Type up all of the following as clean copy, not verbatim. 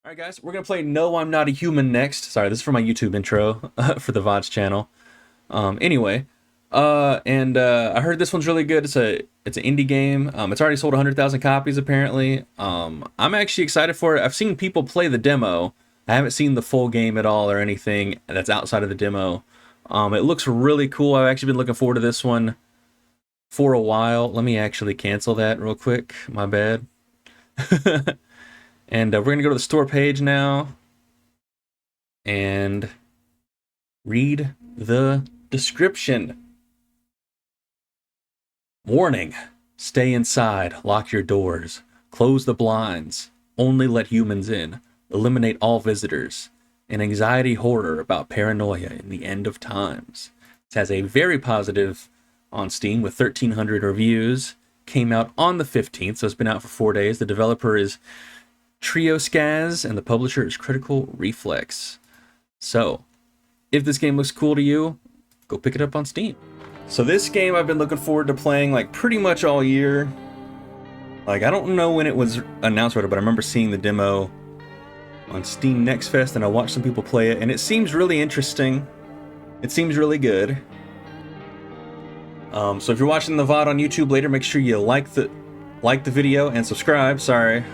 All right, guys, we're gonna play No, I'm Not a Human next. Sorry, this is for my YouTube intro for the VODs channel. Anyway, I heard this one's really good. It's an indie game. It's already sold 100,000 copies apparently. I'm actually excited for it. I've seen people play the demo. I haven't seen the full game at all or anything that's outside of the demo. It looks really cool. I've actually been looking forward to this one for a while. Let me actually cancel that real quick. My bad. And we're gonna go to the store page now and read the description. Warning: stay inside, lock your doors, close the blinds, only let humans in, eliminate all visitors. An anxiety horror about paranoia in the end of times. It has a very positive on Steam with 1,300 reviews. Came out on the 15th, so it's been out for 4 days. The developer is Trioscaz and the publisher is Critical Reflex. So, if this game looks cool to you, go pick it up on Steam. So this game I've been looking forward to playing like pretty much all year. Like, I don't know when it was announced, but I remember seeing the demo on Steam Next Fest and I watched some people play it and it seems really interesting. It seems really good. So if you're watching the VOD on YouTube later, make sure you like the video and subscribe. Sorry.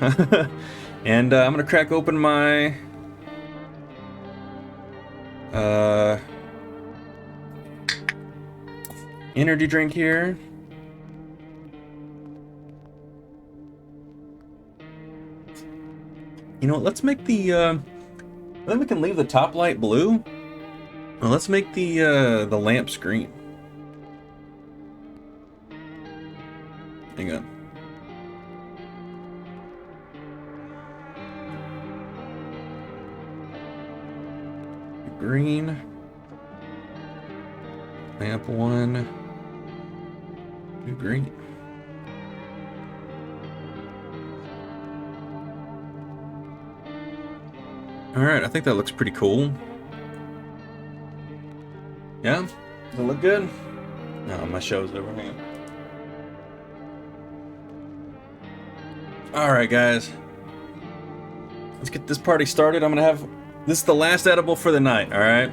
And I'm gonna crack open my energy drink here. You know what, let's make the I think we can leave the top light blue. Well, let's make the lamps green. Hang on. Green. Lamp 1. Do green. Alright, I think that looks pretty cool. Yeah? Does it look good? No, my show's over here. Alright, guys. Let's get this party started. I'm gonna have... This is the last edible for the night, alright?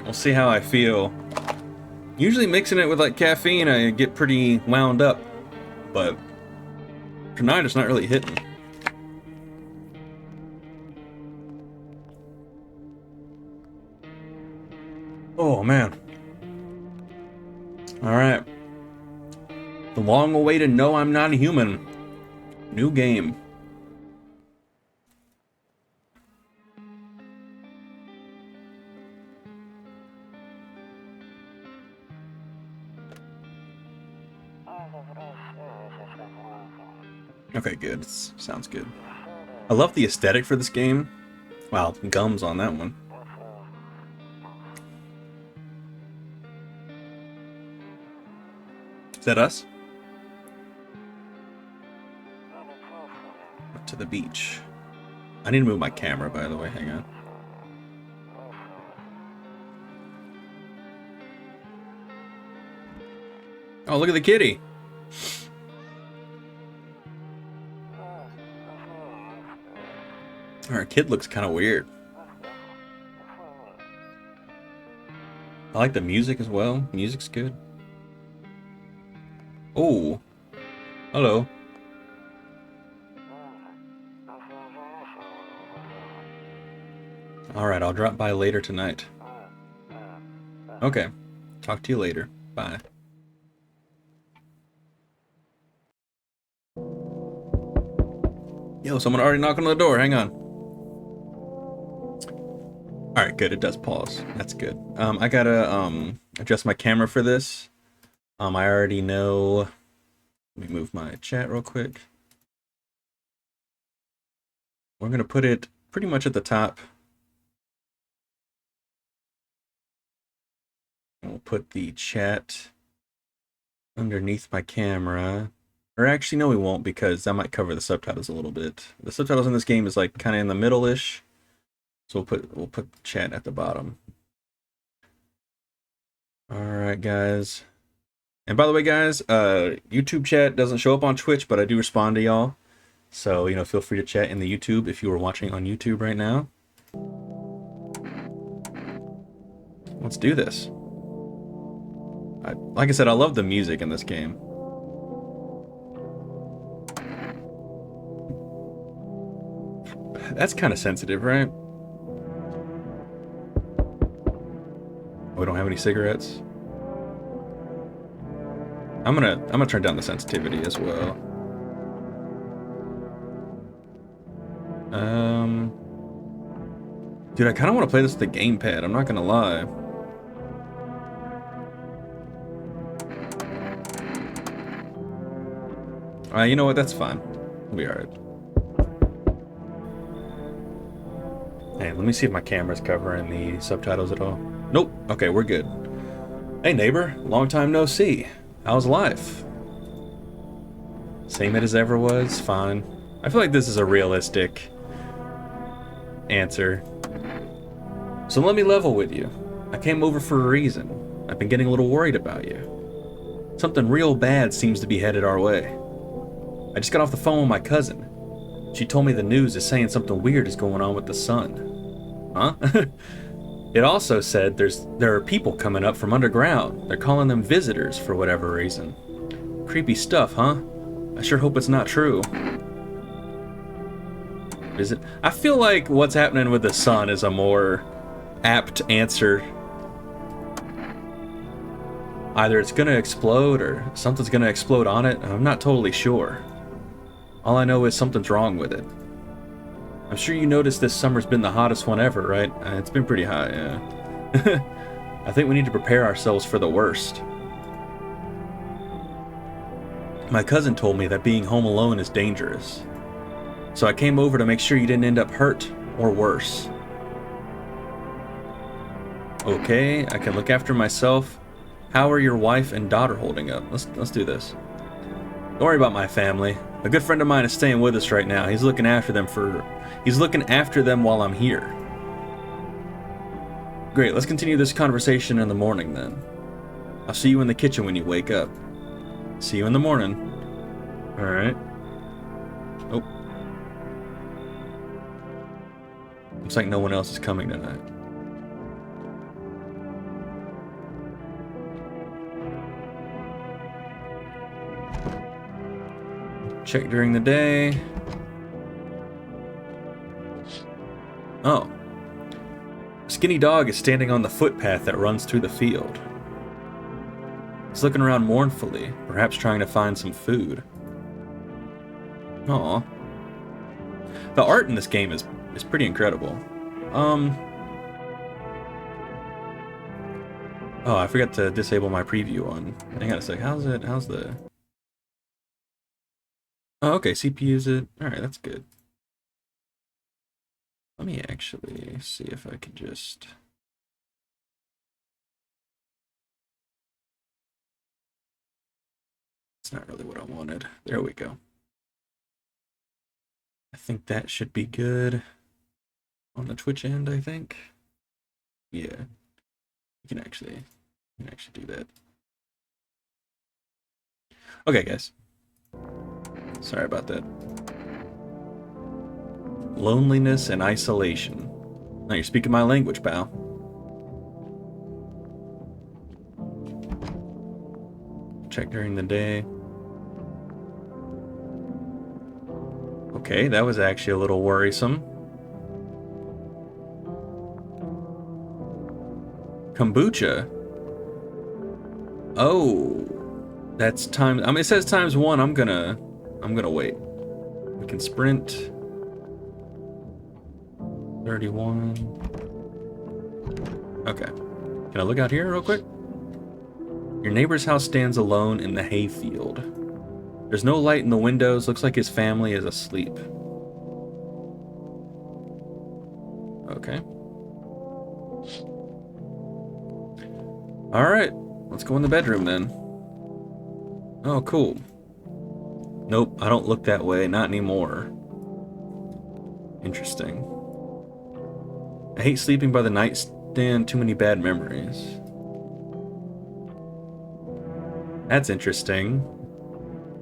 We'll see how I feel. Usually mixing it with like caffeine, I get pretty wound up. But tonight it's not really hitting. Oh, man. Alright. The long-awaited No, I'm Not a Human. New game. Okay, good. Sounds good. I love the aesthetic for this game. Wow, gums on that one. Is that us? To the beach. I need to move my camera, by the way. Hang on. Oh, look at the kitty. Our kid looks kind of weird. I like the music as well. Music's good. Oh. Hello. Alright, I'll drop by later tonight. Okay. Talk to you later. Bye. Yo, someone already knocking on the door. Hang on. Alright, good. It does pause. That's good. I gotta adjust my camera for this. I already know. Let me move my chat real quick. We're gonna put it pretty much at the top. We'll put the chat underneath my camera. Or actually, no, we won't, because that might cover the subtitles a little bit. The subtitles in this game is like kind of in the middle-ish. So we'll put the chat at the bottom. Alright, guys. And by the way, guys, YouTube chat doesn't show up on Twitch, but I do respond to y'all. So, you know, feel free to chat in the YouTube if you are watching on YouTube right now. Let's do this. Like I said, I love the music in this game. That's kind of sensitive, right? We don't have any cigarettes. I'm gonna turn down the sensitivity as well. Dude, I kind of want to play this with the gamepad. I'm not gonna lie. You know what? That's fine. We'll be alright. Hey, let me see if my camera's covering the subtitles at all. Nope. Okay, we're good. Hey, neighbor. Long time no see. How's life? Same it as ever was. Fine. I feel like this is a realistic answer. So let me level with you. I came over for a reason. I've been getting a little worried about you. Something real bad seems to be headed our way. I just got off the phone with my cousin. She told me the news is saying something weird is going on with the sun. Huh? It also said there are people coming up from underground. They're calling them visitors for whatever reason. Creepy stuff, huh? I sure hope it's not true. Visit? I feel like what's happening with the sun is a more apt answer. Either it's gonna explode or something's gonna explode on it. I'm not totally sure. All I know is something's wrong with it. I'm sure you noticed this summer's been the hottest one ever, right? It's been pretty hot, yeah. I think we need to prepare ourselves for the worst. My cousin told me that being home alone is dangerous. So I came over to make sure you didn't end up hurt or worse. Okay, I can look after myself. How are your wife and daughter holding up? Let's do this. Don't worry about my family. A good friend of mine is staying with us right now. He's looking after them while I'm here. Great, let's continue this conversation in the morning then. I'll see you in the kitchen when you wake up. See you in the morning. Alright. Oh. Looks like no one else is coming tonight. Check during the day. Oh. A skinny dog is standing on the footpath that runs through the field. He's looking around mournfully, perhaps trying to find some food. Aw. The art in this game is pretty incredible. Oh, I forgot to disable my preview on. Hang on a sec. How's the... Oh, okay, CPU's it. Alright, that's good. Let me actually see if I can just... It's not really what I wanted. There we go. I think that should be good. On the Twitch end, I think. Yeah. You can actually do that. Okay, guys. Sorry about that. Loneliness and isolation. Now you're speaking my language, pal. Check during the day. Okay, that was actually a little worrisome. Kombucha? Oh. That's time. I mean, it says ×1. I'm gonna wait. We can sprint. 31. Okay. Can I look out here real quick? Your neighbor's house stands alone in the hayfield. There's no light in the windows. Looks like his family is asleep. Okay. Alright. Let's go in the bedroom then. Oh, cool. Nope, I don't look that way. Not anymore. Interesting. I hate sleeping by the nightstand. Too many bad memories. That's interesting.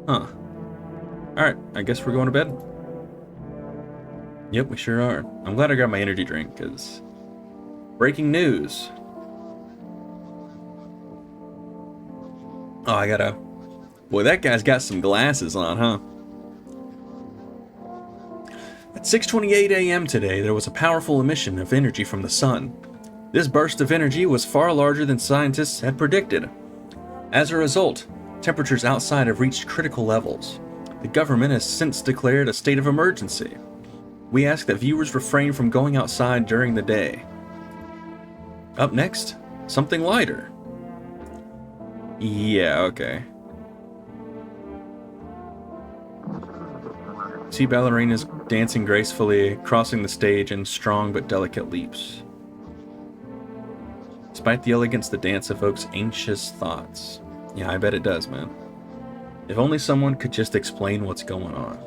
Huh. Alright, I guess we're going to bed. Yep, we sure are. I'm glad I grabbed my energy drink, because... Breaking news! Oh, I gotta... Boy, that guy's got some glasses on, huh? At 6:28 a.m. today, there was a powerful emission of energy from the sun. This burst of energy was far larger than scientists had predicted. As a result, temperatures outside have reached critical levels. The government has since declared a state of emergency. We ask that viewers refrain from going outside during the day. Up next, something lighter. Yeah, okay. See ballerinas dancing gracefully, crossing the stage in strong but delicate leaps. Despite the elegance, the dance evokes anxious thoughts. Yeah, I bet it does, man. If only someone could just explain what's going on.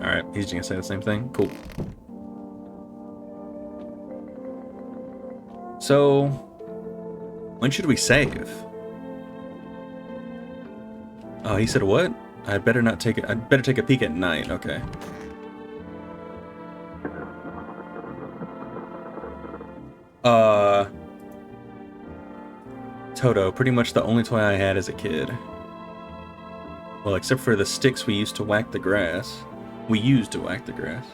Alright, he's just gonna say the same thing? Cool. So, when should we save? Oh, he said what? I'd better take a peek at night, okay. Toto, pretty much the only toy I had as a kid. Well, except for the sticks we used to whack the grass. We used to whack the grass.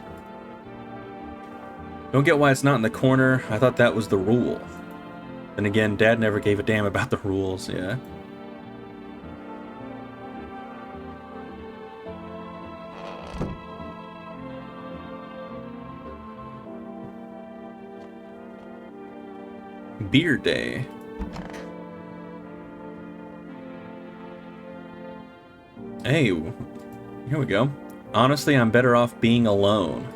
Don't get why it's not in the corner. I thought that was the rule. Then again, Dad never gave a damn about the rules, yeah. Beer day. Hey, here we go. Honestly, I'm better off being alone.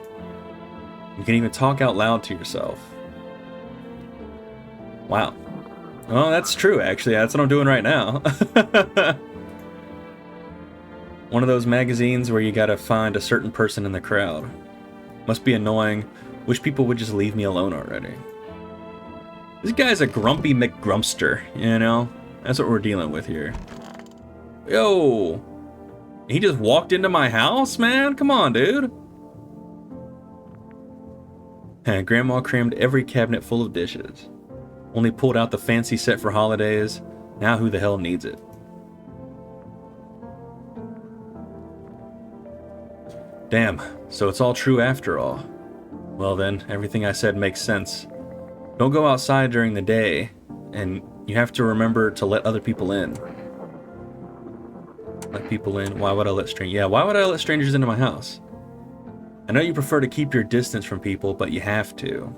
You can even talk out loud to yourself. Wow. Well, that's true, actually. That's what I'm doing right now. One of those magazines where you gotta find a certain person in the crowd. Must be annoying. Wish people would just leave me alone already. This guy's a grumpy McGrumpster, you know? That's what we're dealing with here. Yo! He just walked into my house, man? Come on, dude. Grandma crammed every cabinet full of dishes. Only pulled out the fancy set for holidays. Now who the hell needs it? Damn, so it's all true after all. Well then, everything I said makes sense. Don't go outside during the day, and you have to remember to let other people in. Let people in? Why would I let strangers? Yeah, why would I let strangers into my house? I know you prefer to keep your distance from people, but you have to.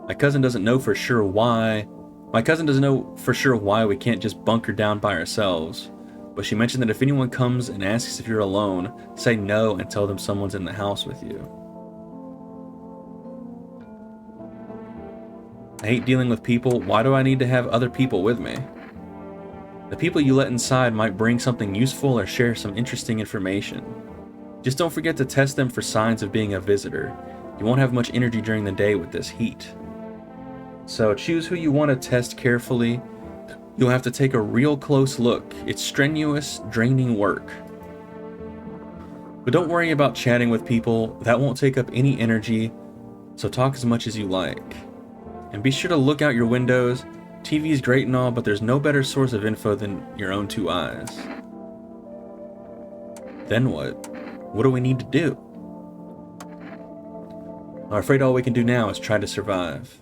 My cousin doesn't know for sure why we can't just bunker down by ourselves. But she mentioned that if anyone comes and asks if you're alone, say no and tell them someone's in the house with you. I hate dealing with people. Why do I need to have other people with me? The people you let inside might bring something useful or share some interesting information. Just don't forget to test them for signs of being a visitor. You won't have much energy during the day with this heat. So choose who you want to test carefully. You'll have to take a real close look. It's strenuous, draining work. But don't worry about chatting with people. That won't take up any energy, so talk as much as you like. And be sure to look out your windows. TV is great and all, but there's no better source of info than your own two eyes. Then what? What do we need to do? I'm afraid all we can do now is try to survive,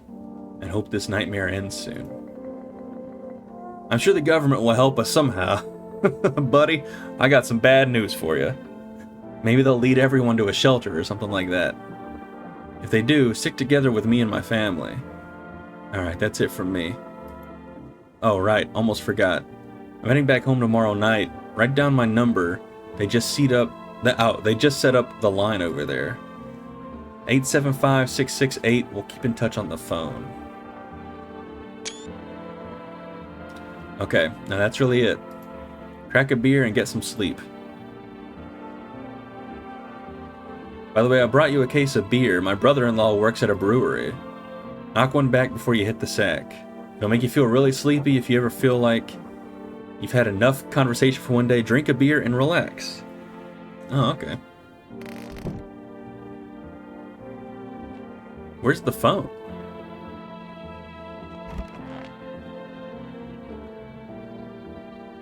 and hope this nightmare ends soon. I'm sure the government will help us somehow. Buddy, I got some bad news for you. Maybe they'll lead everyone to a shelter or something like that. If they do, stick together with me and my family. Alright, that's it from me. Oh, right, almost forgot. I'm heading back home tomorrow night. Write down my number. They just set up the line over there. 875-668. We'll keep in touch on the phone. Okay, now that's really it. Crack a beer and get some sleep. By the way, I brought you a case of beer. My brother-in-law works at a brewery. Knock one back before you hit the sack. It'll make you feel really sleepy if you ever feel like You've had enough conversation for one day. Drink a beer and relax. Oh, okay. Where's the phone?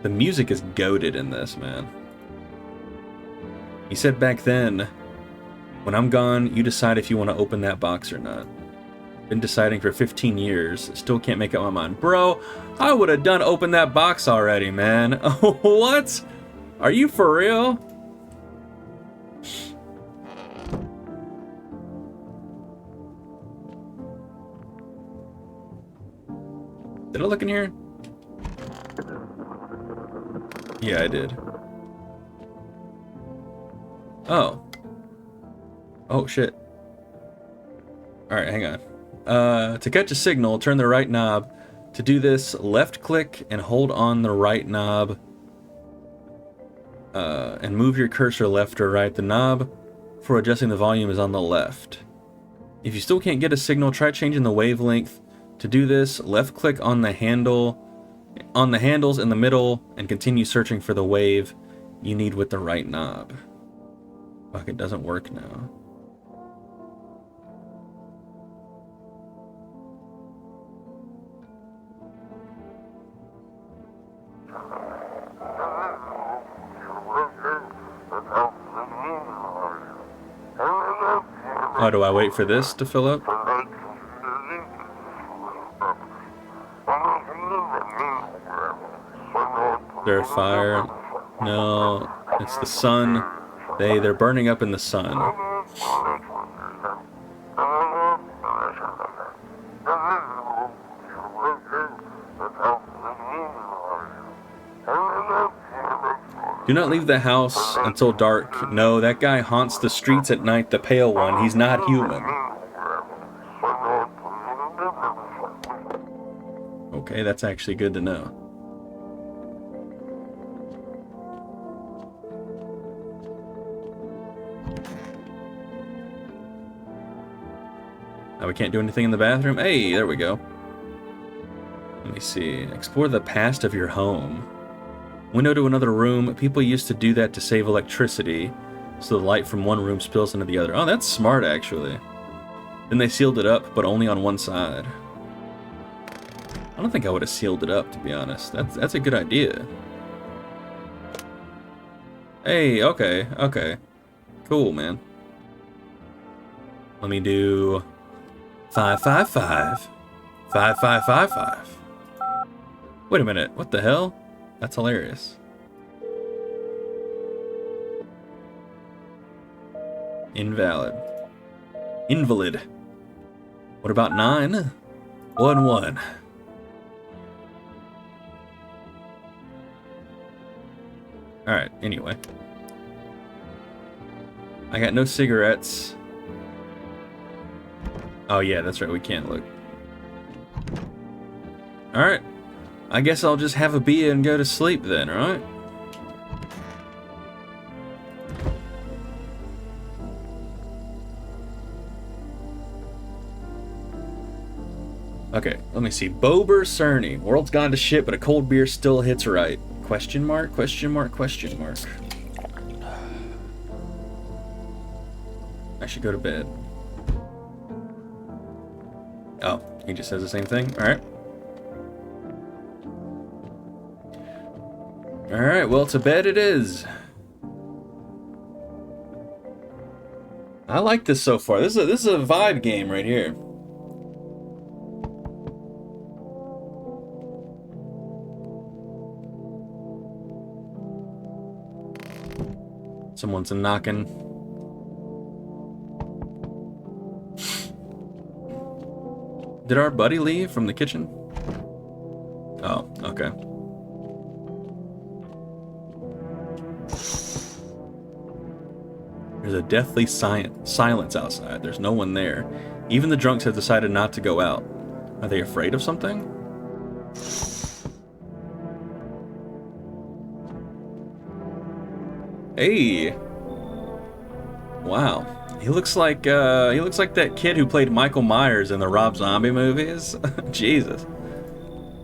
The music is goated in this, man. He said back then, when I'm gone, you decide if you want to open that box or not. Been deciding for 15 years. Still can't make up my mind. Bro, I would have done open that box already, man. What? Are you for real? Did I look in here? Yeah, I did. Oh. Oh, shit. Alright, hang on. To catch a signal, turn the right knob. To do this, left click and hold on the right knob. And move your cursor left or right. The knob for adjusting the volume is on the left. If you still can't get a signal, try changing the wavelength. To do this, left click on the handles in the middle and continue searching for the wave you need with the right knob. Fuck, it doesn't work now. Oh, do I wait for this to fill up? There fire? No, it's the sun. They're burning up in the sun. Do not leave the house until dark. No, that guy haunts the streets at night, the pale one. He's not human. Okay, that's actually good to know. Now we can't do anything in the bathroom. Hey, there we go. Let me see. Explore the past of your home. Window to another room. People used to do that to save electricity, so the light from one room spills into the other. Oh, that's smart, actually. Then they sealed it up, but only on one side. I don't think I would have sealed it up, to be honest. That's a good idea. Hey, okay. Cool, man. Let me do 555 5555. Wait a minute, what the hell? That's hilarious. Invalid. Invalid. What about 911? Alright, anyway. I got no cigarettes. Oh yeah, that's right, we can't look. Alright. I guess I'll just have a beer and go to sleep then, right? Okay, let me see. Bober Cerny. World's gone to shit, but a cold beer still hits right. Question mark, question mark, question mark. I should go to bed. Oh, he just says the same thing? Alright. Alright, well, to bed it is. I like this so far. This is a vibe game right here. Someone's knocking. Did our buddy leave from the kitchen? Oh, okay. There's a deathly silence outside. There's no one there. Even the drunks have decided not to go out. Are they afraid of something? Hey. Wow. He looks like that kid who played Michael Myers in the Rob Zombie movies. Jesus.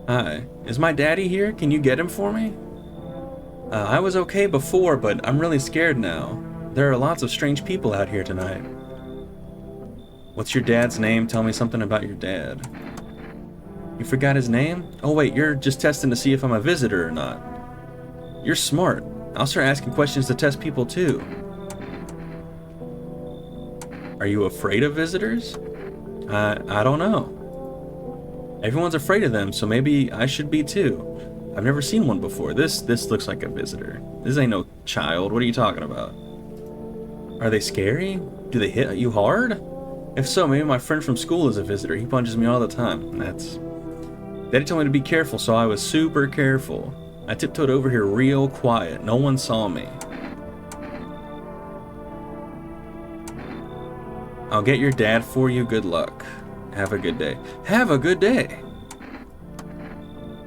Hi. Is my daddy here? Can you get him for me? I was okay before, but I'm really scared now. There are lots of strange people out here tonight. What's your dad's name? Tell me something about your dad. You forgot his name? Oh wait, you're just testing to see if I'm a visitor or not. You're smart. I'll start asking questions to test people too. Are you afraid of visitors? I don't know. Everyone's afraid of them, so maybe I should be too. I've never seen one before. This looks like a visitor. This ain't no child. What are you talking about? Are they scary? Do they hit you hard? If so, maybe my friend from school is a visitor. He punches me all the time. Daddy told me to be careful, so I was super careful. I tiptoed over here real quiet. No one saw me. I'll get your dad for you. Good luck. Have a good day. Have a good day.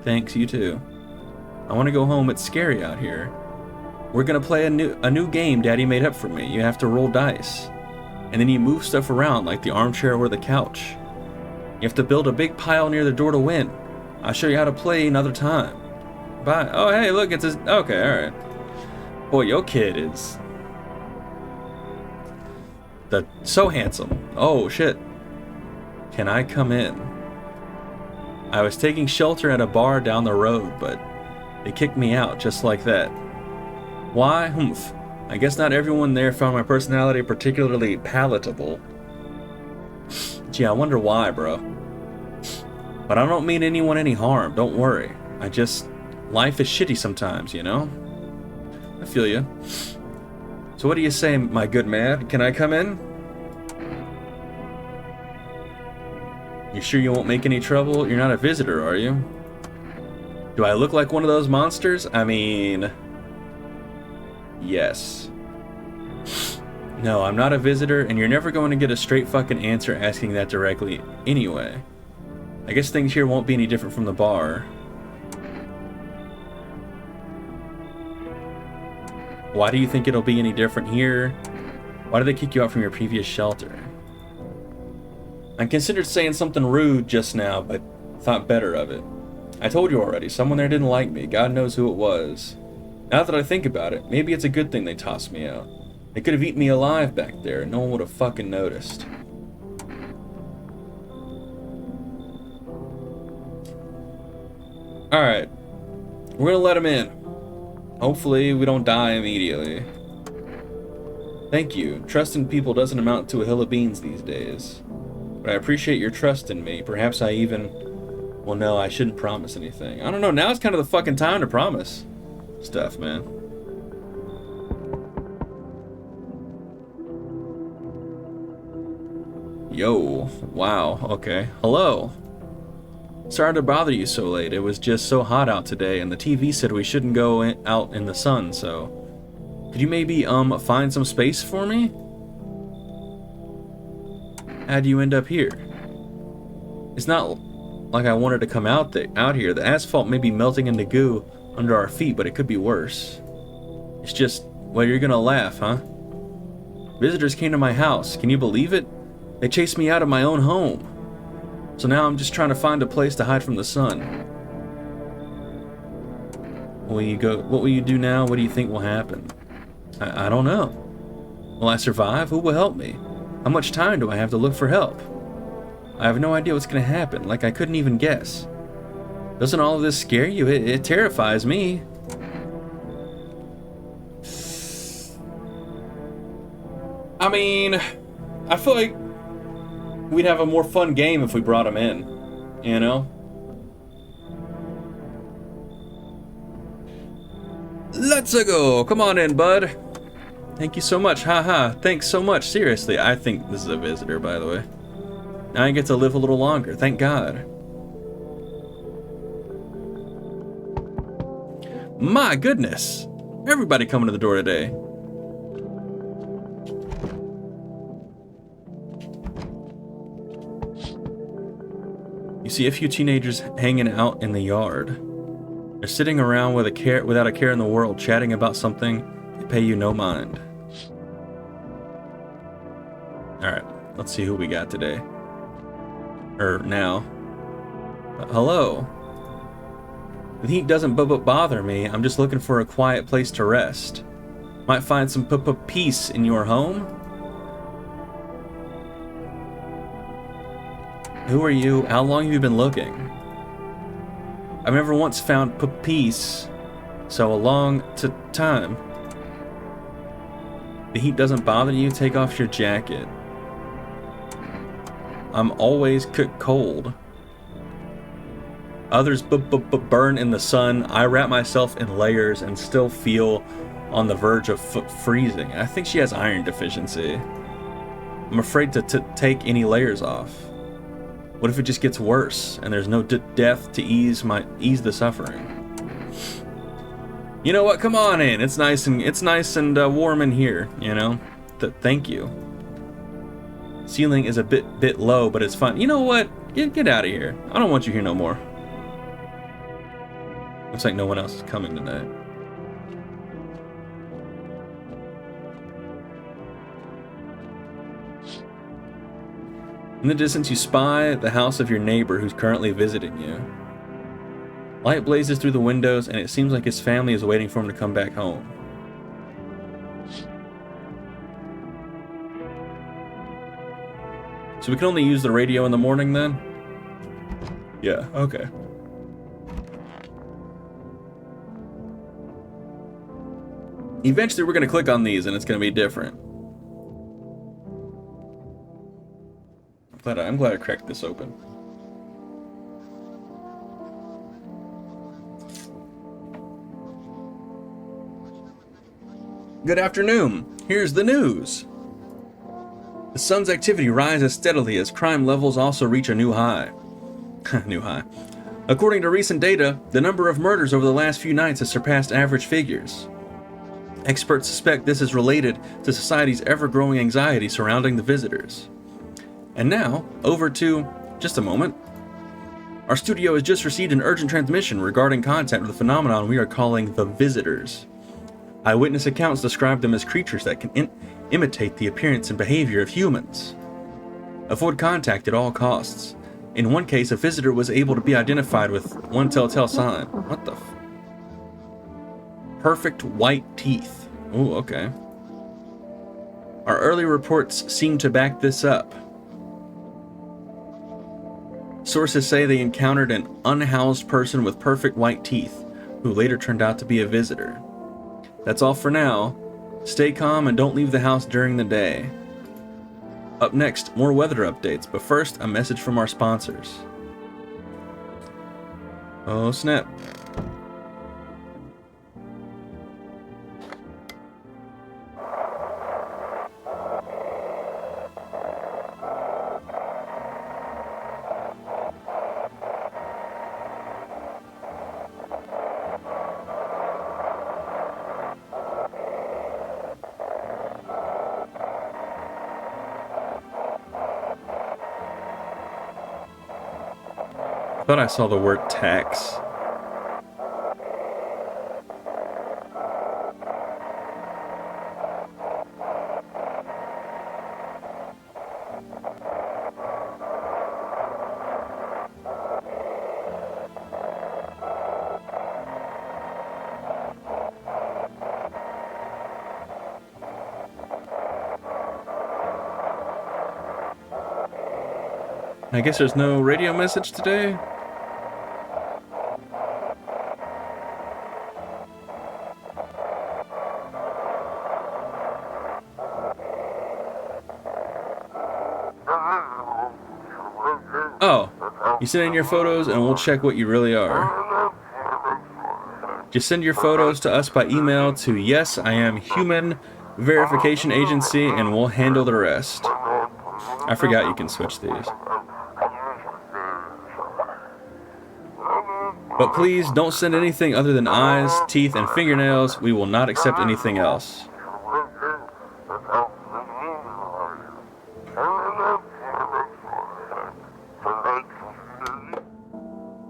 Thanks, you too. I want to go home. It's scary out here. We're gonna play a new game Daddy made up for me. You have to roll dice. And then you move stuff around like the armchair or the couch. You have to build a big pile near the door to win. I'll show you how to play another time. Bye. Oh, hey, look, it's a... Okay, alright. Boy, your kid is... so handsome. Oh, shit. Can I come in? I was taking shelter at a bar down the road, but they kicked me out just like that. Why? Humph. I guess not everyone there found my personality particularly palatable. Gee, I wonder why, bro. But I don't mean anyone any harm, don't worry. Life is shitty sometimes, you know? I feel you. So what do you say, my good man? Can I come in? You sure you won't make any trouble? You're not a visitor, are you? Do I look like one of those monsters? I mean... Yes. No, I'm not a visitor, and you're never going to get a straight fucking answer asking that directly anyway. I guess things here won't be any different from the bar. Why do you think it'll be any different here? Why did they kick you out from your previous shelter? I considered saying something rude just now, but thought better of it. I told you already, someone there didn't like me. God knows who it was. Now that I think about it, maybe it's a good thing they tossed me out. They could have eaten me alive back there, and no one would have fucking noticed. Alright. We're gonna let him in. Hopefully we don't die immediately. Thank you. Trust in people doesn't amount to a hill of beans these days. But I appreciate your trust in me. Perhaps I even... Well, no, I shouldn't promise anything. I don't know, now's kind of the fucking time to promise stuff, man. Yo, wow, okay. Hello. Sorry to bother you so late. It was just so hot out today, and the TV said we shouldn't go out in the sun, so... Could you maybe, find some space for me? How'd you end up here? It's not like I wanted to come out here. The asphalt may be melting into goo under our feet, but it could be worse. It's just, well, you're gonna laugh, huh? Visitors came to my house. Can you believe it? They chased me out of my own home. So now I'm just trying to find a place to hide from the sun. What will you do now? What do you think will happen? I don't know. Will I survive? Who will help me? How much time do I have to look for help? I have no idea what's gonna happen, like I couldn't even guess. Doesn't all of this scare you? It terrifies me. I mean, I feel like we'd have a more fun game if we brought him in, you know? Let's go! Come on in, bud. Thank you so much, haha. Thanks so much, seriously. I think this is a visitor, by the way. Now I get to live a little longer, thank God. My goodness! Everybody coming to the door today. You see a few teenagers hanging out in the yard. They're sitting around without a care in the world, chatting about something they pay you no mind. Alright, let's see who we got today. Now. Hello. The heat doesn't bother me. I'm just looking for a quiet place to rest. Might find some peace in your home. Who are you? How long have you been looking? I've never once found peace, so a long time. The heat doesn't bother you? Take off your jacket. I'm always cold. Others burn in the sun. I wrap myself in layers and still feel on the verge of freezing. I think she has iron deficiency. I'm afraid to take any layers off. What if it just gets worse and there's no death to ease the suffering? You know what? Come on in. It's nice and warm in here. You know. Thank you. Ceiling is a bit low, but it's fine. You know what? Get out of here. I don't want you here no more. Looks like no one else is coming tonight. In the distance, you spy the house of your neighbor who's currently visiting you. Light blazes through the windows, and it seems like his family is waiting for him to come back home. So we can only use the radio in the morning then? Yeah, okay. Eventually we're going to click on these and it's going to be different. I'm glad I cracked this open. Good afternoon. Here's the news. The sun's activity rises steadily as crime levels also reach a new high. New high. According to recent data, the number of murders over the last few nights has surpassed average figures. Experts suspect this is related to society's ever-growing anxiety surrounding the visitors. And now, over to just a moment. Our studio has just received an urgent transmission regarding contact with the phenomenon we are calling the visitors. Eyewitness accounts describe them as creatures that can imitate the appearance and behavior of humans. Avoid contact at all costs. In one case, a visitor was able to be identified with one telltale sign. What the perfect white teeth. Ooh, okay. Our early reports seem to back this up. Sources say they encountered an unhoused person with perfect white teeth, who later turned out to be a visitor. That's all for now. Stay calm and don't leave the house during the day. Up next, more weather updates, but first, a message from our sponsors. Oh snap. I thought I saw the word tax. I guess there's no radio message today? Oh, you send in your photos and we'll check what you really are. Just send your photos to us by email to yesiamhumanverificationagency and we'll handle the rest. I forgot you can switch these. But please don't send anything other than eyes, teeth, and fingernails. We will not accept anything else.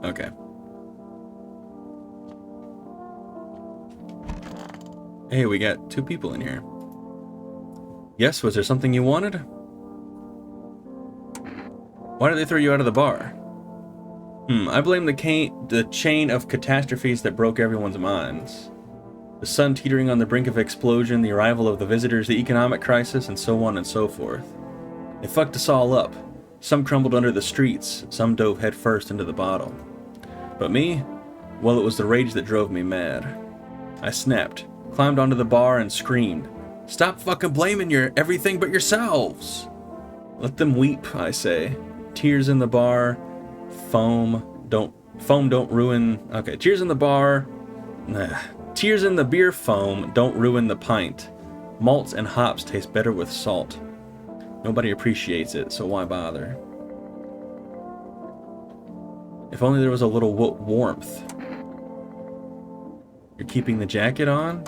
Okay. Hey, we got 2 people in here. Yes, was there something you wanted? Why did they throw you out of the bar? I blame the chain of catastrophes that broke everyone's minds. The sun teetering on the brink of explosion, the arrival of the visitors, the economic crisis, and so on and so forth. They fucked us all up. Some crumbled under the streets, some dove headfirst into the bottle. But me? Well, it was the rage that drove me mad. I snapped, climbed onto the bar, and screamed, "Stop fucking blaming everything but yourselves!" Let them weep, I say. Tears in the bar, foam don't ruin... Okay, tears in the bar... Tears in the beer foam don't ruin the pint. Malts and hops taste better with salt. Nobody appreciates it, so why bother? If only there was a little warmth. You're keeping the jacket on?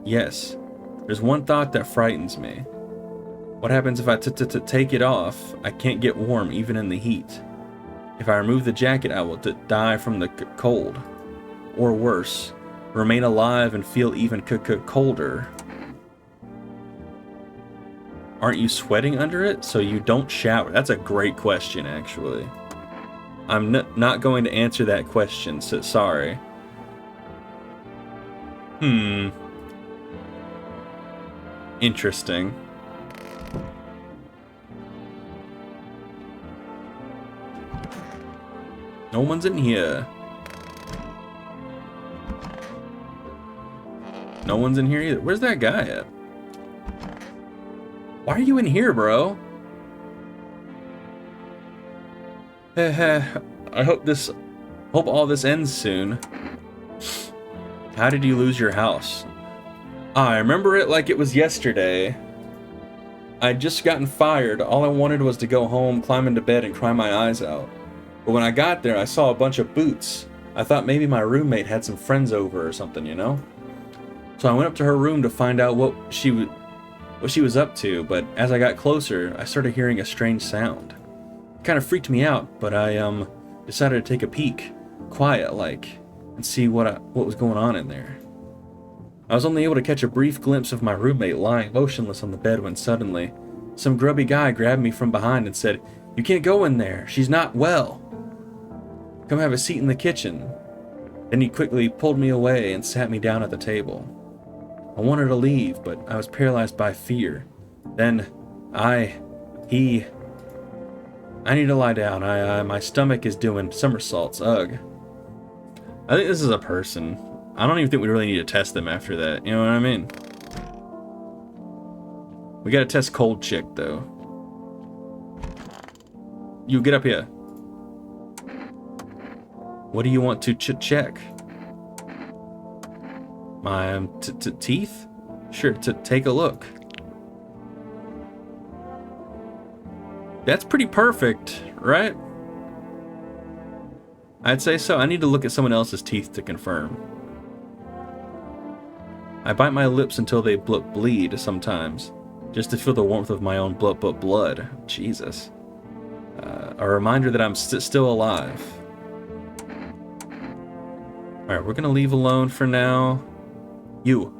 Yes. There's one thought that frightens me. What happens if I take it off? I can't get warm even in the heat. If I remove the jacket, I will die from the cold. Or worse, remain alive and feel even colder. Aren't you sweating under it? So you don't shower? That's a great question, actually. I'm not going to answer that question, so sorry. Interesting. No one's in here. No one's in here either. Where's that guy at? Why are you in here, bro? I hope all this ends soon. How did you lose your house? I remember it like it was yesterday. I'd just gotten fired. All I wanted was to go home, climb into bed, and cry my eyes out. But when I got there, I saw a bunch of boots. I thought maybe my roommate had some friends over or something, you know? So I went up to her room to find out what she was up to, but as I got closer, I started hearing a strange sound. It kind of freaked me out, but I decided to take a peek, quiet like, and see what was going on in there. I was only able to catch a brief glimpse of my roommate lying motionless on the bed when suddenly, some grubby guy grabbed me from behind and said, "You can't go in there, she's not well. Come have a seat in the kitchen." Then he quickly pulled me away and sat me down at the table. I wanted to leave, but I was paralyzed by fear. Then, I need to lie down. My stomach is doing somersaults. Ugh. I think this is a person. I don't even think we really need to test them after that. You know what I mean? We gotta test Cold Chick, though. You get up here. What do you want to check? My teeth? Sure, take a look. That's pretty perfect, right? I'd say so. I need to look at someone else's teeth to confirm. I bite my lips until they bleed sometimes, just to feel the warmth of my own blood. Jesus. A reminder that I'm still alive. Alright, we're gonna leave alone for now. You.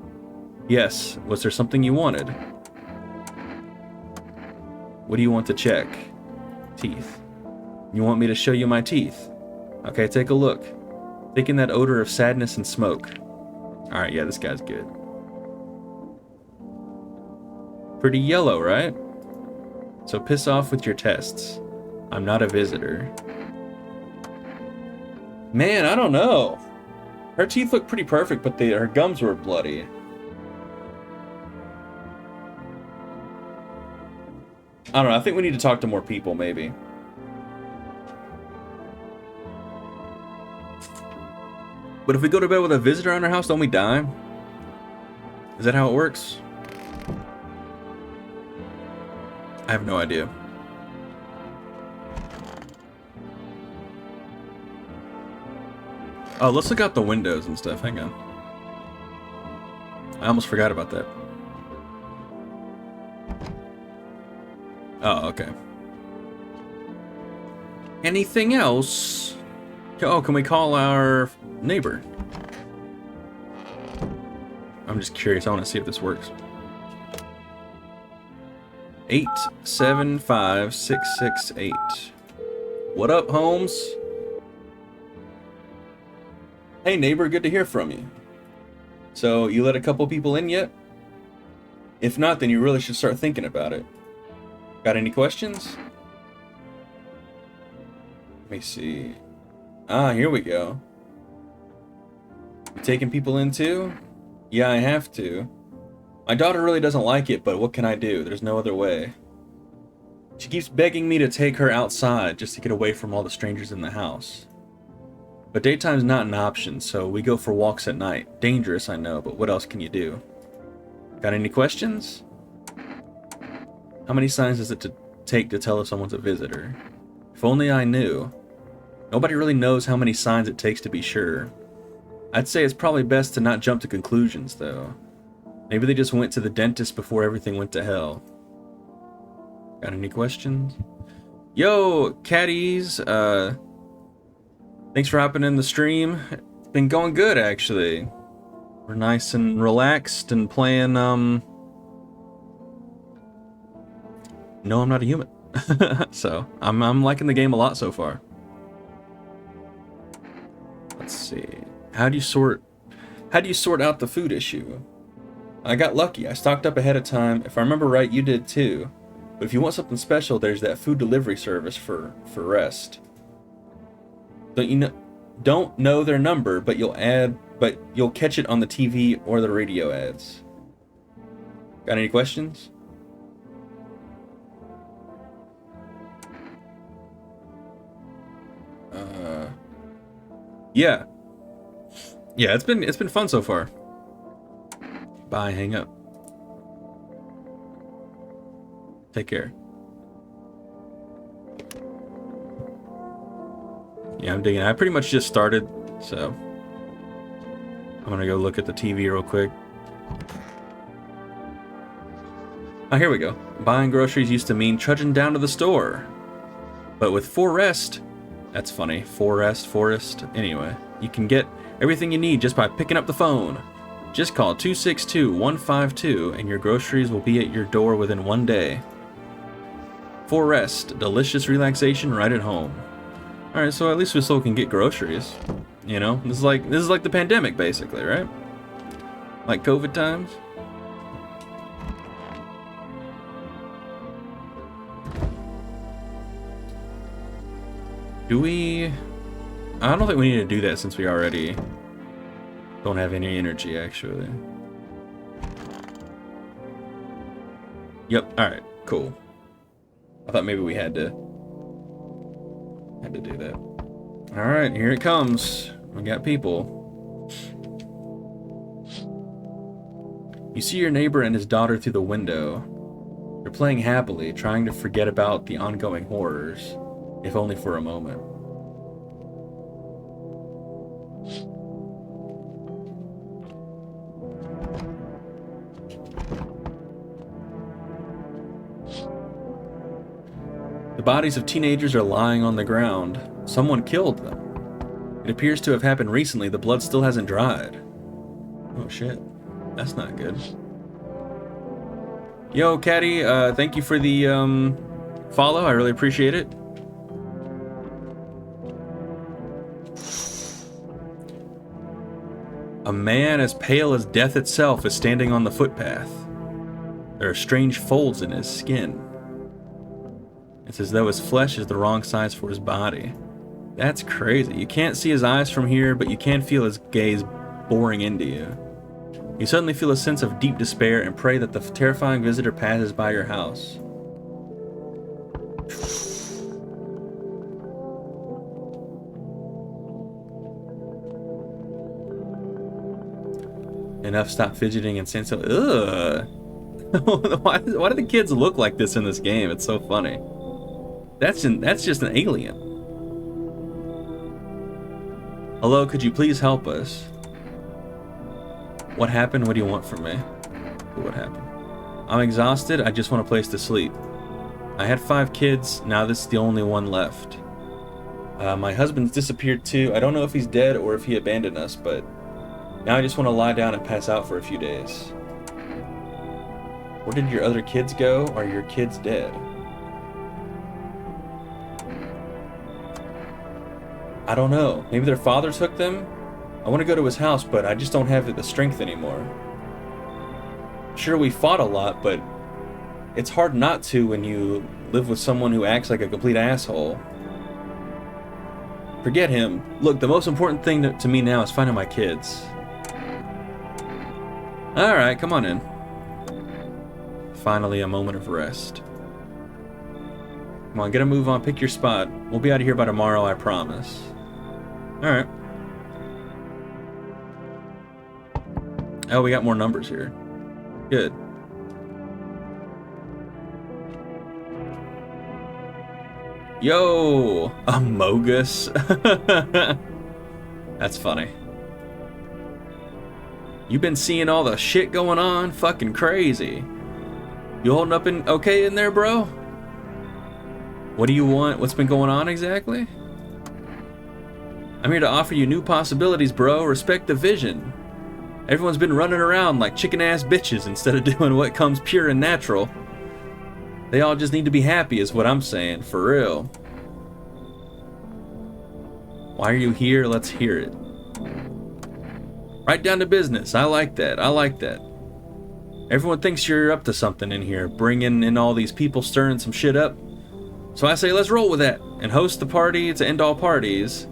Yes, was there something you wanted? What do you want to check? Teeth. You want me to show you my teeth? Okay, take a look. Taking that odor of sadness and smoke. Alright, yeah, this guy's good. Pretty yellow, right? So piss off with your tests. I'm not a visitor. Man, I don't know. Her teeth look pretty perfect, but her gums were bloody. I don't know, I think we need to talk to more people, maybe. But if we go to bed with a visitor on our house, don't we die? Is that how it works? I have no idea. Oh, let's look out the windows and stuff. Hang on. I almost forgot about that. Oh, okay. Anything else? Oh, can we call our neighbor? I'm just curious. I want to see if this works. 875668. What up, Holmes? Hey neighbor, good to hear from you. So, you let a couple people in yet? If not, then you really should start thinking about it. Got any questions? Let me see. Ah, here we go. You taking people in too? Yeah, I have to. My daughter really doesn't like it, but what can I do? There's no other way. She keeps begging me to take her outside just to get away from all the strangers in the house. But daytime's not an option, so we go for walks at night. Dangerous, I know, but what else can you do? Got any questions? How many signs does it take to tell if someone's a visitor? If only I knew. Nobody really knows how many signs it takes to be sure. I'd say it's probably best to not jump to conclusions, though. Maybe they just went to the dentist before everything went to hell. Got any questions? Yo, catties, thanks for hopping in the stream. It's been going good, actually. We're nice and relaxed and playing, No, I'm Not a Human. So, I'm liking the game a lot so far. Let's see. How do you sort out the food issue? I got lucky. I stocked up ahead of time. If I remember right, you did too. But if you want something special, there's that food delivery service for rest. Don't know their number, but you'll catch it on the TV or the radio ads. Got any questions? Yeah. Yeah, it's been fun so far. Bye, hang up. Take care. Yeah, I'm digging it. I pretty much just started, so I'm gonna go look at the TV real quick. Oh, here we go. Buying groceries used to mean trudging down to the store. But with Forest, that's funny, Forest. Anyway, you can get everything you need just by picking up the phone. Just call 262-152 and your groceries will be at your door within 1 day. Forest, delicious relaxation right at home. Alright, so at least we still can get groceries. You know, this is like the pandemic basically, right? Like COVID times. Do we... I don't think we need to do that since we already don't have any energy, actually. Yep, alright, cool. I thought maybe we had to do that. Alright, here it comes. We got people. You see your neighbor and his daughter through the window. They're playing happily, trying to forget about the ongoing horrors, if only for a moment. The bodies of teenagers are lying on the ground. Someone killed them. It appears to have happened recently. The blood still hasn't dried. Oh shit. That's not good. Yo, Caddy, thank you for the follow. I really appreciate it. A man as pale as death itself is standing on the footpath. There are strange folds in his skin. It's as though his flesh is the wrong size for his body. That's crazy. You can't see his eyes from here, but you can feel his gaze boring into you. You suddenly feel a sense of deep despair and pray that the terrifying visitor passes by your house. Enough, stop fidgeting and stand still. Ugh. Why do the kids look like this in this game? It's so funny. That's just an alien. Hello, could you please help us? What happened? What do you want from me? What happened? I'm exhausted. I just want a place to sleep. I had 5 kids. Now this is the only one left. My husband's disappeared too. I don't know if he's dead or if he abandoned us, but now I just want to lie down and pass out for a few days. Where did your other kids go? Are your kids dead? I don't know. Maybe their father took them? I want to go to his house, but I just don't have the strength anymore. Sure, we fought a lot, but it's hard not to when you live with someone who acts like a complete asshole. Forget him. Look, the most important thing to me now is finding my kids. Alright, come on in. Finally, a moment of rest. Come on, get a move on, pick your spot. We'll be out of here by tomorrow, I promise. Alright. Oh, we got more numbers here. Good. Yo! Amogus. That's funny. You been seeing all the shit going on? Fucking crazy. You holding up okay in there, bro? What do you want? What's been going on exactly? I'm here to offer you new possibilities, bro. Respect the vision. Everyone's been running around like chicken-ass bitches instead of doing what comes pure and natural. They all just need to be happy is what I'm saying, for real. Why are you here? Let's hear it. Right down to business. I like that. I like that. Everyone thinks you're up to something in here, bringing in all these people stirring some shit up. So I say let's roll with that and host the party to end all parties.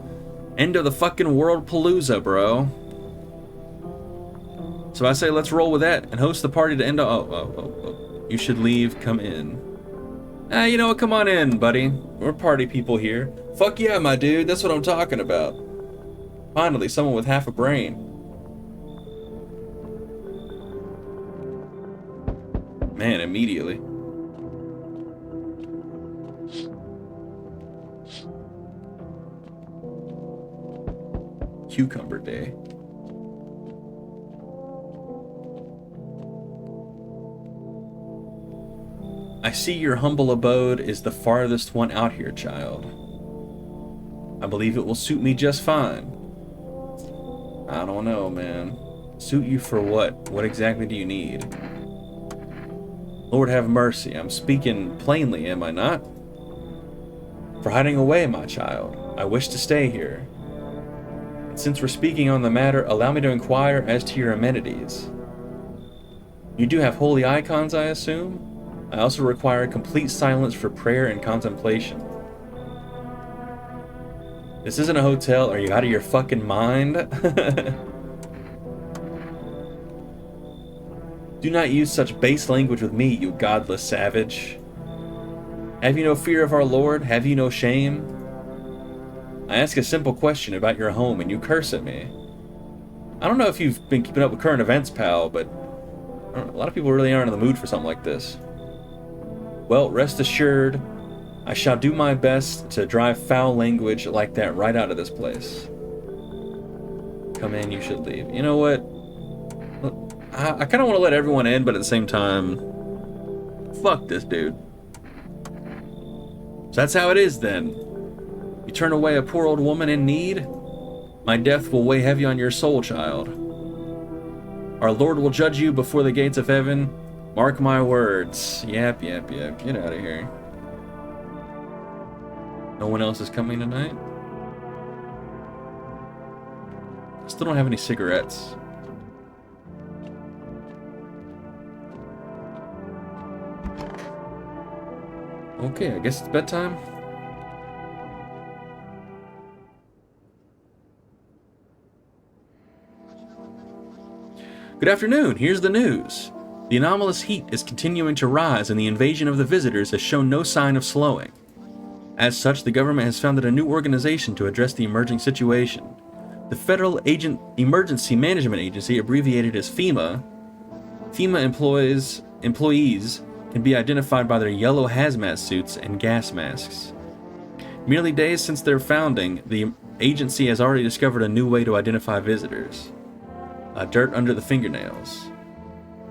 End of the fucking world palooza, bro. So I say let's roll with that and host the party to end all... Oh. You should leave, come in. You know what, come on in, buddy. We're party people here. Fuck yeah, my dude, that's what I'm talking about. Finally, someone with half a brain. Man, immediately. Cucumber day. I see your humble abode is the farthest one out here, child. I believe it will suit me just fine. I don't know, man. Suit you for what? What exactly do you need? Lord have mercy, I'm speaking plainly, am I not? For hiding away, my child. I wish to stay here. And since we're speaking on the matter, allow me to inquire as to your amenities. You do have holy icons, I assume? I also require complete silence for prayer and contemplation. This isn't a hotel. Are you out of your fucking mind? Do not use such base language with me, you godless savage. Have you no fear of our Lord? Have you no shame? I ask a simple question about your home and you curse at me. I don't know if you've been keeping up with current events, pal, but a lot of people really aren't in the mood for something like this. Well, rest assured, I shall do my best to drive foul language like that right out of this place. Come in, you should leave. You know what? I kind of want to let everyone in, but at the same time, fuck this dude. So that's how it is then. You turn away a poor old woman in need? My death will weigh heavy on your soul, child. Our Lord will judge you before the gates of heaven. Mark my words. Yep. Get out of here. No one else is coming tonight? Still don't have any cigarettes. Okay, I guess it's bedtime. Good afternoon, here's the news. The anomalous heat is continuing to rise and the invasion of the visitors has shown no sign of slowing. As such, the government has founded a new organization to address the emerging situation. The Federal Emergency Management Agency, abbreviated as FEMA. FEMA employees can be identified by their yellow hazmat suits and gas masks. Merely days since their founding, the agency has already discovered a new way to identify visitors. Dirt under the fingernails.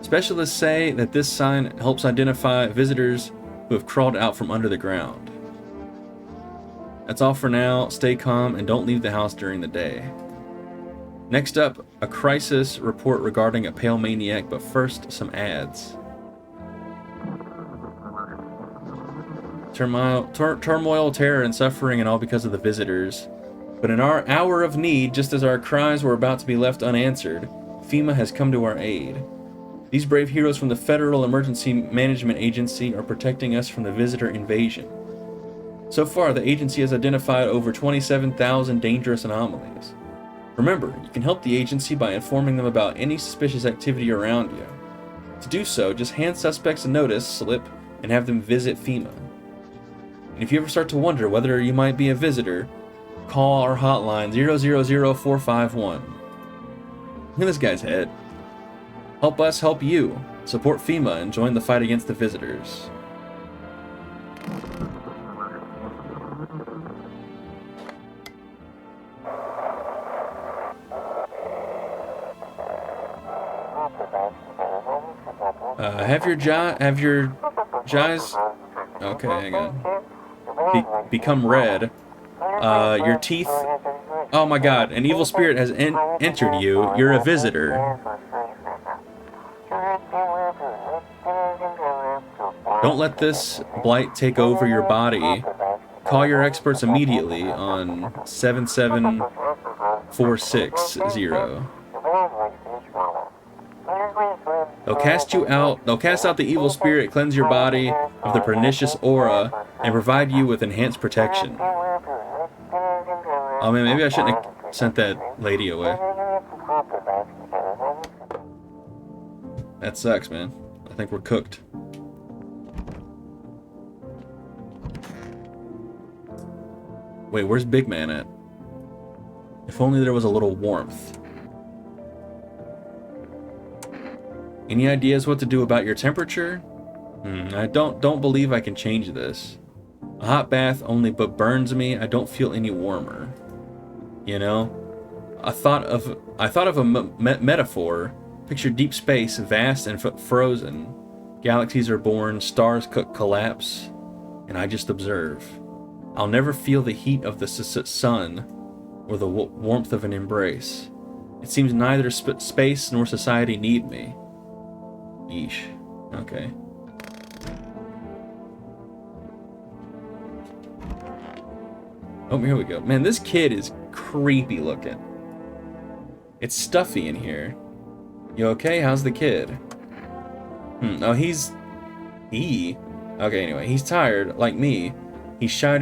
Specialists say that this sign helps identify visitors who have crawled out from under the ground. That's all for now. Stay calm and don't leave the house during the day. Next up, a crisis report regarding a pale maniac, but first, some ads. Turmoil, terror, and suffering, and all because of the visitors. But in our hour of need, just as our cries were about to be left unanswered, FEMA has come to our aid. These brave heroes from the Federal Emergency Management Agency are protecting us from the visitor invasion. So far, the agency has identified over 27,000 dangerous anomalies. Remember, you can help the agency by informing them about any suspicious activity around you. To do so, just hand suspects a notice slip and have them visit FEMA. And if you ever start to wonder whether you might be a visitor, call our hotline 000451. Look at this guy's head. Help us help you. Support FEMA and join the fight against the visitors. Have your Jais. Okay, hang on. Become red. Your teeth. Oh my God! An evil spirit has entered you. You're a visitor. Don't let this blight take over your body. Call your experts immediately on 77460. They'll cast out the evil spirit, cleanse your body of the pernicious aura, and provide you with enhanced protection. Oh man, maybe I shouldn't have sent that lady away. That sucks, man. I think we're cooked. Wait, where's Big Man at? If only there was a little warmth. Any ideas what to do about your temperature? I don't believe I can change this. A hot bath only but burns me. I don't feel any warmer. You know? I thought of a metaphor. Picture deep space, vast and frozen. Galaxies are born, stars collapse, and I just observe. I'll never feel the heat of the sun or the warmth of an embrace. It seems neither space nor society need me. Yeesh. Okay. Oh, here we go. Man, this kid is creepy looking. It's stuffy in here. You okay? How's the kid? Oh, okay, anyway, he's tired, like me. He's shy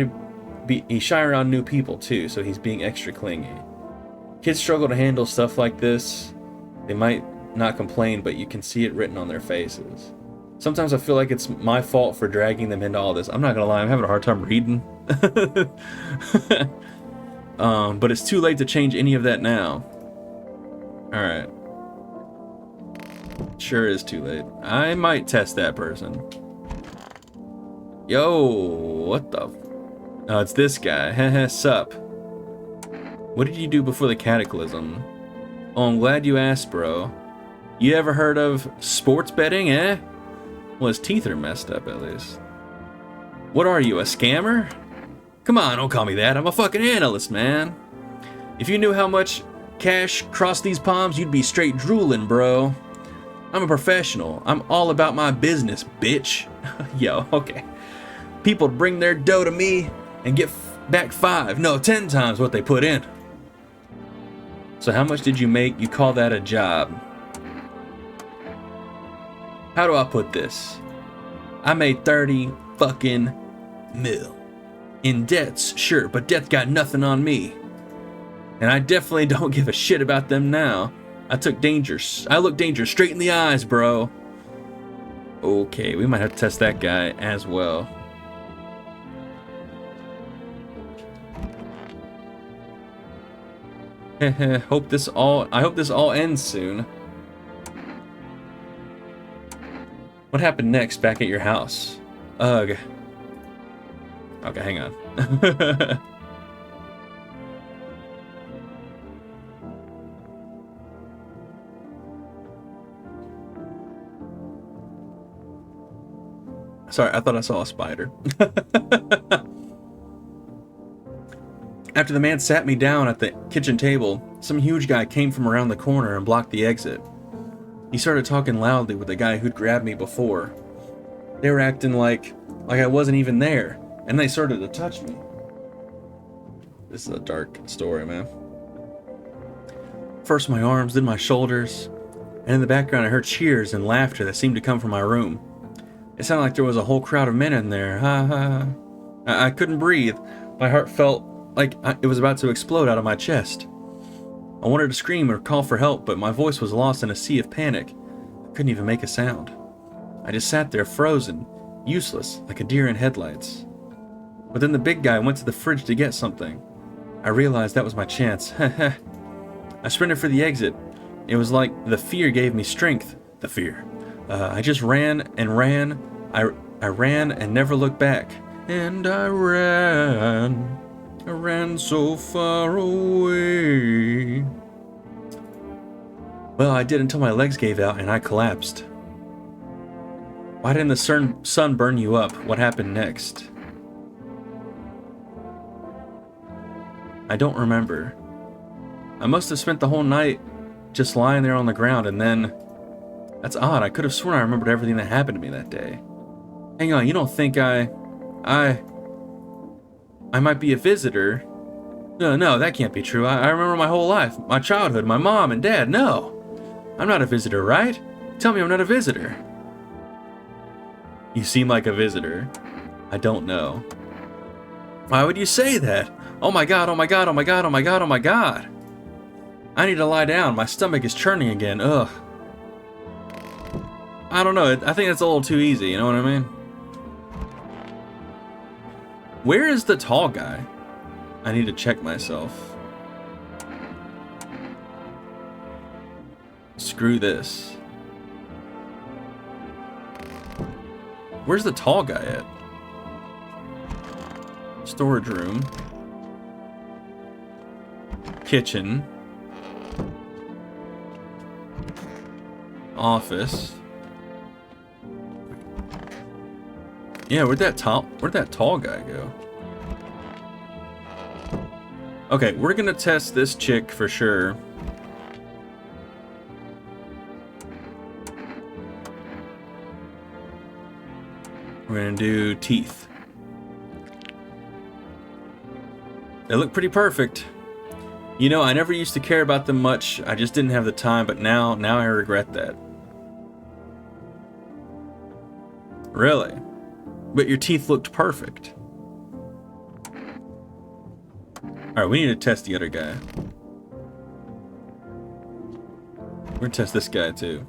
around new people too, so he's being extra clingy. Kids struggle to handle stuff like this. They might not complain, but you can see it written on their faces. Sometimes I feel like it's my fault for dragging them into all this. I'm not gonna lie, I'm having a hard time reading. But it's too late to change any of that now. Alright. Sure is too late. I might test that person. Yo, what the? Oh, it's this guy. Heh, sup. What did you do before the cataclysm? Oh, I'm glad you asked, bro. You ever heard of sports betting, eh? Well, his teeth are messed up, at least. What are you, a scammer? Come on, don't call me that. I'm a fucking analyst, man. If you knew how much cash crossed these palms, you'd be straight drooling, bro. I'm a professional. I'm all about my business, bitch. Yo, okay. People bring their dough to me and get back 10 times what they put in. So how much did you make? You call that a job? How do I put this? I made 30 fucking mil. In debts, sure, but debt got nothing on me. And I definitely don't give a shit about them now. I look danger straight in the eyes, bro. Okay, we might have to test that guy as well. I hope this all ends soon. What happened next back at your house? Ugh. Okay, hang on. Sorry, I thought I saw a spider. After the man sat me down at the kitchen table, some huge guy came from around the corner and blocked the exit. He started talking loudly with the guy who'd grabbed me before. They were acting like I wasn't even there, and they started to touch me. This is a dark story, man. First my arms, then my shoulders, and in the background I heard cheers and laughter that seemed to come from my room. It sounded like there was a whole crowd of men in there. Ha ha. I couldn't breathe. My heart felt like it was about to explode out of my chest. I wanted to scream or call for help, but my voice was lost in a sea of panic. I couldn't even make a sound. I just sat there frozen, useless, like a deer in headlights. But then the big guy went to the fridge to get something. I realized that was my chance. I sprinted for the exit. It was like the fear gave me strength. The fear. I just ran and ran. I ran and never looked back. And I ran so far away. Well, I did until my legs gave out and I collapsed. Why didn't the sun burn you up? What happened next? I don't remember. I must have spent the whole night just lying there on the ground, and then... That's odd. I could have sworn I remembered everything that happened to me that day. Hang on, you don't think I might be a visitor? No, that can't be true. I remember my whole life, my childhood, my mom and dad. No, I'm not a visitor, right? Tell me I'm not a visitor. You seem like a visitor. I don't know. Why would you say that? Oh my god, oh my god, oh my god, oh my god, oh my god. I need to lie down. My stomach is churning again. Ugh. I don't know. I think it's a little too easy. You know what I mean? Where is the tall guy? I need to check myself. Screw this. Where's the tall guy at? Storage room. Kitchen. Office. Yeah, where'd that tall guy go? Okay, we're gonna test this chick for sure. We're gonna do teeth. They look pretty perfect. You know, I never used to care about them much. I just didn't have the time, but now I regret that. Really? But your teeth looked perfect. Alright, we need to test the other guy. We're gonna test this guy too.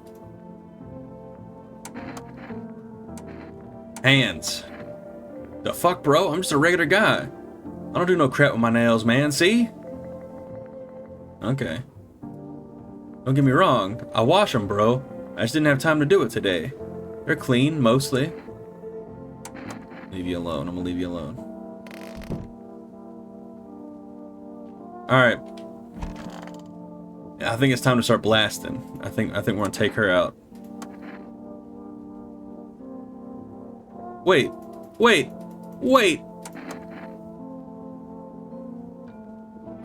Hands. The fuck, bro? I'm just a regular guy. I don't do no crap with my nails, man. See? Okay. Don't get me wrong. I wash them, bro. I just didn't have time to do it today. They're clean, mostly. Leave you alone. I'm gonna leave you alone. Alright. Yeah, I think it's time to start blasting. I think we're gonna take her out. Wait.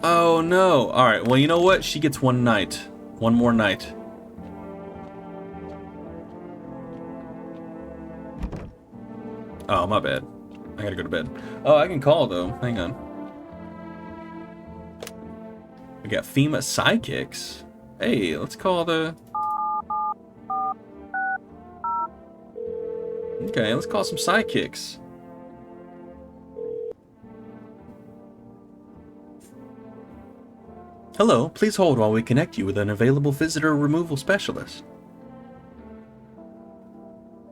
Oh no. Alright, well, you know what? She gets one night. One more night. Oh, my bad. I gotta go to bed. Oh, I can call though. Hang on. We got FEMA sidekicks. Hey, let's call the... Okay, let's call some sidekicks. Hello, please hold while we connect you with an available visitor removal specialist.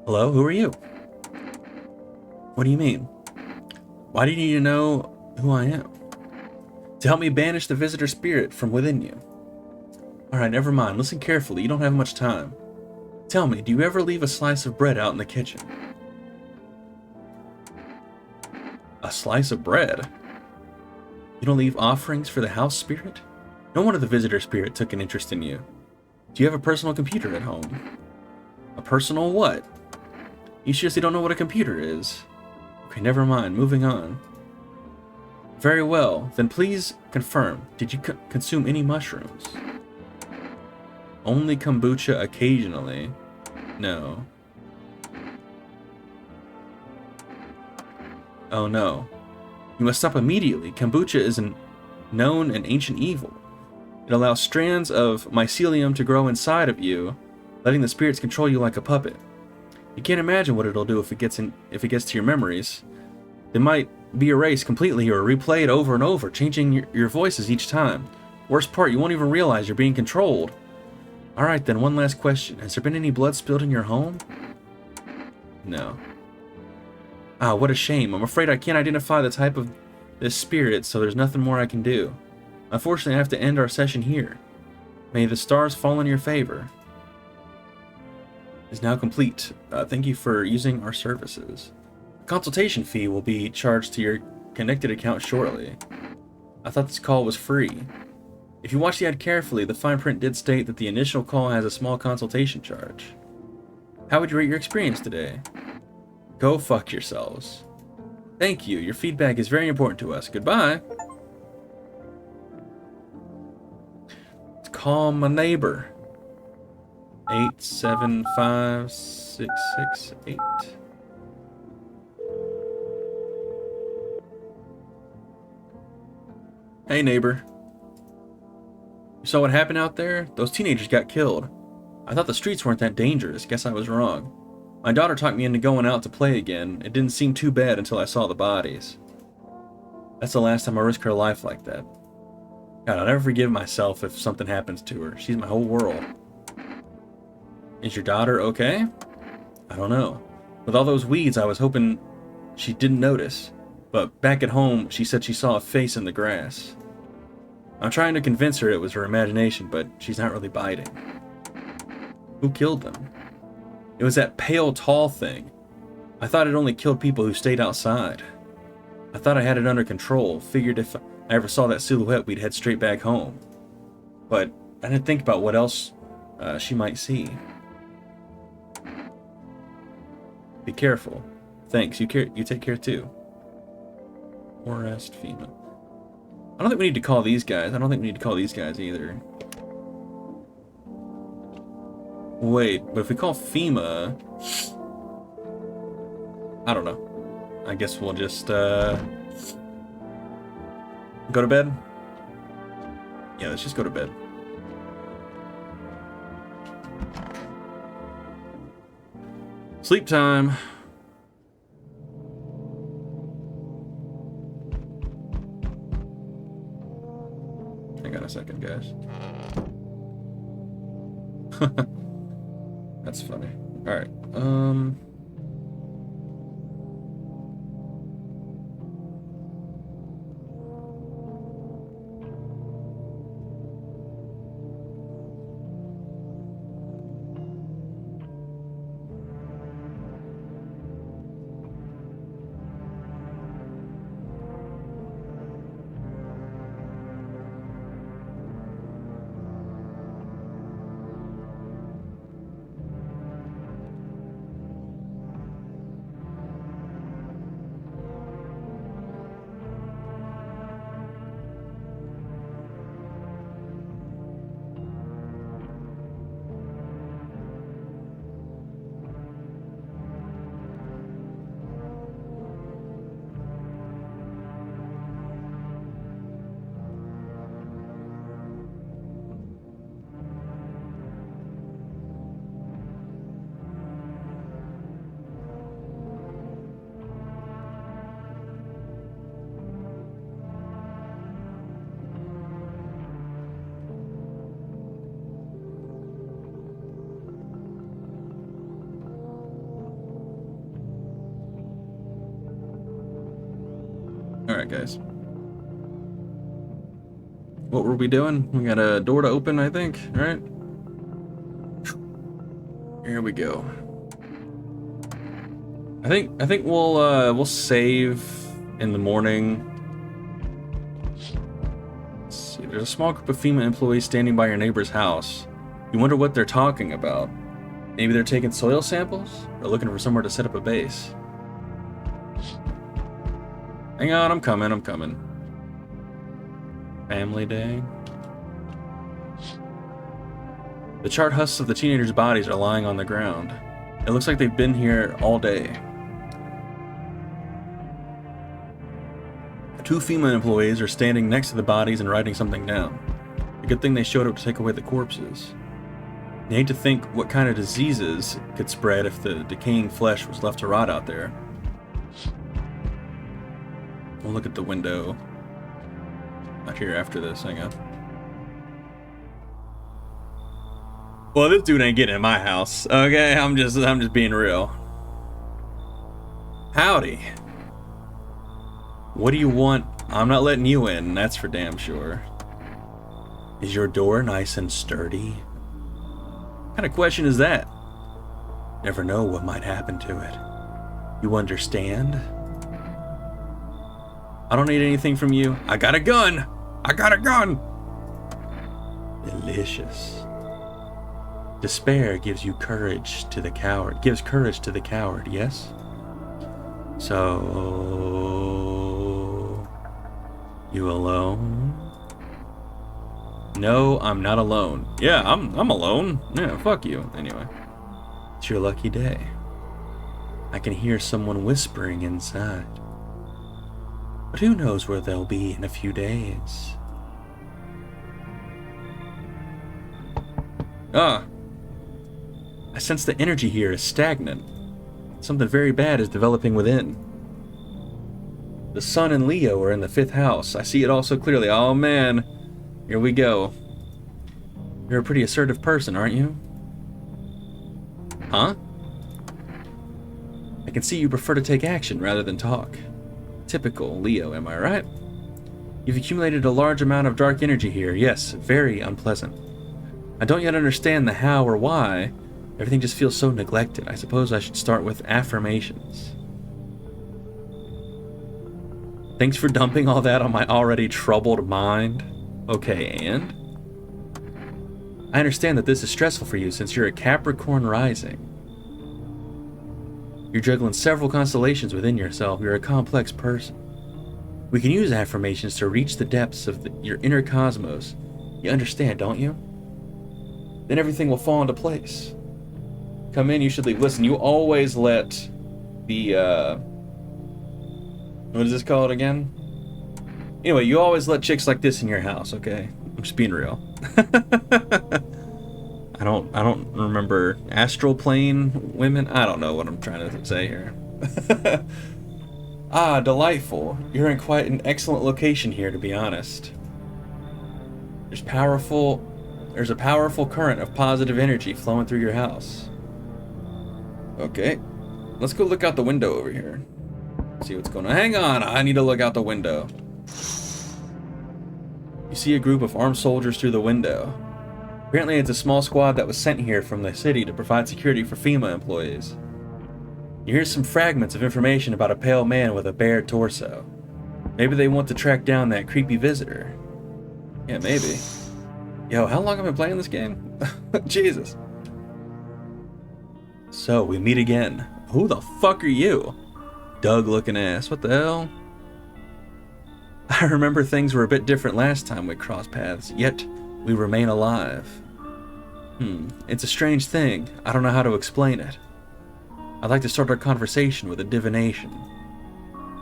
Hello, who are you? What do you mean? Why do you need to know who I am? To help me banish the visitor spirit from within you. Alright, never mind. Listen carefully. You don't have much time. Tell me, do you ever leave a slice of bread out in the kitchen? A slice of bread? You don't leave offerings for the house spirit? No wonder the visitor spirit took an interest in you. Do you have a personal computer at home? A personal what? You seriously don't know what a computer is? Okay, never mind. Moving on. Very well. Then please confirm. Did you consume any mushrooms? Only kombucha occasionally. No. Oh no. You must stop immediately. Kombucha is an known and ancient evil. It allows strands of mycelium to grow inside of you, letting the spirits control you like a puppet. You can't imagine what it'll do if it gets to your memories. They might be erased completely or replayed over and over, changing your voices each time. Worst part, you won't even realize you're being controlled. Alright then, one last question. Has there been any blood spilled in your home? No. Ah, what a shame. I'm afraid I can't identify the type of this spirit, so there's nothing more I can do. Unfortunately, I have to end our session here. May the stars fall in your favor. Is now complete. Thank you for using our services. A consultation fee will be charged to your connected account shortly. I thought this call was free. If you watch the ad carefully, the fine print did state that the initial call has a small consultation charge. How would you rate your experience today? Go fuck yourselves. Thank you. Your feedback is very important to us. Goodbye. Let's call my neighbor. 875668. Hey neighbor. You saw what happened out there? Those teenagers got killed. I thought the streets weren't that dangerous. Guess I was wrong. My daughter talked me into going out to play again. It didn't seem too bad until I saw the bodies. That's the last time I risk her life like that. God, I'll never forgive myself if something happens to her. She's my whole world. Is your daughter okay? I don't know. With all those weeds, I was hoping she didn't notice. But back at home, she said she saw a face in the grass. I'm trying to convince her it was her imagination, but she's not really biting. Who killed them? It was that pale, tall thing. I thought it only killed people who stayed outside. I thought I had it under control, figured if I ever saw that silhouette we'd head straight back home. But I didn't think about what else she might see. Be careful. Thanks, you take care too. Forest FEMA. I don't think we need to call these guys. I don't think we need to call these guys either. Wait, but if we call FEMA... I don't know. I guess we'll just, go to bed? Yeah, let's just go to bed. Sleep time. Hang on a second, guys. That's funny. Alright, alright, guys. What were we doing? We got a door to open, I think, right? Here we go. I think we'll save in the morning. Let's see, there's a small group of FEMA employees standing by your neighbor's house. You wonder what they're talking about. Maybe they're taking soil samples or looking for somewhere to set up a base. Hang on, I'm coming. Family day. The charred husks of the teenagers' bodies are lying on the ground. It looks like they've been here all day. Two female employees are standing next to the bodies and writing something down. A good thing they showed up to take away the corpses. You hate to think what kind of diseases could spread if the decaying flesh was left to rot out there. We'll look at the window out here after this, hang on. Well, this dude ain't getting in my house, okay? I'm just being real. Howdy. What do you want? I'm not letting you in, that's for damn sure. Is your door nice and sturdy? What kind of question is that? Never know what might happen to it. You understand? I don't need anything from you. I got a gun! I got a gun! Delicious. Despair gives courage to the coward, yes? So... you alone? No, I'm not alone. Yeah, I'm alone. Yeah, fuck you. Anyway. It's your lucky day. I can hear someone whispering inside. But who knows where they'll be in a few days? I sense the energy here is stagnant. Something very bad is developing within. The sun and Leo are in the 5th house. I see it all so clearly. Oh man, here we go. You're a pretty assertive person, aren't you? Huh? I can see you prefer to take action rather than talk. Typical Leo, am I right? You've accumulated a large amount of dark energy here. Yes, very unpleasant. I don't yet understand the how or why. Everything just feels so neglected. I suppose I should start with affirmations. Thanks for dumping all that on my already troubled mind. Okay, and? I understand that this is stressful for you since you're a Capricorn rising. You're juggling several constellations within yourself. You're a complex person. We can use affirmations to reach the depths of your inner cosmos. You understand, don't you? Then everything will fall into place. Come in, you should leave. Listen, you always let the, what is this called again? Anyway, you always let chicks like this in your house, okay? I'm just being real. I don't remember astral plane women. I don't know what I'm trying to say here. Ah, delightful. You're in quite an excellent location here, to be honest. There's a powerful current of positive energy flowing through your house. Okay, let's go look out the window over here. See what's going on. Hang on, I need to look out the window. You see a group of armed soldiers through the window. Apparently it's a small squad that was sent here from the city to provide security for FEMA employees. You hear some fragments of information about a pale man with a bare torso. Maybe they want to track down that creepy visitor. Yeah, maybe. Yo, how long have I been playing this game? Jesus. So, we meet again. Who the fuck are you? Doug looking ass. What the hell? I remember things were a bit different last time we crossed paths, yet we remain alive. It's a strange thing. I don't know how to explain it. I'd like to start our conversation with a divination.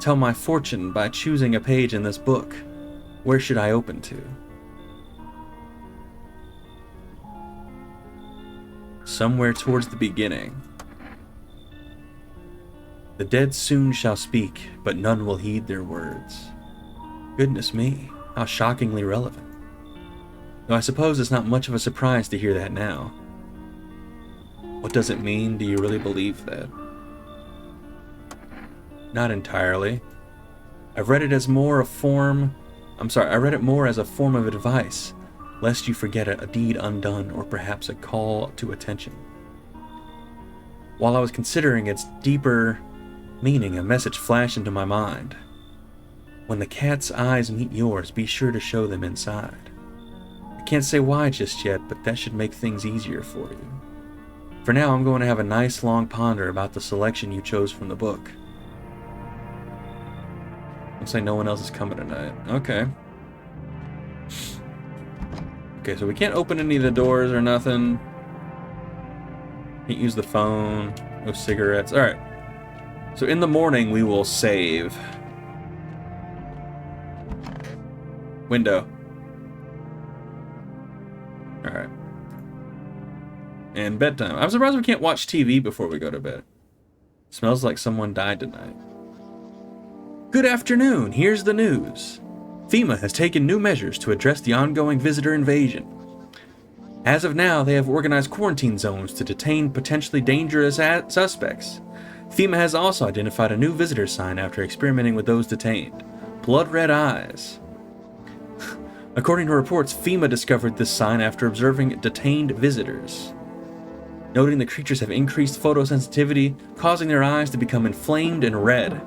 Tell my fortune by choosing a page in this book. Where should I open to? Somewhere towards the beginning. The dead soon shall speak, but none will heed their words. Goodness me, how shockingly relevant. Though I suppose it's not much of a surprise to hear that now. What does it mean? Do you really believe that? Not entirely. I read it more as a form of advice, lest you forget a deed undone or perhaps a call to attention. While I was considering its deeper meaning, a message flashed into my mind. When the cat's eyes meet yours, be sure to show them inside. I can't say why just yet, but that should make things easier for you. For now, I'm going to have a nice long ponder about the selection you chose from the book. Looks like no one else is coming tonight. Okay. Okay, so we can't open any of the doors or nothing. Can't use the phone. No cigarettes. Alright. So in the morning, we will save. Window. Alright. And bedtime. I'm surprised we can't watch TV before we go to bed. Smells like someone died tonight. Good afternoon, here's the news. FEMA has taken new measures to address the ongoing visitor invasion. As of now, they have organized quarantine zones to detain potentially dangerous suspects. FEMA has also identified a new visitor sign after experimenting with those detained. Blood red eyes. According to reports, FEMA discovered this sign after observing detained visitors, noting the creatures have increased photosensitivity, causing their eyes to become inflamed and red.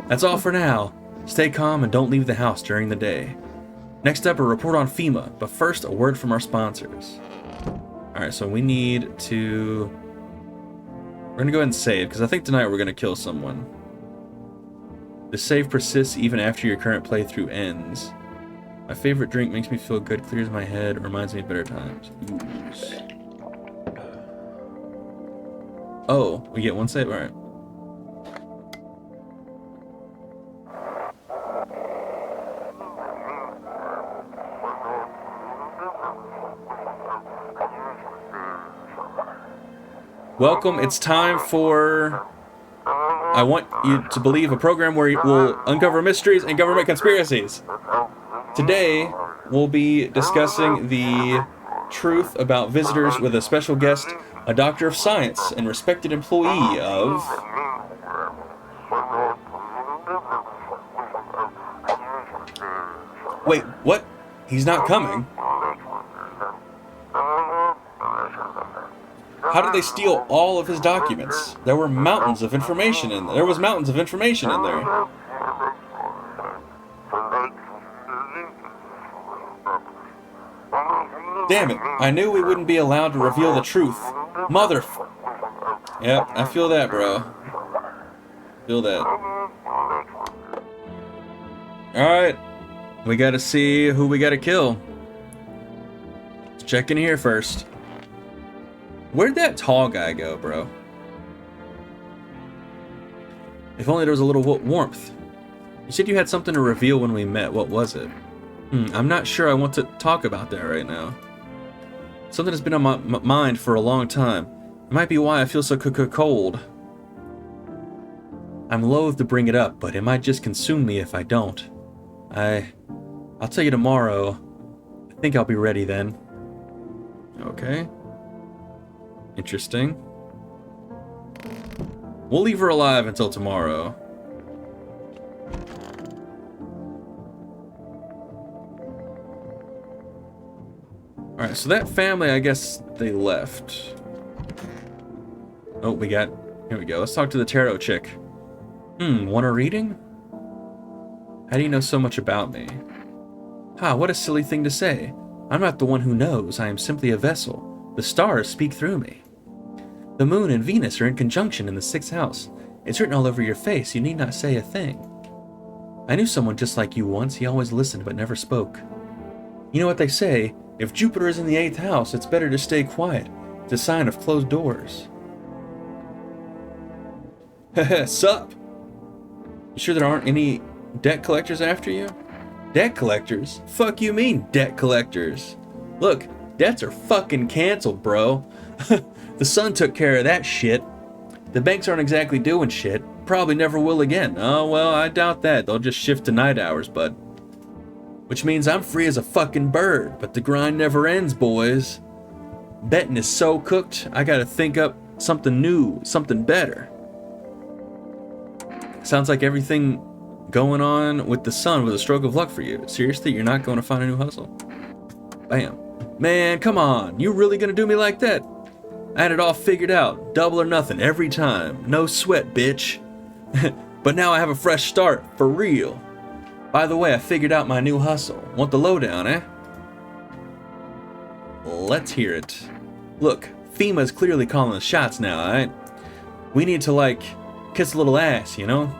That's all for now. Stay calm and don't leave the house during the day. Next up, a report on FEMA, but first, a word from our sponsors. Alright, so we need to... We're gonna go ahead and save, because I think tonight we're gonna kill someone. The save persists even after your current playthrough ends. My favorite drink makes me feel good, clears my head, reminds me of better times. Ooze. Oh, we get one save? Alright. Welcome, it's time for... I want you to believe a program where we'll uncover mysteries and government conspiracies. Today, we'll be discussing the truth about visitors with a special guest, a doctor of science and respected employee of... Wait, what? He's not coming? How did they steal all of his documents? There were mountains of information in there. There was mountains of information in there. Damn it, I knew we wouldn't be allowed to reveal the truth. Yep, I feel that, bro. Feel that. Alright. We gotta see who we gotta kill. Let's check in here first. Where'd that tall guy go, bro? If only there was a little warmth. You said you had something to reveal when we met. What was it? I'm not sure I want to talk about that right now. Something that's been on my mind for a long time. It might be why I feel so cold. I'm loath to bring it up, but it might just consume me if I don't. I'll tell you tomorrow. I think I'll be ready then. Okay. Interesting. We'll leave her alive until tomorrow. Alright, so that family, I guess they left. Oh, here we go. Let's talk to the tarot chick. Want a reading? How do you know so much about me? What a silly thing to say. I'm not the one who knows. I am simply a vessel. The stars speak through me. The moon and Venus are in conjunction in the 6th house. It's written all over your face. You need not say a thing. I knew someone just like you once. He always listened but never spoke. You know what they say? If Jupiter is in the 8th house, it's better to stay quiet. It's a sign of closed doors. Heh, sup? You sure there aren't any debt collectors after you? Debt collectors? Fuck you mean, debt collectors? Look, debts are fucking canceled, bro. The sun took care of that shit. The banks aren't exactly doing shit. Probably never will again. Oh, well, I doubt that. They'll just shift to night hours, bud. Which means I'm free as a fucking bird, but the grind never ends, boys. Betting is so cooked, I gotta think up something new, something better. Sounds like everything going on with the sun was a stroke of luck for you. Seriously, you're not going to find a new hustle? Bam. Man, come on. You really gonna do me like that? I had it all figured out. Double or nothing every time. No sweat, bitch. But now I have a fresh start, for real. By the way, I figured out my new hustle. Want the lowdown, eh? Let's hear it. Look, FEMA's clearly calling the shots now, alright? We need to, kiss a little ass, you know?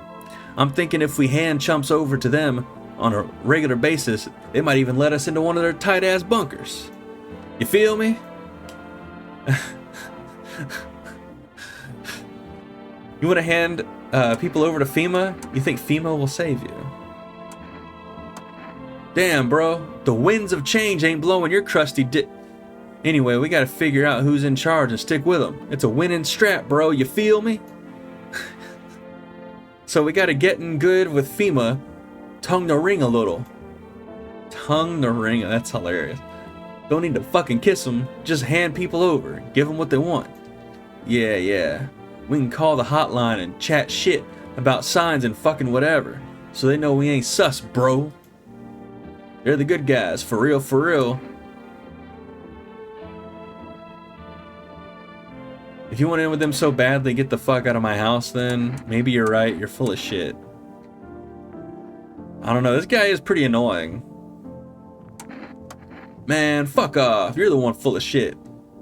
I'm thinking if we hand chumps over to them on a regular basis, they might even let us into one of their tight-ass bunkers. You feel me? You want to hand people over to FEMA? You think FEMA will save you? Damn, bro. The winds of change ain't blowing your crusty Anyway, we gotta figure out who's in charge and stick with them. It's a winning strap, bro. You feel me? So we gotta get in good with FEMA. Tongue the ring a little. Tongue the ring. That's hilarious. Don't need to fucking kiss them. Just hand people over. Give them what they want. Yeah. We can call the hotline and chat shit about signs and fucking whatever. So they know we ain't sus, bro. They're the good guys. For real, for real. If you want in with them so badly, get the fuck out of my house then. Maybe you're right. You're full of shit. I don't know. This guy is pretty annoying. Man, fuck off. You're the one full of shit.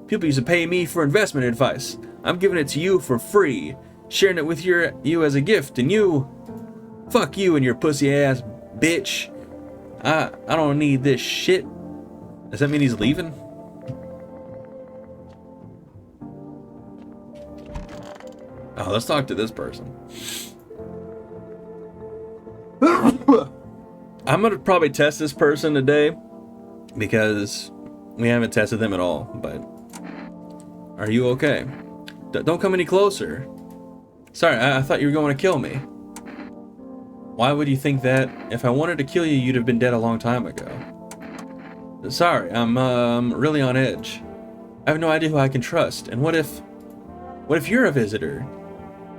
People used to pay me for investment advice. I'm giving it to you for free. Sharing it with you as a gift. And you... Fuck you and your pussy ass bitch. I don't need this shit. Does that mean he's leaving? Oh, let's talk to this person. I'm gonna probably test this person today because we haven't tested them at all, but are you okay? Don't come any closer. Sorry, I thought you were going to kill me. Why would you think that? If I wanted to kill you, you'd have been dead a long time ago. Sorry, I'm really on edge. I have no idea who I can trust. And what if you're a visitor?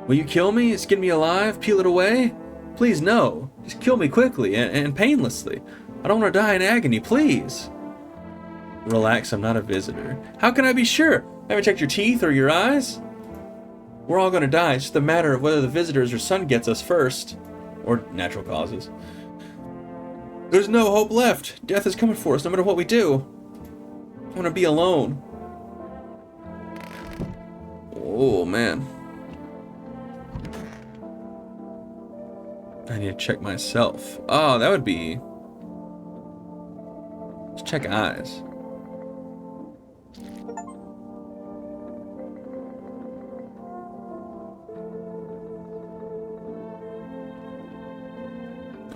Will you kill me? Skin me alive? Peel it away? Please, no. Just kill me quickly and painlessly. I don't want to die in agony, please. Relax, I'm not a visitor. How can I be sure? I haven't checked your teeth or your eyes. We're all going to die. It's just a matter of whether the visitors or sun gets us first. Or natural causes. There's no hope left. Death is coming for us no matter what we do. I want to be alone. Oh, man. I need to check myself. Oh, that would be... Let's check eyes.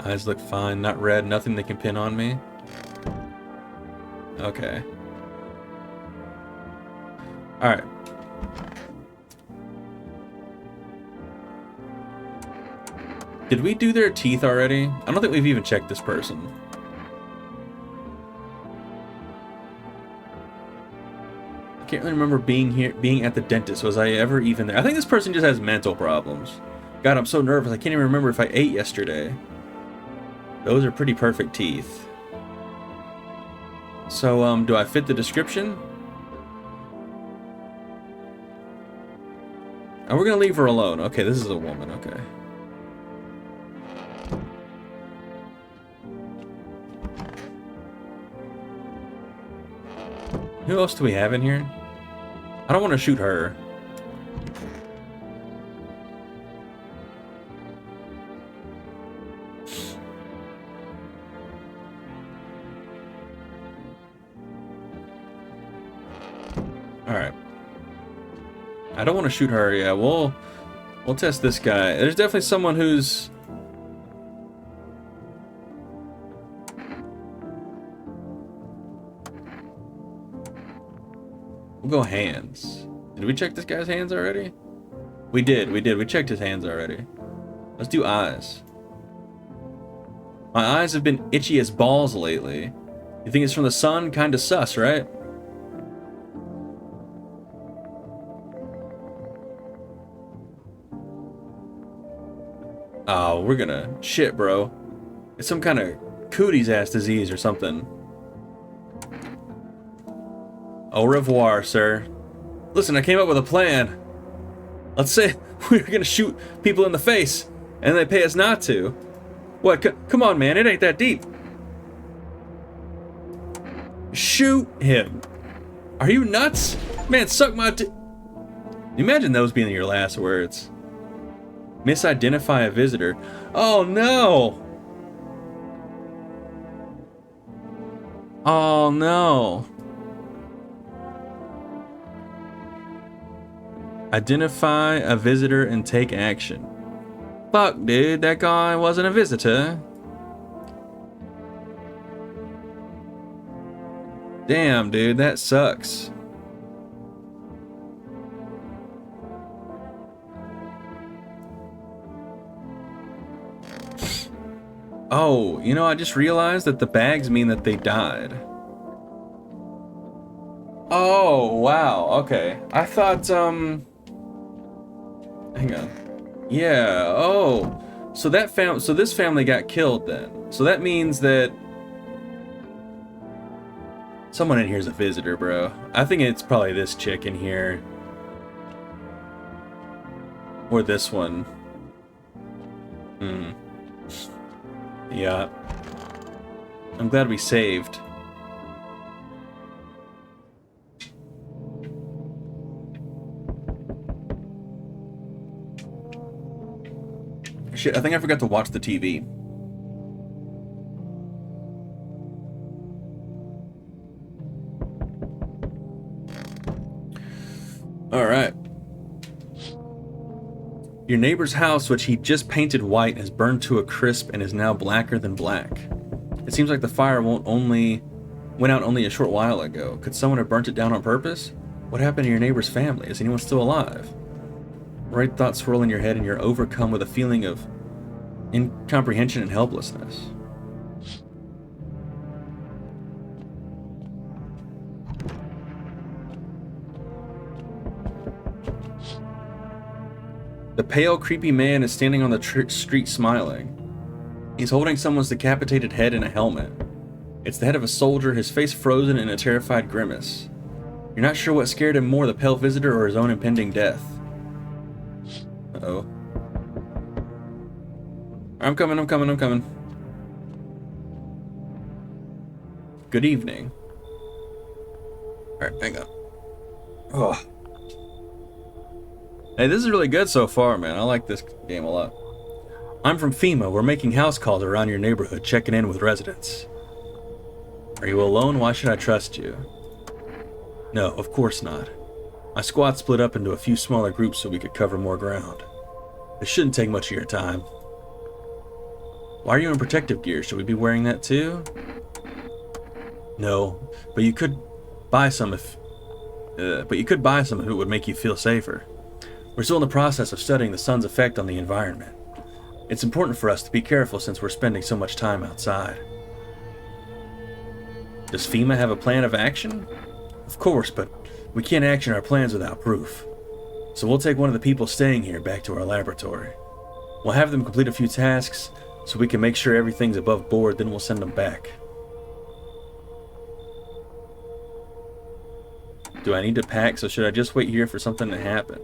Eyes look fine, not red, nothing they can pin on me. Okay. Alright. Did we do their teeth already? I don't think we've even checked this person. I can't really remember being at the dentist. Was I ever even there? I think this person just has mental problems. God, I'm so nervous. I can't even remember if I ate yesterday. Those are pretty perfect teeth. So, do I fit the description? And we're gonna leave her alone. Okay, this is a woman, okay. Who else do we have in here? I don't want to shoot her. Alright. I don't want to shoot her. Yeah, we'll test this guy. There's definitely someone who's... We'll go hands. Did we check this guy's hands already? We did. We checked his hands already. Let's do eyes. My eyes have been itchy as balls lately. You think it's from the sun? Kinda sus, right? Oh, we're gonna... Shit, bro. It's some kind of cooties ass disease or something. Au revoir, sir. Listen, I came up with a plan. Let's say we were gonna shoot people in the face, and they pay us not to. What? Come on, man. It ain't that deep. Shoot him. Are you nuts? Man, suck my Imagine those being your last words. Misidentify a visitor. Oh, no. Oh, no. Identify a visitor and take action. Fuck, dude, that guy wasn't a visitor. Damn, dude, that sucks. Oh, you know, I just realized that the bags mean that they died. Oh, wow, okay. I thought, hang on. Yeah, oh. So this family got killed then. So that means that someone in here is a visitor, bro. I think it's probably this chick in here. Or this one. Yeah. I'm glad we saved. Shit, I think I forgot to watch the TV. Alright. Your neighbor's house, which he just painted white, has burned to a crisp and is now blacker than black. It seems like the fire went out only a short while ago. Could someone have burnt it down on purpose? What happened to your neighbor's family? Is anyone still alive? Right thoughts swirl in your head and you're overcome with a feeling of incomprehension and helplessness. The pale, creepy man is standing on the street smiling. He's holding someone's decapitated head in a helmet. It's the head of a soldier, his face frozen in a terrified grimace. You're not sure what scared him more, the pale visitor or his own impending death. Uh-oh. I'm coming. Good evening. Alright, hang on. Oh. Hey, this is really good so far, man. I like this game a lot. I'm from FEMA. We're making house calls around your neighborhood, checking in with residents. Are you alone? Why should I trust you? No, of course not. My squad split up into a few smaller groups so we could cover more ground. This shouldn't take much of your time. Why are you in protective gear? Should we be wearing that too? No, but you could buy some if it would make you feel safer. We're still in the process of studying the sun's effect on the environment. It's important for us to be careful since we're spending so much time outside. Does FEMA have a plan of action? Of course, but we can't action our plans without proof. So we'll take one of the people staying here back to our laboratory. We'll have them complete a few tasks so we can make sure everything's above board, then we'll send them back. Do I need to pack, so should I just wait here for something to happen?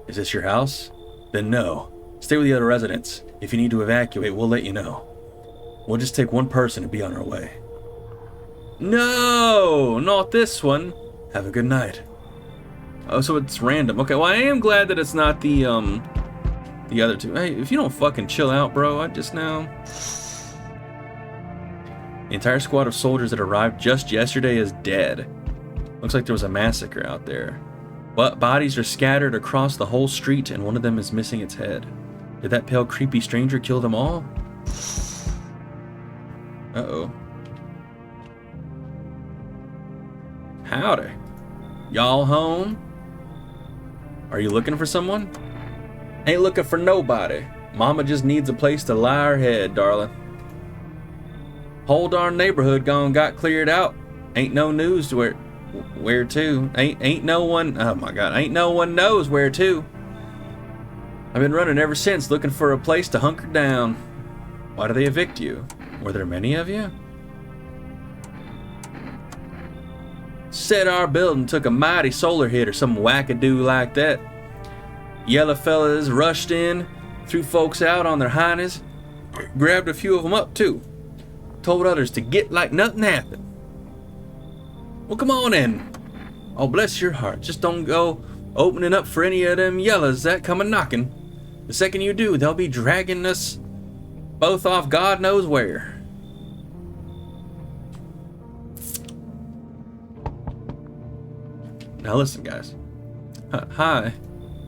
Is this your house? Then no. Stay with the other residents. If you need to evacuate, we'll let you know. We'll just take one person and be on our way. No! Not this one! Have a good night. Oh, so it's random. Okay, well I am glad that it's not the other two. Hey, if you don't fucking chill out, bro, I just now... The entire squad of soldiers that arrived just yesterday is dead. Looks like there was a massacre out there. But bodies are scattered across the whole street and one of them is missing its head. Did that pale, creepy stranger kill them all? Uh-oh. Howdy. Y'all home? Are you looking for someone? Ain't looking for nobody. Mama just needs a place to lie her head, darling. Whole darn neighborhood got cleared out. Ain't no news to where to. Ain't no one, oh my god, ain't no one knows where to. I've been running ever since looking for a place to hunker down. Why do they evict you? Were there many of you? Said our building took a mighty solar hit or some wackadoo like that. Yellow fellas rushed in, threw folks out on their hinds, grabbed a few of them up too. Told others to get like nothing happened. Well, come on in. Oh, bless your heart. Just don't go opening up for any of them yellows that come a-knocking. The second you do, they'll be dragging us both off God knows where. Now listen, guys. Hi.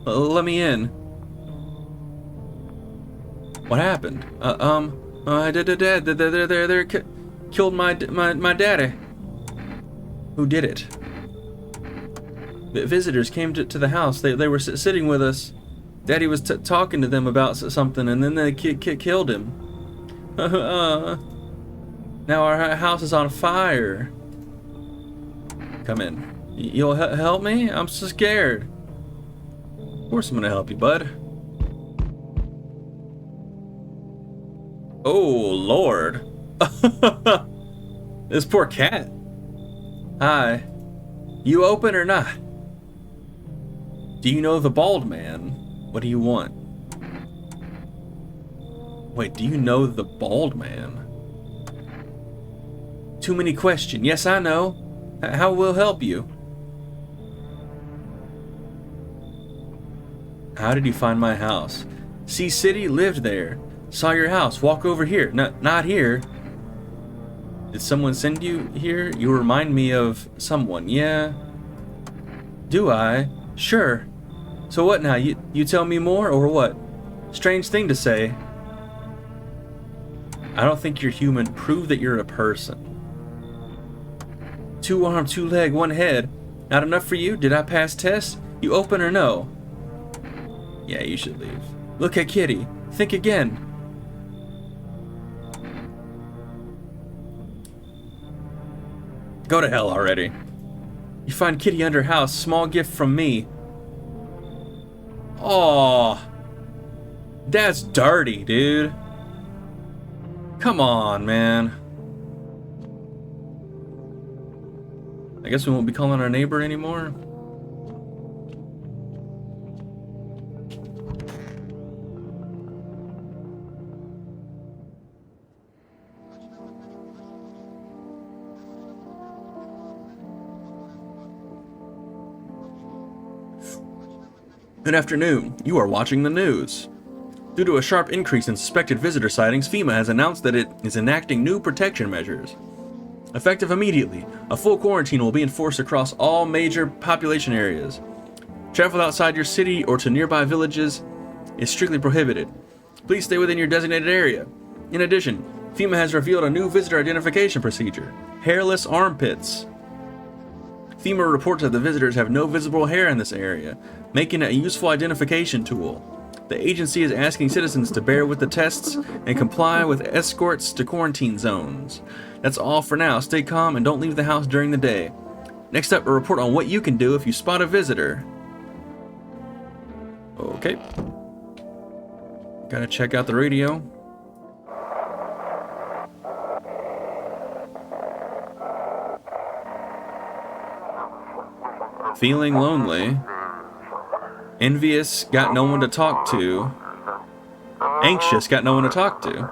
Let me in. What happened? They killed my daddy. Who did it? Visitors came to the house. They were sitting with us. Daddy was talking to them about something, and then they killed him. Now our house is on fire. Come in. You'll help me? I'm so scared. Of course I'm gonna help you, bud. Oh, Lord. This poor cat. Hi. You open or not? Do you know the bald man? What do you want? Wait, do you know the bald man? Too many questions. Yes, I know. How will help you? How did you find my house? Sea City, lived there. Saw your house. Walk over here. Not here. Did someone send you here? You remind me of someone. Yeah. Do I? Sure. So what now? You tell me more or what? Strange thing to say. I don't think you're human. Prove that you're a person. 2 arm, 2 leg, 1 head. Not enough for you? Did I pass tests? You open or no? Yeah, you should leave. Look at Kitty. Think again. Go to hell already. You find Kitty under house. Small gift from me. Aw. That's dirty, dude. Come on, man. I guess we won't be calling our neighbor anymore. Good afternoon. You are watching the news. Due to a sharp increase in suspected visitor sightings, FEMA has announced that it is enacting new protection measures. Effective immediately, a full quarantine will be enforced across all major population areas. Travel outside your city or to nearby villages is strictly prohibited. Please stay within your designated area. In addition, FEMA has revealed a new visitor identification procedure: hairless armpits. FEMA reports that the visitors have no visible hair in this area, making it a useful identification tool. The agency is asking citizens to bear with the tests and comply with escorts to quarantine zones. That's all for now. Stay calm and don't leave the house during the day. Next up, a report on what you can do if you spot a visitor. Okay. Gotta check out the radio. Feeling lonely. Envious, got no one to talk to. Anxious, got no one to talk to.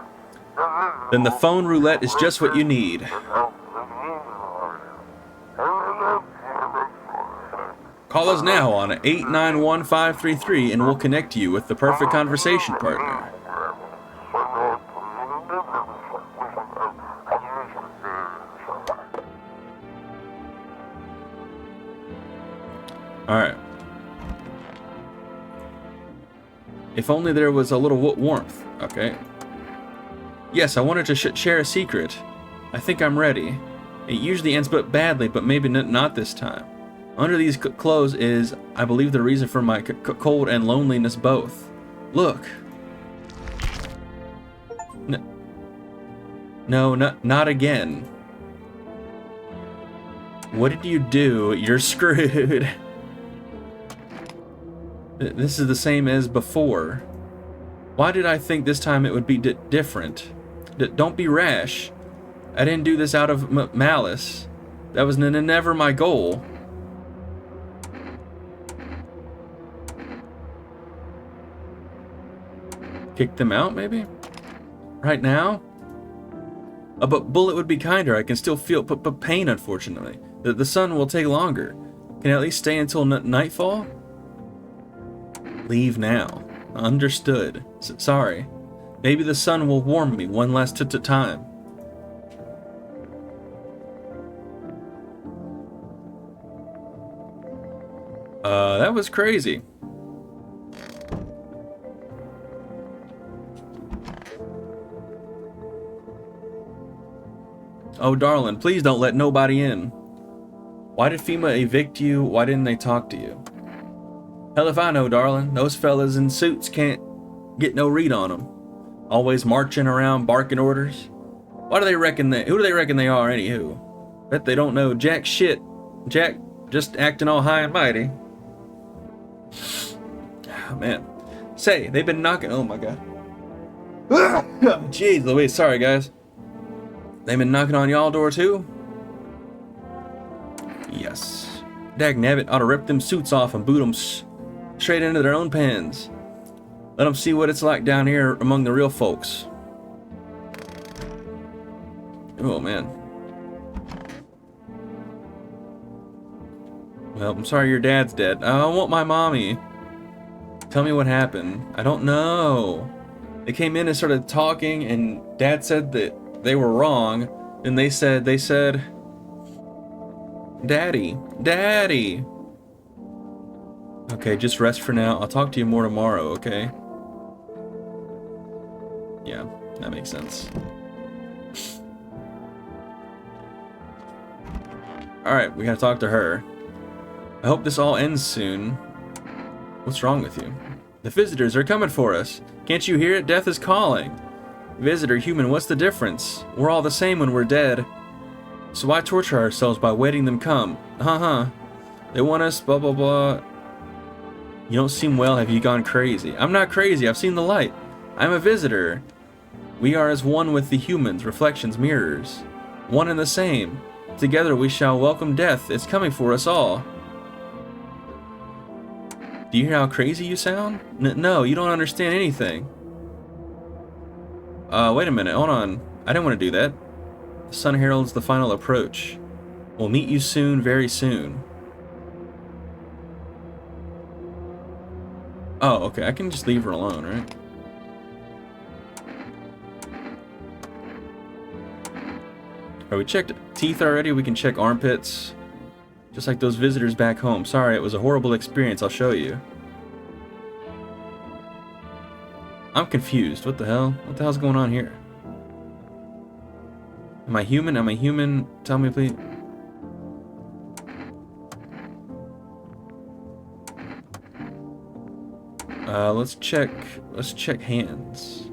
Then the phone roulette is just what you need. Call us now on 891-533 and we'll connect you with the perfect conversation partner. Alright. If only there was a little warmth. Okay. Yes, I wanted to share a secret. I think I'm ready. It usually ends but badly, but maybe not this time. Under these clothes is, I believe, the reason for my cold and loneliness both. Look. No, not again. What did you do? You're screwed. This is the same as before. Why did I think this time it would be different? Don't be rash. I didn't do this out of malice. That was never my goal. Kick them out, maybe? Right now? But bullet would be kinder. I can still feel pain, unfortunately. The sun will take longer. Can I at least stay until nightfall? Leave now. Understood. Sorry. Maybe the sun will warm me one last time. That was crazy. Oh, darling, please don't let nobody in. Why did FEMA evict you? Why didn't they talk to you? Hell if I know, darling. Those fellas in suits can't get no read on them. Always marching around barking orders. Who do they reckon they are, anywho? Bet they don't know jack shit. Jack just acting all high and mighty. Oh, man. Say, they've been knocking... Oh, my God. Jeez Louise, sorry, guys. They've been knocking on y'all door, too? Yes. Dagnabbit ought to rip them suits off and boot them straight into their own pens. Let them see what it's like down here among the real folks. Oh, man. Well, I'm sorry your dad's dead. I want my mommy. Tell me what happened. I don't know. They came in and started talking, and Dad said that they were wrong. And they said, Daddy. Okay, just rest for now. I'll talk to you more tomorrow, okay? Yeah, that makes sense. Alright, we gotta talk to her. I hope this all ends soon. What's wrong with you? The visitors are coming for us. Can't you hear it? Death is calling. Visitor, human, what's the difference? We're all the same when we're dead. So why torture ourselves by waiting them come? They want us, blah, blah, blah. You don't seem well. Have you gone crazy? I'm not crazy. I've seen the light. I'm a visitor. We are as one with the humans, reflections, mirrors. One and the same. Together we shall welcome death. It's coming for us all. Do you hear how crazy you sound? No, you don't understand anything. Wait a minute, hold on. I didn't want to do that. The sun heralds the final approach. We'll meet you soon, very soon. Oh, okay, I can just leave her alone, right? Alright, we checked teeth already, we can check armpits. Just like those visitors back home. Sorry, it was a horrible experience, I'll show you. I'm confused. What the hell? What the hell's going on here? Am I human? Am I human? Tell me, please. Let's check hands.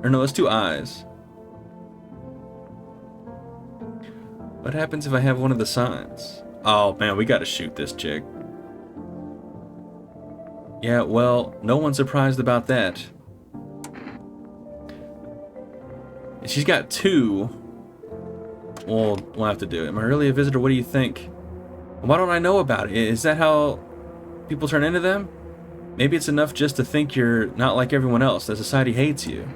Or no, let's do eyes. What happens if I have one of the signs? Oh man, we gotta shoot this chick. Yeah, well, no one's surprised about that. She's got two. Well, we'll have to do it. Am I really a visitor? What do you think? Why don't I know about it? Is that how people turn into them? Maybe it's enough just to think you're not like everyone else, that society hates you.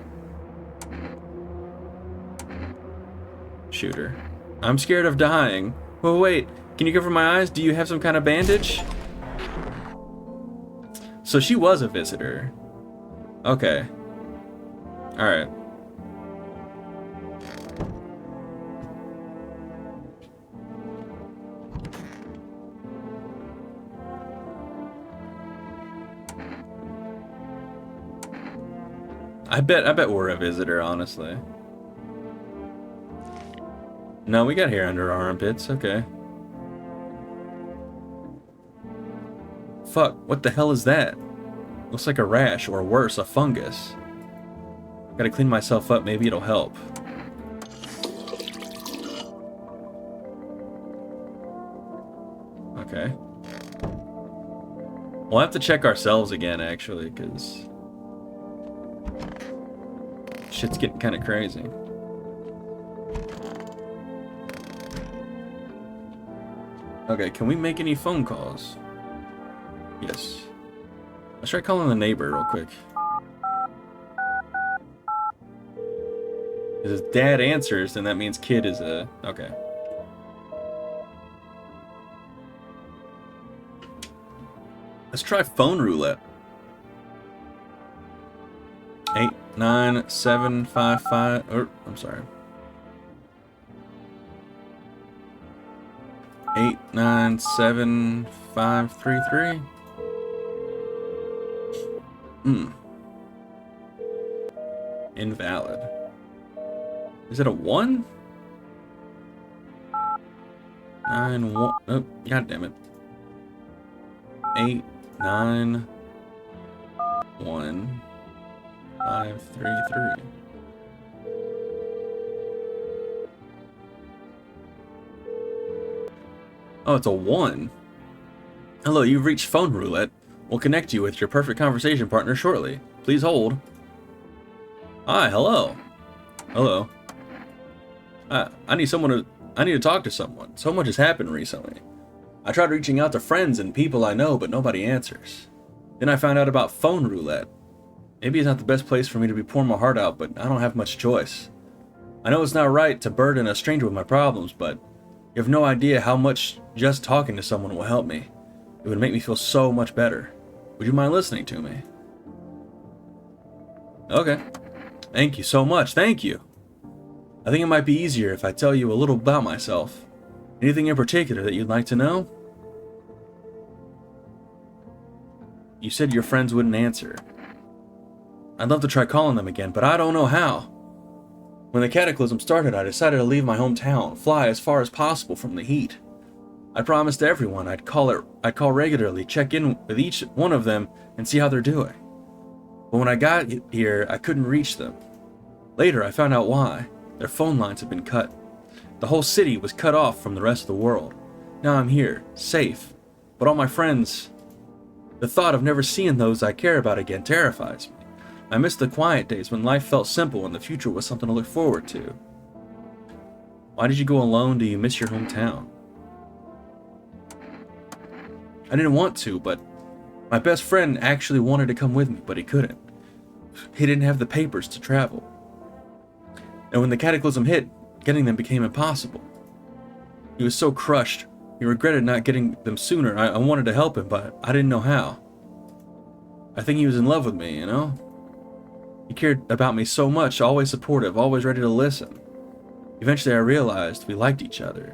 Shoot her. I'm scared of dying. Well, wait. Can you cover my eyes? Do you have some kind of bandage? So she was a visitor. Okay. Alright. I bet we're a visitor, honestly. No, we got hair under our armpits. Okay. Fuck, what the hell is that? Looks like a rash, or worse, a fungus. Gotta clean myself up, maybe it'll help. Okay. We'll have to check ourselves again, actually, because shit's getting kind of crazy. Okay, can we make any phone calls? Yes. Let's try calling the neighbor real quick. If his dad answers, then that means kid is a... Okay. Let's try phone roulette. 89755. Or I'm sorry. 897533. Invalid. Is it a 1? 9 1. Oh, god damn it. 8 9 1 5 3 3. Oh, it's a 1. Hello, you've reached phone roulette. We'll connect you with your perfect conversation partner shortly. Please hold. Hi, hello. Hello. I need to talk to someone. So much has happened recently. I tried reaching out to friends and people I know, but nobody answers. Then I found out about phone roulette. Maybe it's not the best place for me to be pouring my heart out, but I don't have much choice. I know it's not right to burden a stranger with my problems, but you have no idea how much just talking to someone will help me. It would make me feel so much better. Would you mind listening to me? Okay. Thank you so much. Thank you. I think it might be easier if I tell you a little about myself. Anything in particular that you'd like to know? You said your friends wouldn't answer. I'd love to try calling them again, but I don't know how. When the cataclysm started, I decided to leave my hometown, fly as far as possible from the heat. I promised everyone I'd call regularly, check in with each one of them, and see how they're doing. But when I got here, I couldn't reach them. Later, I found out why. Their phone lines had been cut. The whole city was cut off from the rest of the world. Now I'm here, safe. But all my friends... The thought of never seeing those I care about again terrifies me. I miss the quiet days when life felt simple and the future was something to look forward to. Why did you go alone? Do you miss your hometown? I didn't want to, but my best friend actually wanted to come with me, but he couldn't. He didn't have the papers to travel. And when the cataclysm hit, getting them became impossible. He was so crushed. He regretted not getting them sooner. I wanted to help him, but I didn't know how. I think he was in love with me, you know? He cared about me so much, always supportive, always ready to listen. Eventually I realized we liked each other.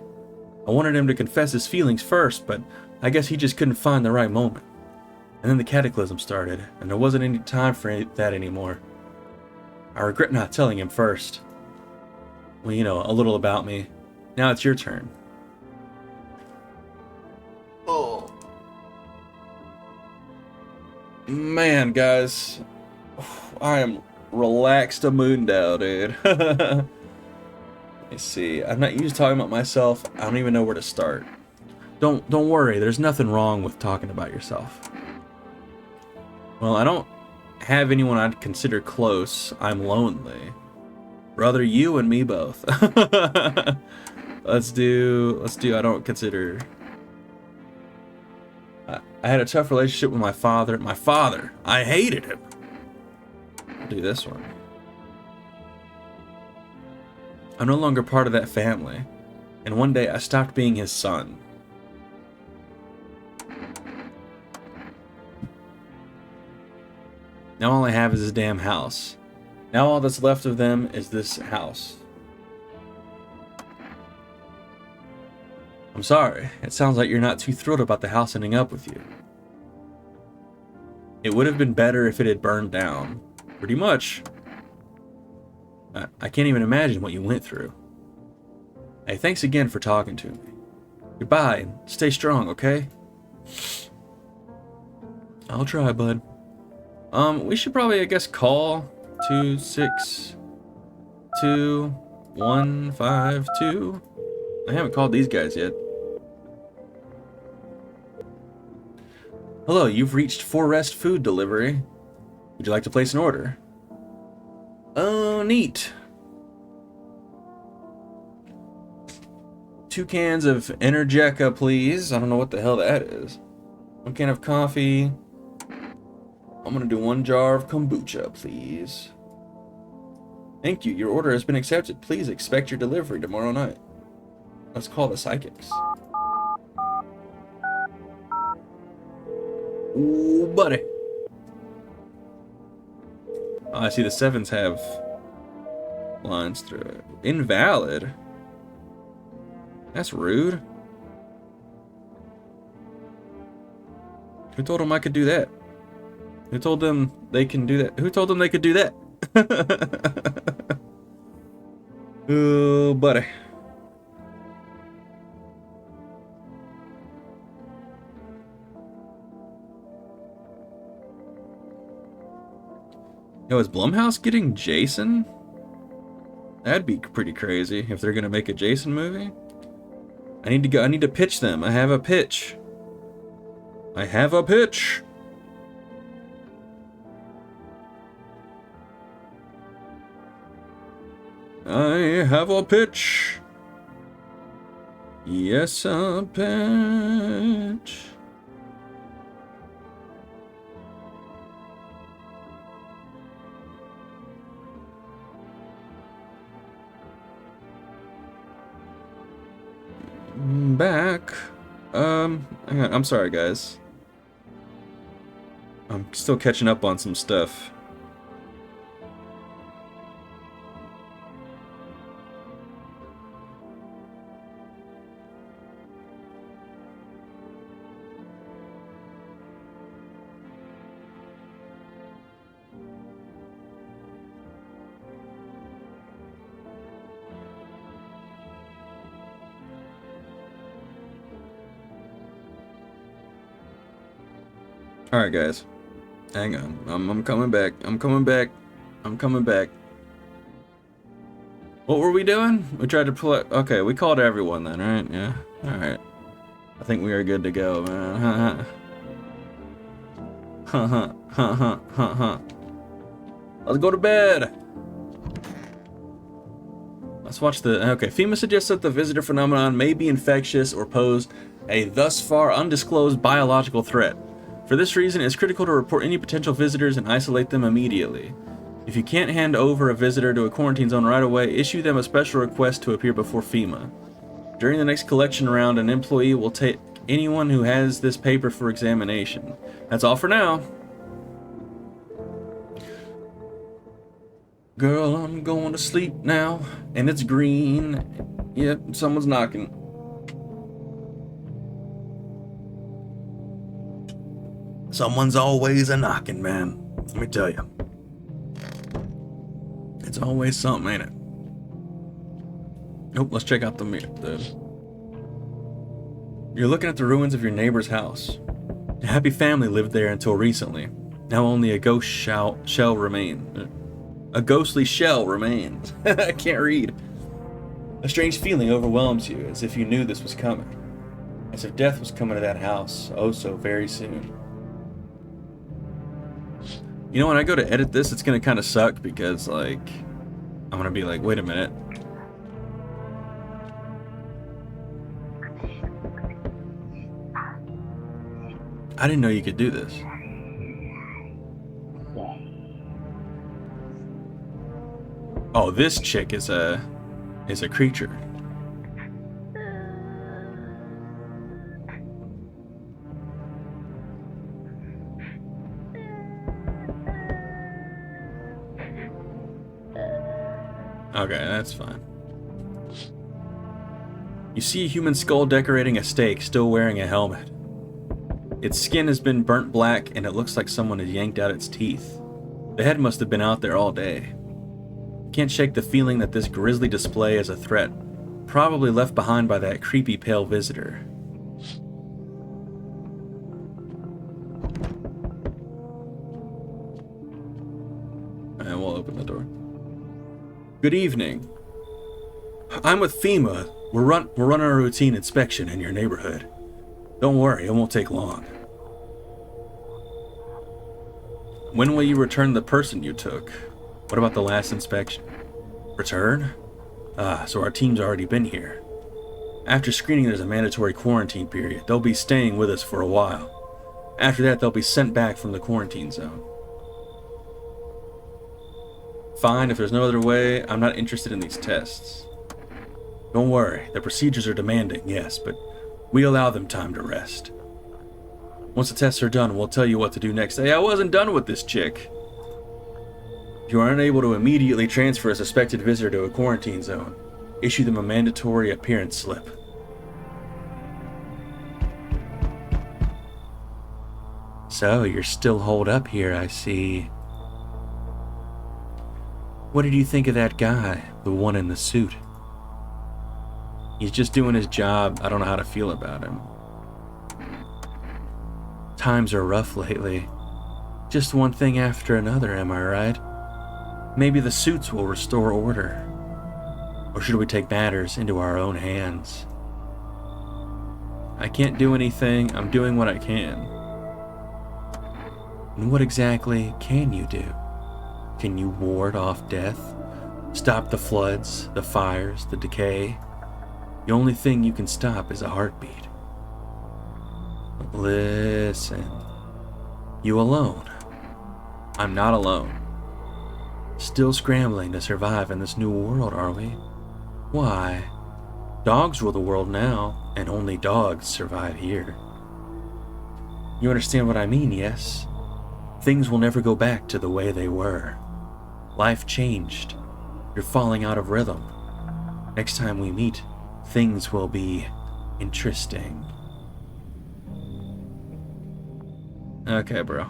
I wanted him to confess his feelings first, but I guess he just couldn't find the right moment. And then the cataclysm started, and there wasn't any time for that anymore. I regret not telling him first. Well, you know, a little about me. Now it's your turn. Oh. Man, guys. I am relaxed a moondao, dude. Let me see. I'm not used to talking about myself. I don't even know where to start. Don't worry. There's nothing wrong with talking about yourself. Well, I don't have anyone I'd consider close. I'm lonely. Brother, you and me both. Let's do, I don't consider... I had a tough relationship with my father. I hated him. I'll do this one. I'm no longer part of that family. And one day I stopped being his son. Now all I have is his damn house. Now all that's left of them is this house. I'm sorry. It sounds like you're not too thrilled about the house ending up with you. It would have been better if it had burned down. Pretty much. I can't even imagine what you went through. Hey, thanks again for talking to me. Goodbye, and stay strong, okay? I'll try, bud. We should probably, I guess, call 262-152. I haven't called these guys yet. Hello, you've reached Forest Food Delivery. Would you like to place an order? Oh, neat. 2 cans of Energeca, please. I don't know what the hell that is. 1 can of coffee. I'm gonna do 1 jar of kombucha, please. Thank you. Your order has been accepted. Please expect your delivery tomorrow night. Let's call the psychics. Ooh, buddy. Oh, I see the 7s have lines through it. Invalid? That's rude. Who told them I could do that? Who told them they can do that? Who told them they could do that? Oh, buddy. Yo, is Blumhouse getting Jason? That'd be pretty crazy if they're gonna make a Jason movie. I need to pitch them. I have a pitch. I have a pitch. I have a pitch. Yes, a pitch. Back. I'm sorry, guys. I'm still catching up on some stuff. Alright, guys. Hang on. I'm coming back. I'm coming back. I'm coming back. What were we doing? We tried to pull it. Okay, we called everyone then, right? Yeah. Alright. I think we are good to go, man. Let's go to bed. Let's watch the... Okay, FEMA suggests that the visitor phenomenon may be infectious or pose a thus far undisclosed biological threat. For this reason, it's critical to report any potential visitors and isolate them immediately. If you can't hand over a visitor to a quarantine zone right away, issue them a special request to appear before FEMA. During the next collection round, an employee will take anyone who has this paper for examination. That's all for now. Girl, I'm going to sleep now, and it's green. Yep, someone's knocking. Someone's always a knocking, man. Let me tell you. It's always something, ain't it? Nope, let's check out the... You're looking at the ruins of your neighbor's house. A happy family lived there until recently. Now only a ghost shell remains. A ghostly shell remains. I can't read. A strange feeling overwhelms you, as if you knew this was coming. As if death was coming to that house, oh so very soon. You know, when I go to edit this, it's gonna kind of suck because, like, I'm gonna be like, wait a minute. I didn't know you could do this. Oh, this chick is a creature. Okay, that's fine. You see a human skull decorating a stake, still wearing a helmet. Its skin has been burnt black, and it looks like someone has yanked out its teeth. The head must have been out there all day. Can't shake the feeling that this grisly display is a threat, probably left behind by that creepy pale visitor. And we'll open the door. Good evening. I'm with FEMA. We're running a routine inspection in your neighborhood. Don't worry, it won't take long. When will you return the person you took? What about the last inspection? Return? Ah, so our team's already been here. After screening, there's a mandatory quarantine period. They'll be staying with us for a while. After that, they'll be sent back from the quarantine zone. Fine, if there's no other way, I'm not interested in these tests. Don't worry, the procedures are demanding, yes, but we allow them time to rest. Once the tests are done, we'll tell you what to do next. Hey, I wasn't done with this chick. If you are unable to immediately transfer a suspected visitor to a quarantine zone, issue them a mandatory appearance slip. So, you're still holed up here, I see. What did you think of that guy, the one in the suit? He's just doing his job. I don't know how to feel about him. Times are rough lately. Just one thing after another, am I right? Maybe the suits will restore order. Or should we take matters into our own hands? I can't do anything. I'm doing what I can. And what exactly can you do? Can you ward off death? Stop the floods, the fires, the decay? The only thing you can stop is a heartbeat. Listen. You alone? I'm not alone. Still scrambling to survive in this new world, are we? Why? Dogs rule the world now, and only dogs survive here. You understand what I mean, yes? Things will never go back to the way they were. Life changed. You're falling out of rhythm. Next time we meet, things will be interesting. Okay, bro.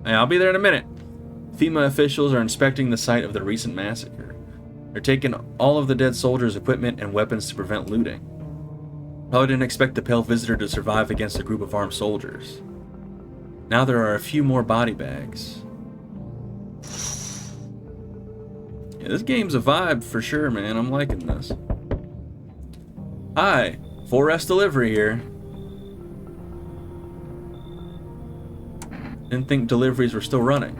Hey, I'll be there in a minute. FEMA officials are inspecting the site of the recent massacre. They're taking all of the dead soldiers' equipment and weapons to prevent looting. Probably didn't expect the pale visitor to survive against a group of armed soldiers. Now there are a few more body bags. Yeah, this game's a vibe for sure, man. I'm liking this. Hi, Full Rest Delivery here. Didn't think deliveries were still running.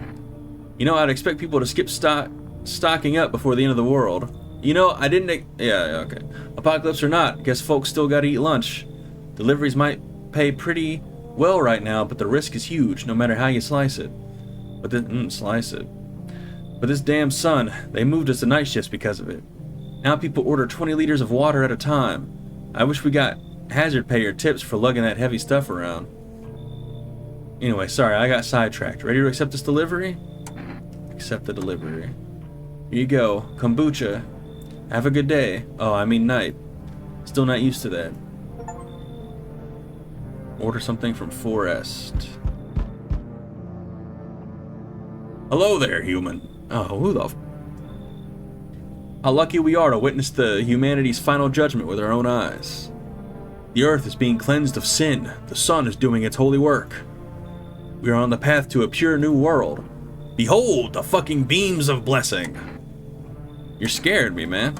You know, I'd expect people to skip stocking up before the end of the world. You know, I didn't... Yeah, okay. Apocalypse or not, guess folks still gotta eat lunch. Deliveries might pay pretty well right now, but the risk is huge, no matter how you slice it. But this damn sun, they moved us to night shifts because of it. Now people order 20 liters of water at a time. I wish we got hazard pay or tips for lugging that heavy stuff around. Anyway, sorry, I got sidetracked. Ready to accept this delivery? Accept the delivery. Here you go. Kombucha. Have a good day. Oh, I mean night. Still not used to that. Order something from Forest. Hello there, human. Oh, who the... How lucky we are to witness humanity's final judgment with our own eyes. The earth is being cleansed of sin. The sun is doing its holy work. We are on the path to a pure new world. Behold the fucking beams of blessing. You're scared me, man.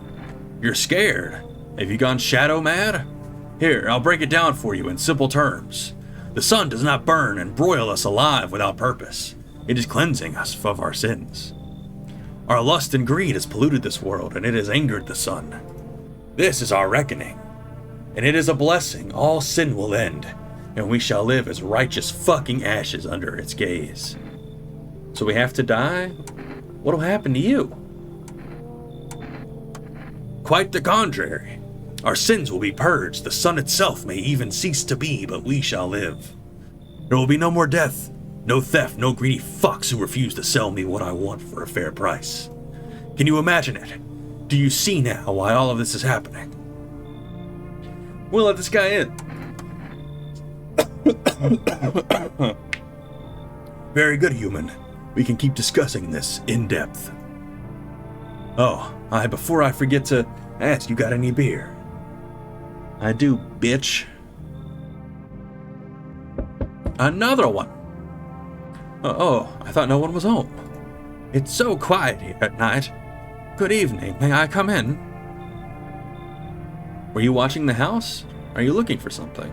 You're scared. Have you gone shadow mad? Here, I'll break it down for you in simple terms. The sun does not burn and broil us alive without purpose. It is cleansing us of our sins. Our lust and greed has polluted this world, and it has angered the sun. This is our reckoning. And it is a blessing. All sin will end, and we shall live as righteous fucking ashes under its gaze. So we have to die? What'll happen to you? Quite the contrary. Our sins will be purged. The sun itself may even cease to be, but we shall live. There will be no more death, no theft, no greedy fucks who refuse to sell me what I want for a fair price. Can you imagine it? Do you see now why all of this is happening? We'll let this guy in. Very good, human. We can keep discussing this in depth. Oh, before I forget to ask, you got any beer? I do, bitch. Another one. Oh, I thought no one was home. It's so quiet here at night. Good evening, may I come in? Were you watching the house? Are you looking for something?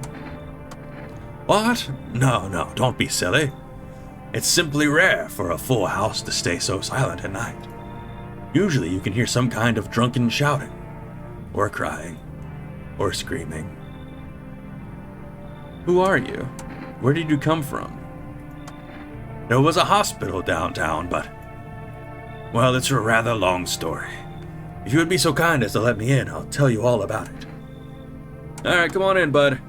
What? No, don't be silly. It's simply rare for a full house to stay so silent at night. Usually you can hear some kind of drunken shouting, or crying, or screaming. Who are you? Where did you come from? There was a hospital downtown, but... well, it's a rather long story. If you would be so kind as to let me in, I'll tell you all about it. Alright, come on in, bud.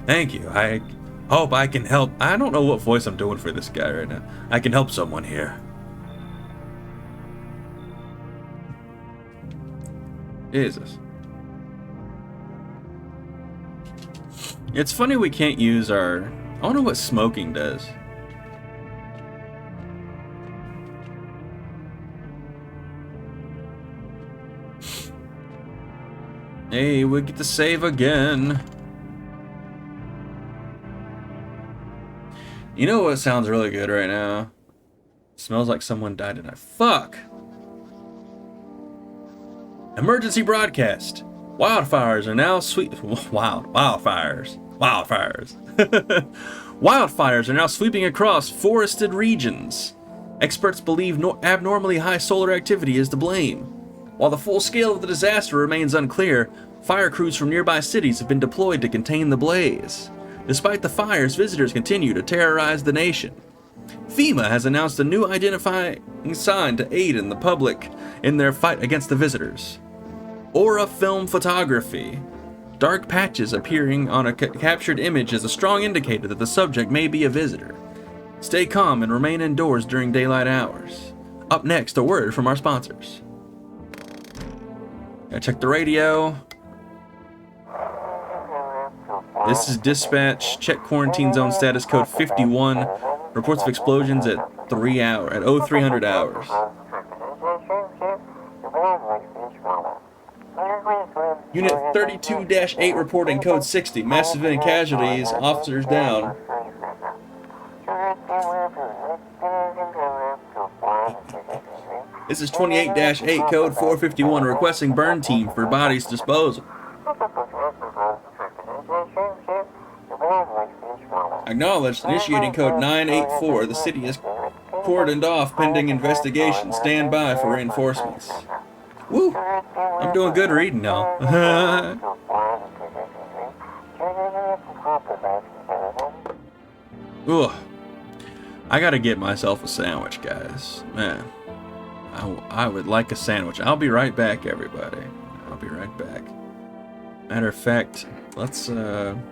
Thank you. I hope I can help. I don't know what voice I'm doing for this guy right now. I can help someone here. Jesus. It's funny we can't use our... I wonder what smoking does. Hey, we get to save again. You know what sounds really good right now? Smells like someone died tonight. Fuck! Emergency broadcast. Wildfires are now Wildfires. Wildfires are now sweeping across forested regions. Experts believe abnormally high solar activity is to blame. While the full scale of the disaster remains unclear, fire crews from nearby cities have been deployed to contain the blaze. Despite the fires, visitors continue to terrorize the nation. FEMA has announced a new identifying sign to aid in the public in their fight against the visitors. Aura film photography. Dark patches appearing on a captured image is a strong indicator that the subject may be a visitor. Stay calm and remain indoors during daylight hours. Up next, a word from our sponsors. Gotta check the radio. This is dispatch. Check quarantine zone status code 51. Reports of explosions at 0300 hours. Unit 32-8 reporting code 60. Massive civilian casualties. Officers down. This is 28-8 code 451 requesting burn team for bodies disposal. Acknowledged. Initiating code 984. The city is cordoned off pending investigation. Stand by for reinforcements. Woo! I'm doing good reading now. Ugh. I gotta get myself a sandwich, guys. Man, I would like a sandwich. I'll be right back, everybody. I'll be right back. Matter of fact, let's, I'm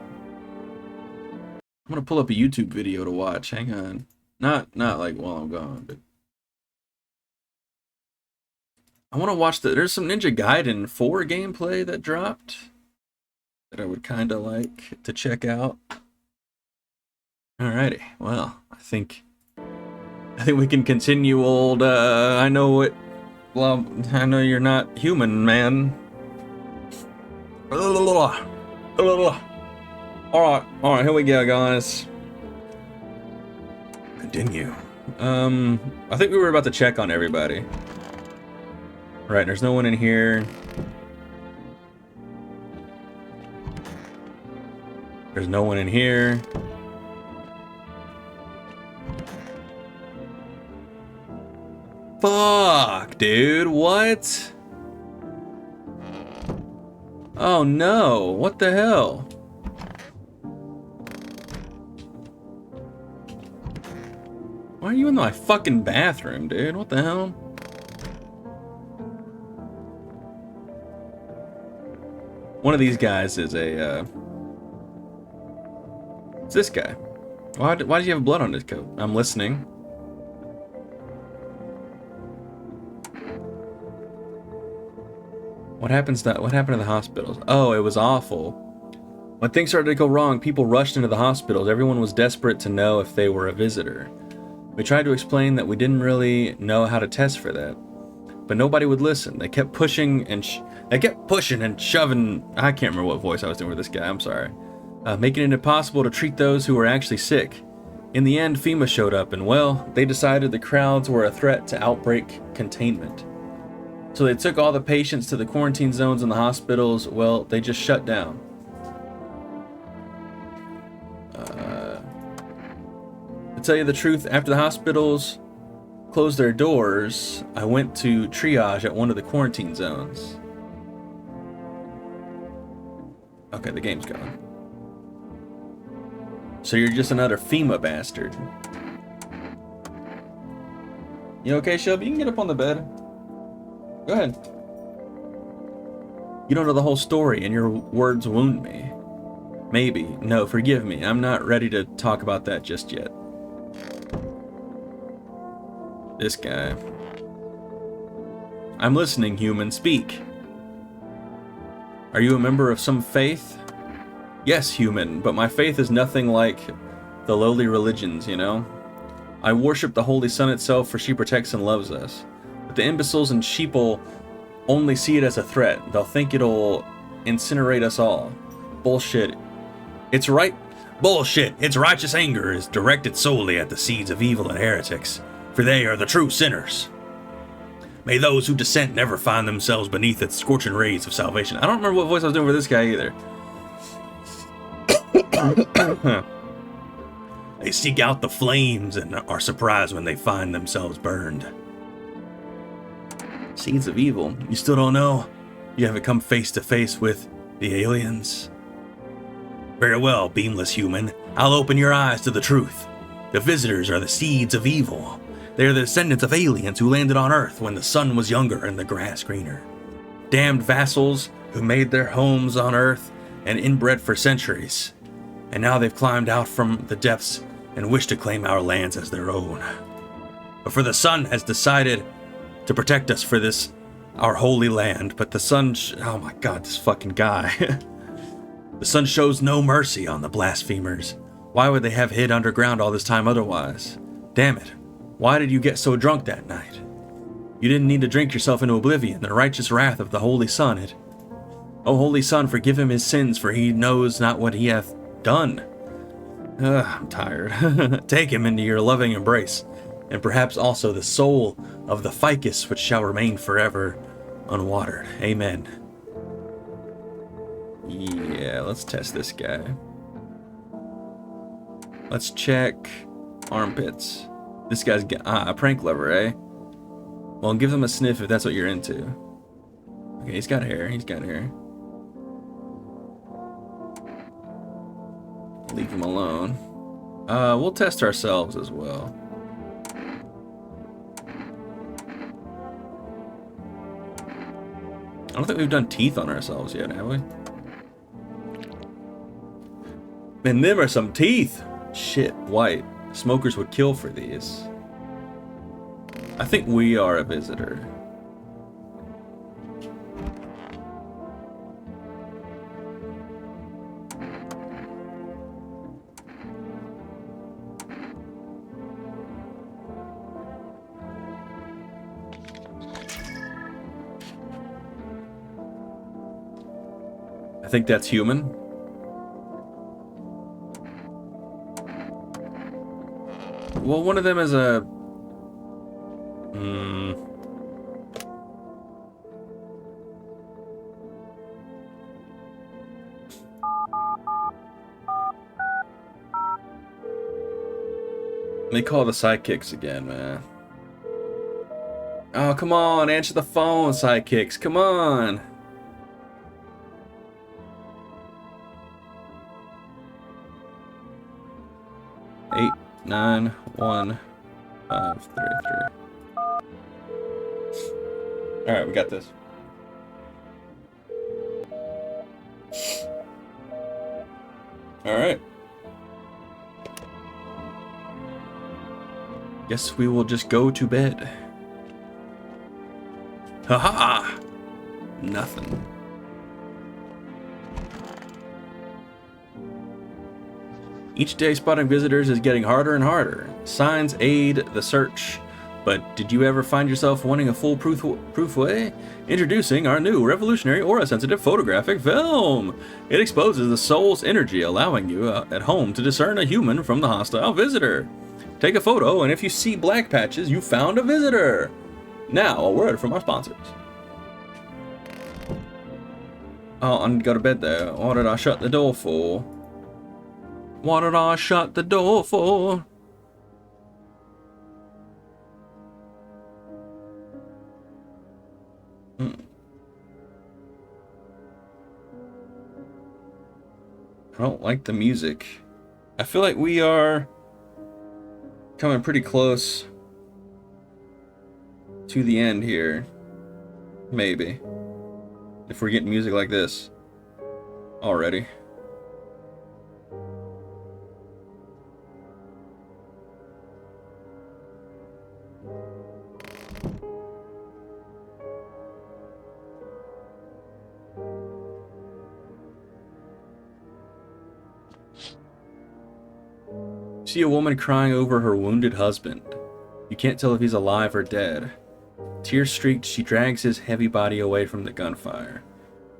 gonna pull up a YouTube video to watch. Hang on. Not like while I'm gone, but I want to watch there's some Ninja Gaiden 4 gameplay that dropped that I would kind of like to check out. Alrighty, well, I think we can continue old, I know you're not human, man. Alright, here we go, guys. Continue. I think we were about to check on everybody. Right, there's no one in here. There's no one in here. Fuck, dude, what? Oh no, what the hell? Why are you in my fucking bathroom, dude? What the hell? One of these guys is a, it's this guy. Why do you have blood on his coat? I'm listening. What happened to the hospitals? Oh, it was awful. When things started to go wrong, people rushed into the hospitals. Everyone was desperate to know if they were a visitor. We tried to explain that we didn't really know how to test for that, but nobody would listen. They kept pushing and shoving. I can't remember what voice I was doing with this guy. I'm sorry. Making it impossible to treat those who were actually sick. In the end, FEMA showed up, and well, they decided the crowds were a threat to outbreak containment. So they took all the patients to the quarantine zones in the hospitals. Well, they just shut down. To tell you the truth, after the hospitals closed their doors, I went to triage at one of the quarantine zones. Okay, the game's gone. So you're just another FEMA bastard. You okay, Shelby? You can get up on the bed. Go ahead. You don't know the whole story, and your words wound me. Maybe. No, forgive me. I'm not ready to talk about that just yet. This guy. I'm listening, human. Speak. Are you a member of some faith? Yes, human, but my faith is nothing like the lowly religions, you know? I worship the Holy Sun itself, for she protects and loves us. But the imbeciles and sheeple only see it as a threat. They'll think it'll incinerate us all. Bullshit. It's right. Bullshit. Its righteous anger is directed solely at the seeds of evil and heretics. for they are the true sinners. May those who dissent never find themselves beneath its scorching rays of salvation. I don't remember what voice I was doing for this guy either. They seek out the flames and are surprised when they find themselves burned. Seeds of evil. You still don't know? You haven't come face to face with the aliens? Very well, beamless human. I'll open your eyes to the truth. The visitors are the seeds of evil. They are the descendants of aliens who landed on Earth when the sun was younger and the grass greener. Damned vassals who made their homes on Earth and inbred for centuries. And now they've climbed out from the depths and wish to claim our lands as their own. But for the sun has decided to protect us for this, our holy land. But the sun, oh my god, this fucking guy. The sun shows no mercy on the blasphemers. Why would they have hid underground all this time otherwise? Damn it. Why did you get so drunk that night? You didn't need to drink yourself into oblivion, the righteous wrath of the Holy Sun. O Holy Sun, forgive him his sins, for he knows not what he hath done. I'm tired. Take him into your loving embrace, and perhaps also the soul of the ficus which shall remain forever unwatered. Amen. Yeah, let's test this guy. Let's check armpits. This guy's got a prank lover, eh? Well, give them a sniff if that's what you're into. Okay, he's got hair. He's got hair. Leave him alone. We'll test ourselves as well. I don't think we've done teeth on ourselves yet, have we? And them are some teeth. Shit, white. Smokers would kill for these. I think we are a visitor. I think that's human. Well, one of them is a... They call the sidekicks again, man. Oh, come on, answer the phone, sidekicks. Come on. Eight, 9, 1, 5, 3, 3. Alright, we got this. Alright. Guess we will just go to bed. Haha! Nothing. Each day spotting visitors is getting harder and harder. Signs aid the search. But did you ever find yourself wanting a foolproof way? Introducing our new revolutionary aura-sensitive photographic film. It exposes the soul's energy, allowing you at home to discern a human from the hostile visitor. Take a photo, and if you see black patches, you found a visitor. Now, a word from our sponsors. Oh, I'm gonna go to bed there. What did I shut the door for? What did I shut the door for? I don't like the music. I feel like we are coming pretty close to the end here. Maybe. If we're getting music like this already. See a woman crying over her wounded husband. You can't tell if he's alive or dead. Tear-streaked, she drags his heavy body away from the gunfire.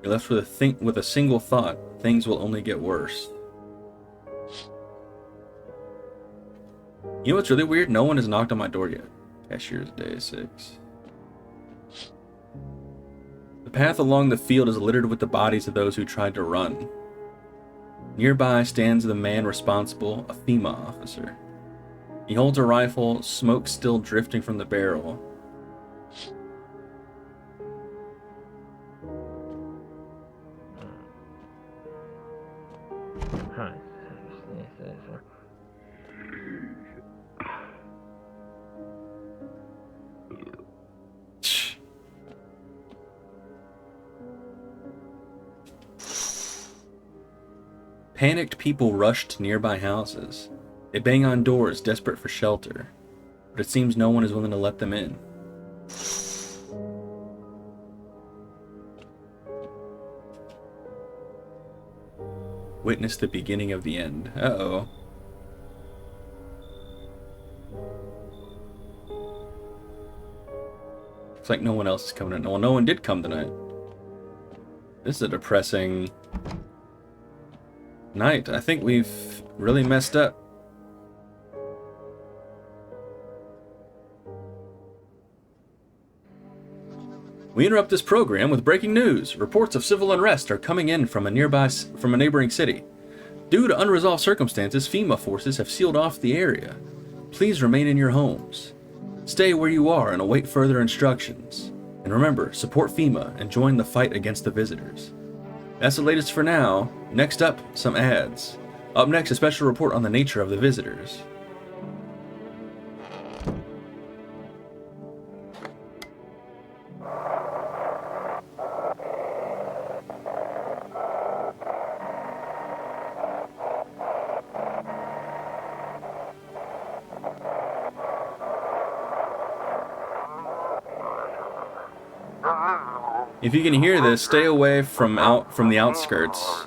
You're left with a single thought: things will only get worse. You know what's really weird? No one has knocked on my door yet. Cashier's Day 6. The path along the field is littered with the bodies of those who tried to run. Nearby stands the man responsible, a FEMA officer. He holds a rifle, smoke still drifting from the barrel. Panicked people rushed to nearby houses. They bang on doors, desperate for shelter, but it seems no one is willing to let them in. Witness the beginning of the end. Uh-oh. Looks like no one else is coming in. Well, no one did come tonight. This is a depressing night. I think we've really messed up. We interrupt this program with breaking news. Reports of civil unrest are coming in from a neighboring city. Due to unresolved circumstances, FEMA forces have sealed off the area. Please remain in your homes. Stay where you are and await further instructions. And remember, support FEMA and join the fight against the visitors. That's the latest for now. Next up, some ads. Up next, a special report on the nature of the visitors. If you can hear this, stay away from the outskirts.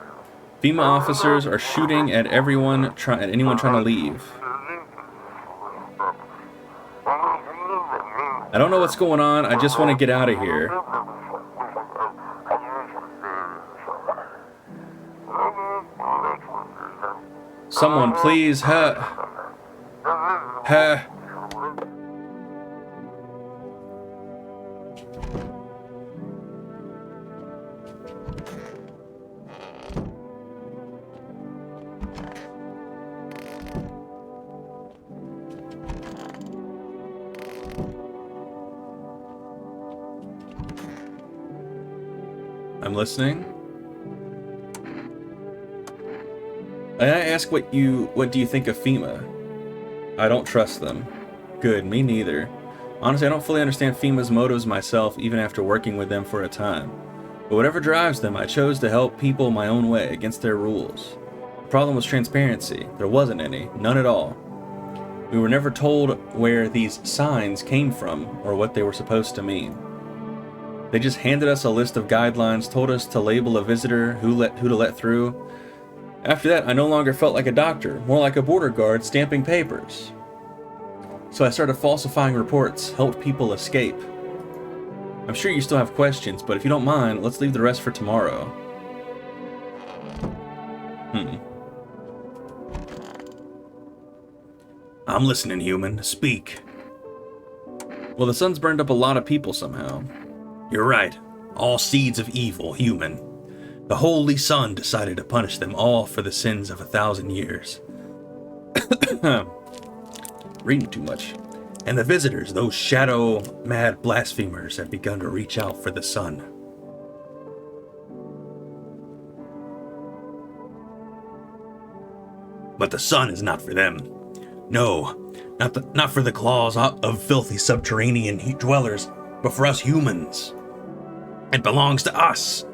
FEMA officers are shooting at anyone trying to leave. I don't know what's going on. I just want to get out of here. Someone, please, I'm listening. I ask what do you think of FEMA? I don't trust them. Good, me neither. Honestly, I don't fully understand FEMA's motives myself, even after working with them for a time. But whatever drives them, I chose to help people my own way, against their rules. The problem was transparency. There wasn't any. None at all. We were never told where these signs came from, or what they were supposed to mean. They just handed us a list of guidelines, told us to label a visitor, who to let through. After that, I no longer felt like a doctor, more like a border guard stamping papers. So I started falsifying reports, helped people escape. I'm sure you still have questions, but if you don't mind, let's leave the rest for tomorrow. I'm listening, human. Speak. Well, the sun's burned up a lot of people somehow. You're right. All seeds of evil, human. The Holy Sun decided to punish them all for the sins of 1,000 years. Reading too much. And the visitors, those shadow-mad blasphemers, have begun to reach out for the sun. But the sun is not for them. No, not for the claws of filthy subterranean dwellers, but for us humans. It belongs to us.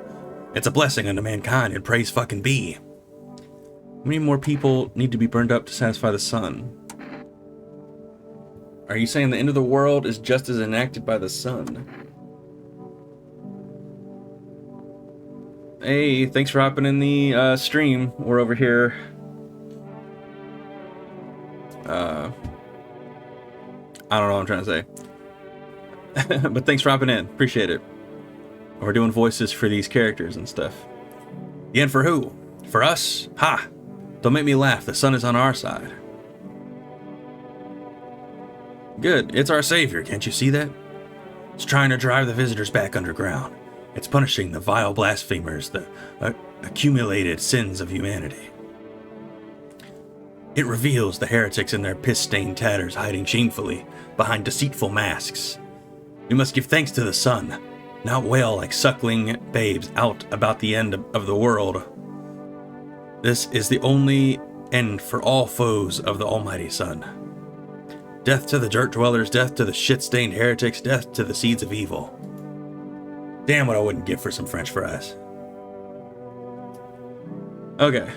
It's a blessing unto mankind, and praise fucking be. How many more people need to be burned up to satisfy the sun? Are you saying the end of the world is just as enacted by the sun? Hey, thanks for hopping in the stream. We're over here. I don't know what I'm trying to say. But thanks for hopping in. Appreciate it. We're doing voices for these characters and stuff. The end for who? For us? Ha! Don't make me laugh. The sun is on our side. Good. It's our savior. Can't you see that? It's trying to drive the visitors back underground. It's punishing the vile blasphemers, the accumulated sins of humanity. It reveals the heretics in their piss-stained tatters hiding shamefully behind deceitful masks. We must give thanks to the sun, not wail like suckling babes out about the end of the world. This is the only end for all foes of the almighty sun. Death to the dirt dwellers, death to the shit-stained heretics, death to the seeds of evil. Damn what I wouldn't give for some French fries. Okay.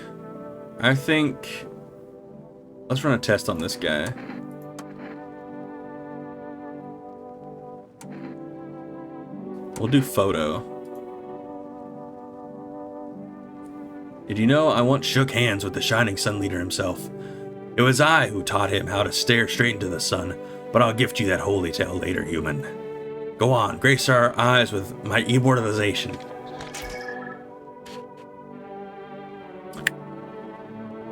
I think... let's run a test on this guy. We'll do photo. Did you know I once shook hands with the Shining Sun Leader himself? It was I who taught him how to stare straight into the sun, but I'll gift you that holy tale later, human. Go on, grace our eyes with my immortalization.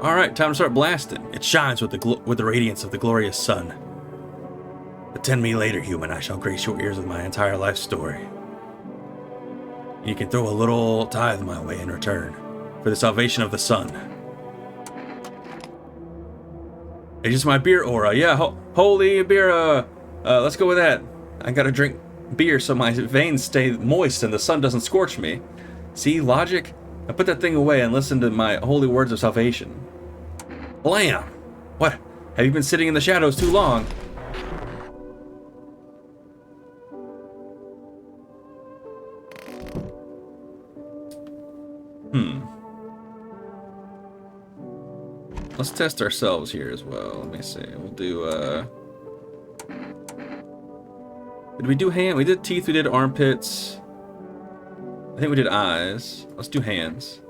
Alright, time to start blasting. It shines with the radiance of the glorious sun. Attend me later, human. I shall grace your ears with my entire life story. You can throw a little tithe my way in return for the salvation of the sun. It's just my beer aura. Yeah, holy beer. Let's go with that. I gotta drink beer so my veins stay moist and the sun doesn't scorch me. See, logic? I put that thing away and listen to my holy words of salvation. Blam! What? Have you been sitting in the shadows too long? Let's test ourselves here as well. Let me see. We'll do, did we do hand? We did teeth, we did armpits. I think we did eyes. Let's do hands.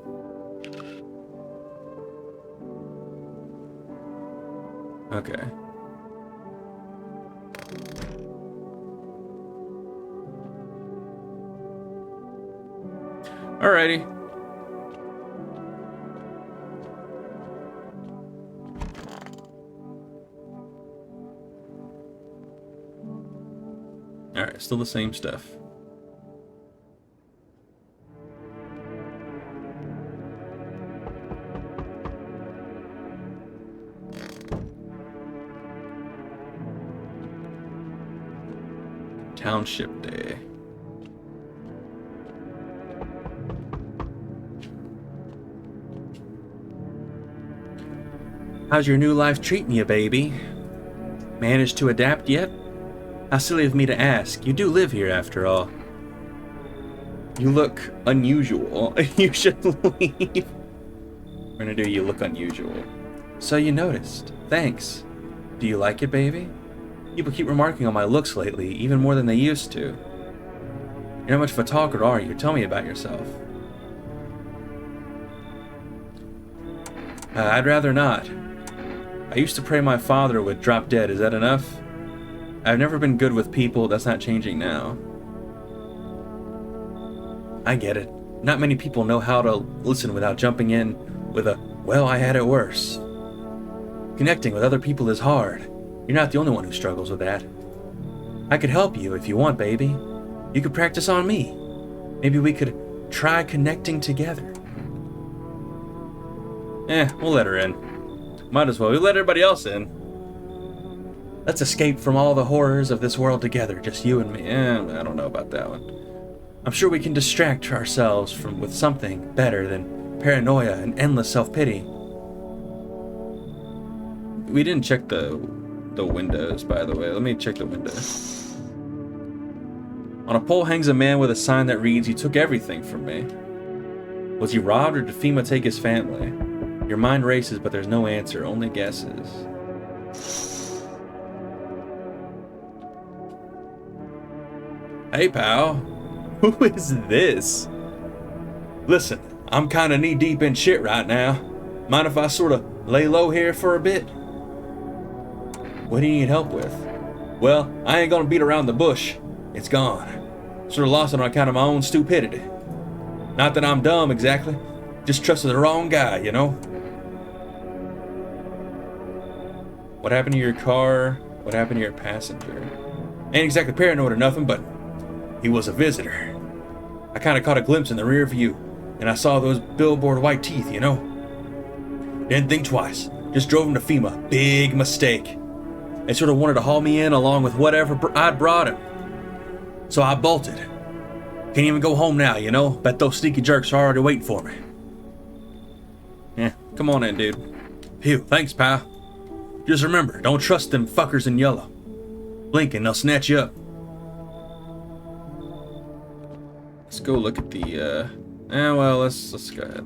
Okay. Alrighty. Alright, still the same stuff. Township Day. How's your new life treating you, baby? Managed to adapt yet? How silly of me to ask. You do live here, after all. You look unusual. You should leave. We're gonna do you look unusual. So you noticed. Thanks. Do you like it, baby? People keep remarking on my looks lately, even more than they used to. You're not much of a talker, are you? Tell me about yourself. I'd rather not. I used to pray my father would drop dead. Is that enough? I've never been good with people. That's not changing now. I get it. Not many people know how to listen without jumping in with a, well, I had it worse. Connecting with other people is hard. You're not the only one who struggles with that. I could help you if you want, baby. You could practice on me. Maybe we could try connecting together. We'll let her in. Might as well. We'll let everybody else in. Let's escape from all the horrors of this world together, just you and me. I don't know about that one. I'm sure we can distract ourselves with something better than paranoia and endless self-pity. We didn't check the windows, by the way. Let me check the windows. On a pole hangs a man with a sign that reads, "You took everything from me." Was he robbed, or did FEMA take his family? Your mind races, but there's no answer, only guesses. Hey, pal. Who is this? Listen, I'm kinda knee-deep in shit right now. Mind if I sorta lay low here for a bit? What do you need help with? Well, I ain't gonna beat around the bush. It's gone. Sorta lost it on account of my own stupidity. Not that I'm dumb, exactly. Just trusted the wrong guy, you know? What happened to your car? What happened to your passenger? Ain't exactly paranoid or nothing, but he was a visitor. I kind of caught a glimpse in the rear view, and I saw those billboard white teeth, you know? Didn't think twice. Just drove him to FEMA. Big mistake. They sort of wanted to haul me in along with whatever I'd brought him. So I bolted. Can't even go home now, you know? Bet those sneaky jerks are already waiting for me. Yeah, come on in, dude. Phew, thanks, pal. Just remember, don't trust them fuckers in yellow. Blink and they'll snatch you up. Let's go look at the, let's go ahead.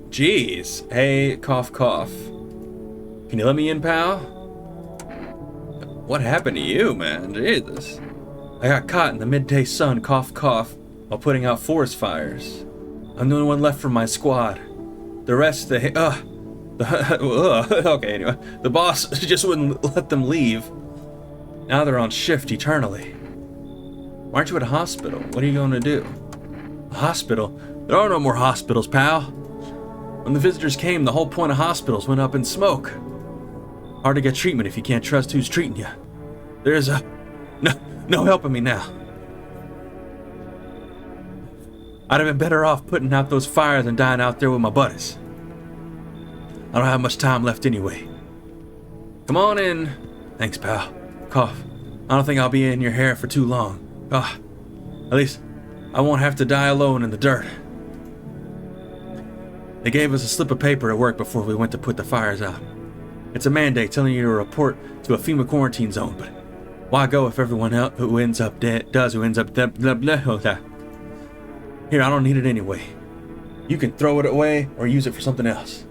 Jeez. Hey, cough, cough. Can you let me in, pal? What happened to you, man? Jesus. I got caught in the midday sun, cough, cough, while putting out forest fires. I'm the only one left from my squad. The rest, okay, anyway. The boss just wouldn't let them leave. Now they're on shift eternally. Why aren't you at a hospital? What are you going to do? A hospital? There are no more hospitals, pal. When the visitors came, the whole point of hospitals went up in smoke. Hard to get treatment if you can't trust who's treating you. There's no helping me now. I'd have been better off putting out those fires than dying out there with my buddies. I don't have much time left anyway. Come on in. Thanks, pal. Cough. I don't think I'll be in your hair for too long. At least I won't have to die alone in the dirt. They gave us a slip of paper at work before we went to put the fires out. It's a mandate telling you to report to a FEMA quarantine zone, but why go if everyone else who ends up dead does who ends up dead, blah, blah, blah, blah. Here, I don't need it anyway. You can throw it away or use it for something else.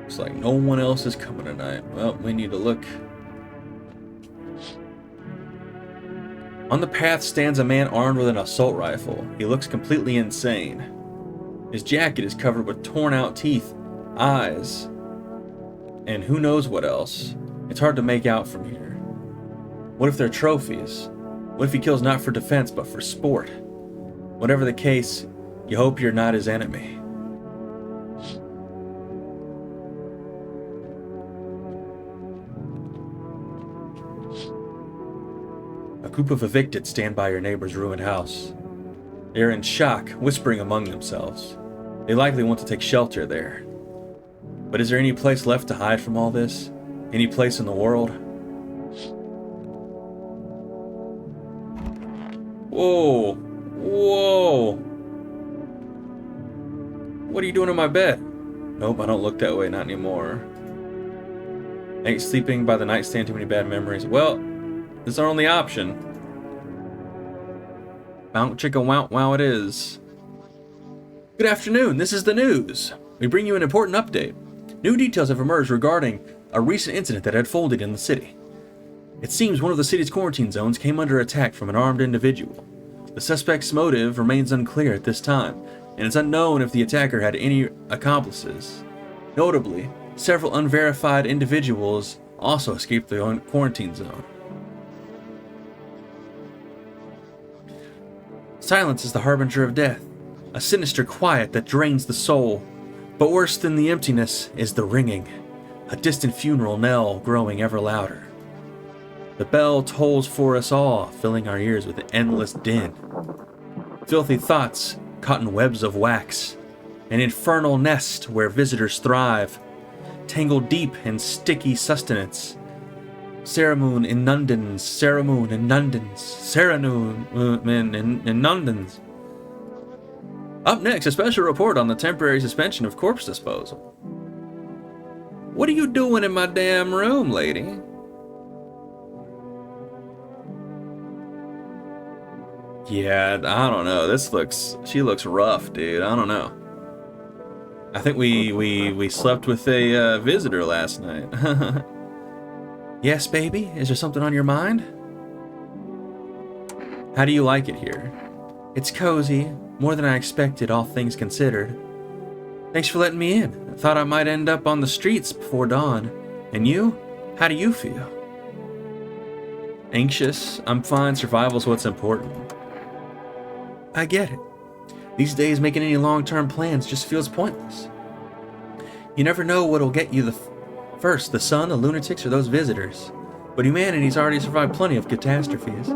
Looks like no one else is coming tonight. Well, we need to look. On the path stands a man armed with an assault rifle. He looks completely insane. His jacket is covered with torn out teeth, eyes, and who knows what else. It's hard to make out from here. What if they're trophies? What if he kills not for defense but for sport? Whatever the case, you hope you're not his enemy. A group of evicted stand by your neighbor's ruined house. They are in shock, whispering among themselves. They likely want to take shelter there. But is there any place left to hide from all this? Any place in the world? Whoa! Whoa! What are you doing in my bed? Nope, I don't look that way, not anymore. Ain't sleeping by the nightstand, too many bad memories. Well, this is our only option. Bounce chicka wow wow it is. Good afternoon, this is the news. We bring you an important update. New details have emerged regarding a recent incident that had unfolded in the city. It seems one of the city's quarantine zones came under attack from an armed individual. The suspect's motive remains unclear at this time, and it's unknown if the attacker had any accomplices. Notably, several unverified individuals also escaped the quarantine zone. Silence is the harbinger of death, a sinister quiet that drains the soul. But worse than the emptiness is the ringing, a distant funeral knell growing ever louder. The bell tolls for us all, filling our ears with an endless din. Filthy thoughts caught in webs of wax, an infernal nest where visitors thrive, tangled deep in sticky sustenance. Saramoon in Nundens, Saramoon in Nundens, Saranoon in Nundens. Up next, a special report on the temporary suspension of corpse disposal. What are you doing in my damn room, lady? Yeah, I don't know. She looks rough, dude. I don't know. I think we slept with a visitor last night. Yes, baby? Is there something on your mind? How do you like it here? It's cozy, more than I expected, all things considered. Thanks for letting me in. I thought I might end up on the streets before dawn. And you? How do you feel? Anxious? I'm fine. Survival's what's important. I get it. These days, making any long-term plans just feels pointless. You never know what'll get you first, the sun, the lunatics, or those visitors. But humanity's already survived plenty of catastrophes.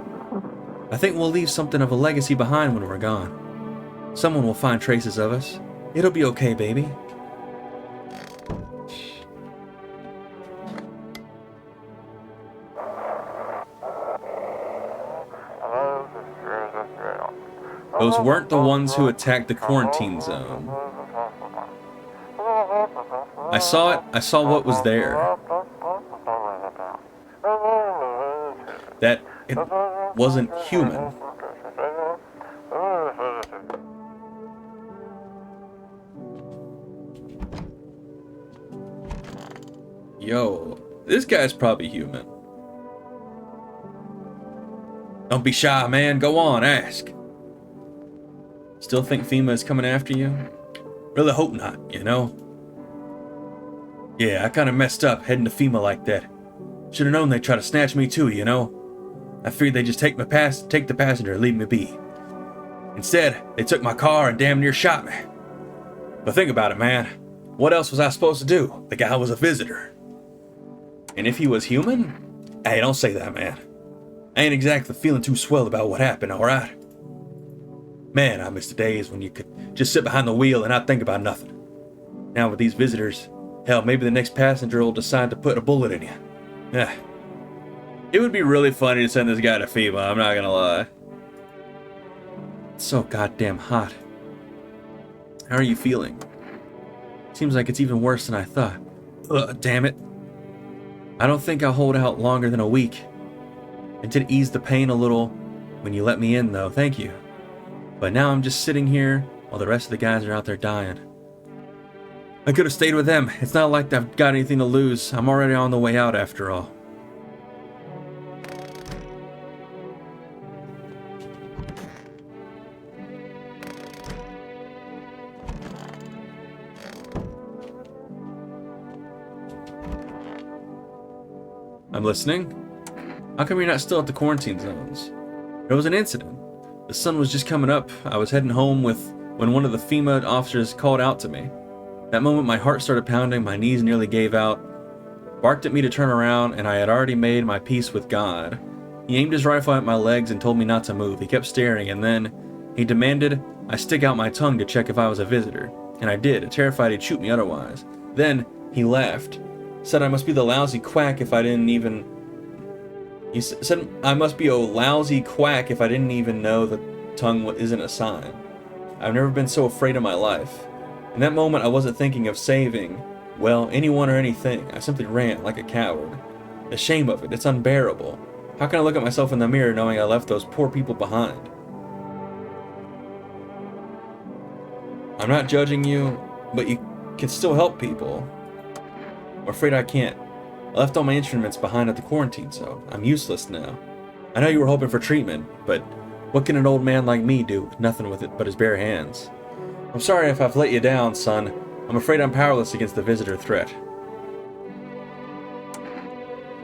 I think we'll leave something of a legacy behind when we're gone. Someone will find traces of us. It'll be okay, baby. Those weren't the ones who attacked the quarantine zone. I saw it. I saw what was there. That it wasn't human. Yo, this guy's probably human. Don't be shy, man. Go on, ask. Still think FEMA is coming after you? Really hope not, you know? Yeah, I kinda messed up heading to FEMA like that. Should've known they'd try to snatch me too, you know? I figured they'd just take the passenger and leave me be. Instead, they took my car and damn near shot me. But think about it, man. What else was I supposed to do? The guy was a visitor. And if he was human? Hey, don't say that, man. I ain't exactly feeling too swell about what happened, alright? Man, I miss the days when you could just sit behind the wheel and not think about nothing. Now with these visitors, hell, maybe the next passenger will decide to put a bullet in you. Yeah. It would be really funny to send this guy to FEMA, I'm not gonna lie. It's so goddamn hot. How are you feeling? Seems like it's even worse than I thought. Ugh, damn it. I don't think I'll hold out longer than a week. It did ease the pain a little when you let me in, though, thank you. But now I'm just sitting here while the rest of the guys are out there dying. I could have stayed with them. It's not like I've got anything to lose. I'm already on the way out after all. I'm listening. How come you're not still at the quarantine zones? There was an incident. The sun was just coming up. I was heading home when one of the FEMA officers called out to me. That moment my heart started pounding, my knees nearly gave out. Barked at me to turn around, and I had already made my peace with God. He aimed his rifle at my legs and told me not to move. He kept staring, and then he demanded I stick out my tongue to check if I was a visitor. And I did, terrified he'd shoot me otherwise. Then he laughed. Said I must be the lousy quack if I didn't even... He said I must be a lousy quack if I didn't even know the tongue isn't a sign. I've never been so afraid in my life. In that moment, I wasn't thinking of saving, well, anyone or anything. I simply ran like a coward. The shame of it, it's unbearable. How can I look at myself in the mirror knowing I left those poor people behind? I'm not judging you, but you can still help people. I'm afraid I can't. I left all my instruments behind at the quarantine zone. I'm useless now. I know you were hoping for treatment, but what can an old man like me do with nothing with it but his bare hands? I'm sorry if I've let you down, son. I'm afraid I'm powerless against the visitor threat.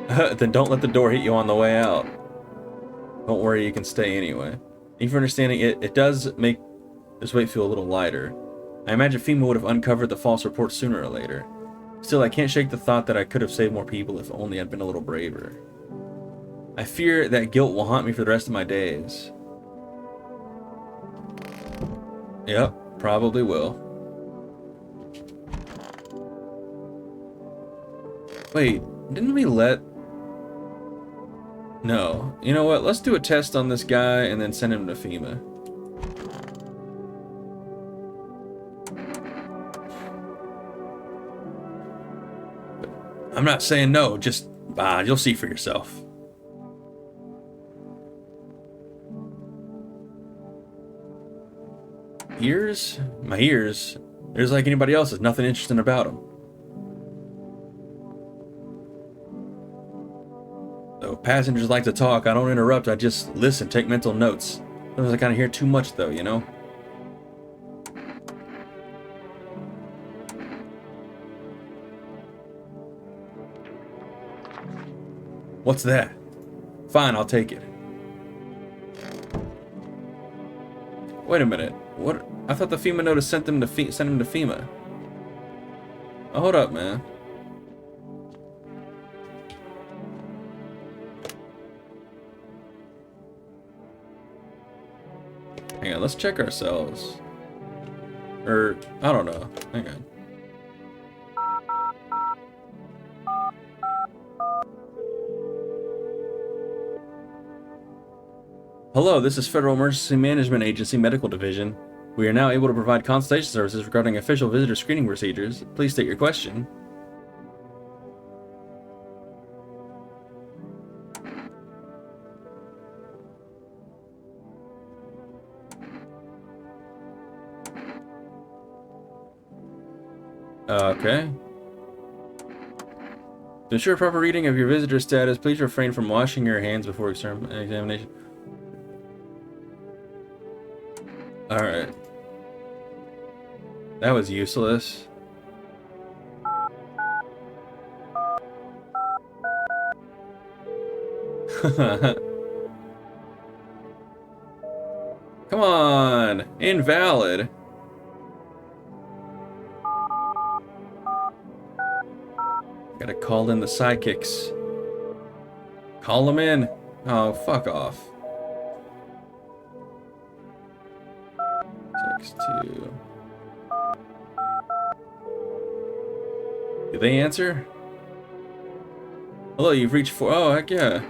Then don't let the door hit you on the way out. Don't worry, you can stay anyway. Thank you for understanding. It does make this weight feel a little lighter. I imagine FEMA would have uncovered the false report sooner or later. Still, I can't shake the thought that I could have saved more people if only I'd been a little braver. I fear that guilt will haunt me for the rest of my days. Yep, probably will. Wait, didn't we let... No. You know what? Let's do a test on this guy and then send him to FEMA. I'm not saying no, just you'll see for yourself. Ears? My ears? They're just like anybody else's, nothing interesting about them. So passengers like to talk, I don't interrupt, I just listen, take mental notes. Sometimes I kind of hear too much though, you know? What's that? Fine, I'll take it. Wait a minute. What? I thought the FEMA notice sent him to FEMA. Oh, hold up, man. Hang on, let's check ourselves. Or, I don't know. Hang on. Hello, this is Federal Emergency Management Agency Medical Division. We are now able to provide consultation services regarding official visitor screening procedures. Please state your question. Okay. To ensure proper reading of your visitor status, please refrain from washing your hands before examination. Alright. That was useless. Come on! Invalid! Gotta call in the psychics. Call them in. Oh, fuck off. 6-2. Did they answer? Hello, you've reached 4. Oh, heck yeah.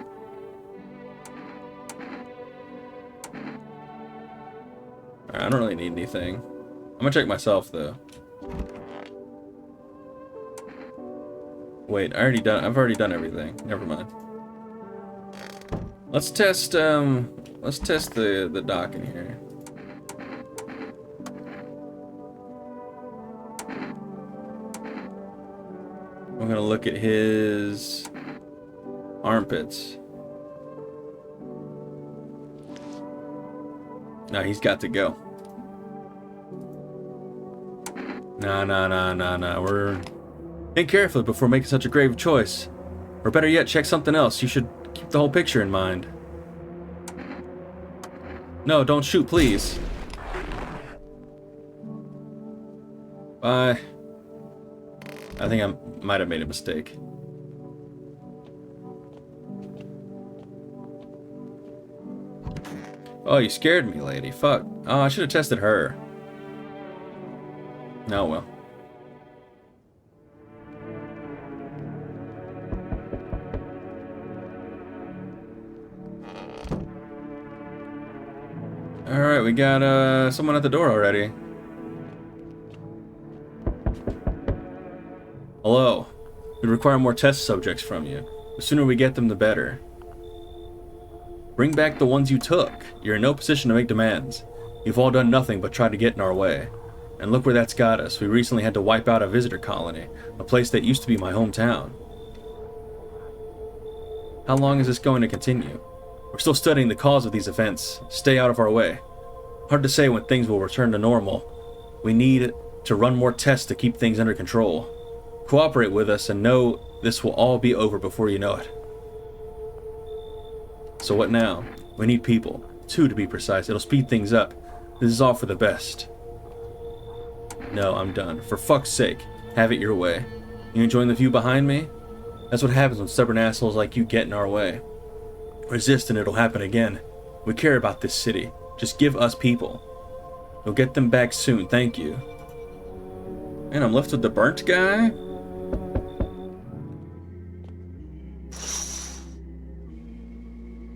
Alright, I don't really need anything. I'm gonna check myself though. Wait, I've already done everything. Never mind. Let's test the doc in here. I'm gonna look at his armpits. No, he's got to go. Nah. Think carefully before making such a grave choice. Or better yet, check something else. You should keep the whole picture in mind. No, don't shoot, please. Bye. I think I might have made a mistake. Oh, you scared me, lady. Fuck. Oh, I should have tested her. Oh, well. Alright, we got someone at the door already. Hello. We require more test subjects from you. The sooner we get them, the better. Bring back the ones you took. You're in no position to make demands. You've all done nothing but try to get in our way. And look where that's got us. We recently had to wipe out a visitor colony, a place that used to be my hometown. How long is this going to continue? We're still studying the cause of these events. Stay out of our way. Hard to say when things will return to normal. We need to run more tests to keep things under control. Cooperate with us and know this will all be over before you know it. So what now? We need people. 2 to be precise. It'll speed things up. This is all for the best. No, I'm done. For fuck's sake, have it your way. You enjoying the view behind me? That's what happens when stubborn assholes like you get in our way. Resist and it'll happen again. We care about this city. Just give us people. We'll get them back soon, thank you. And I'm left with the burnt guy?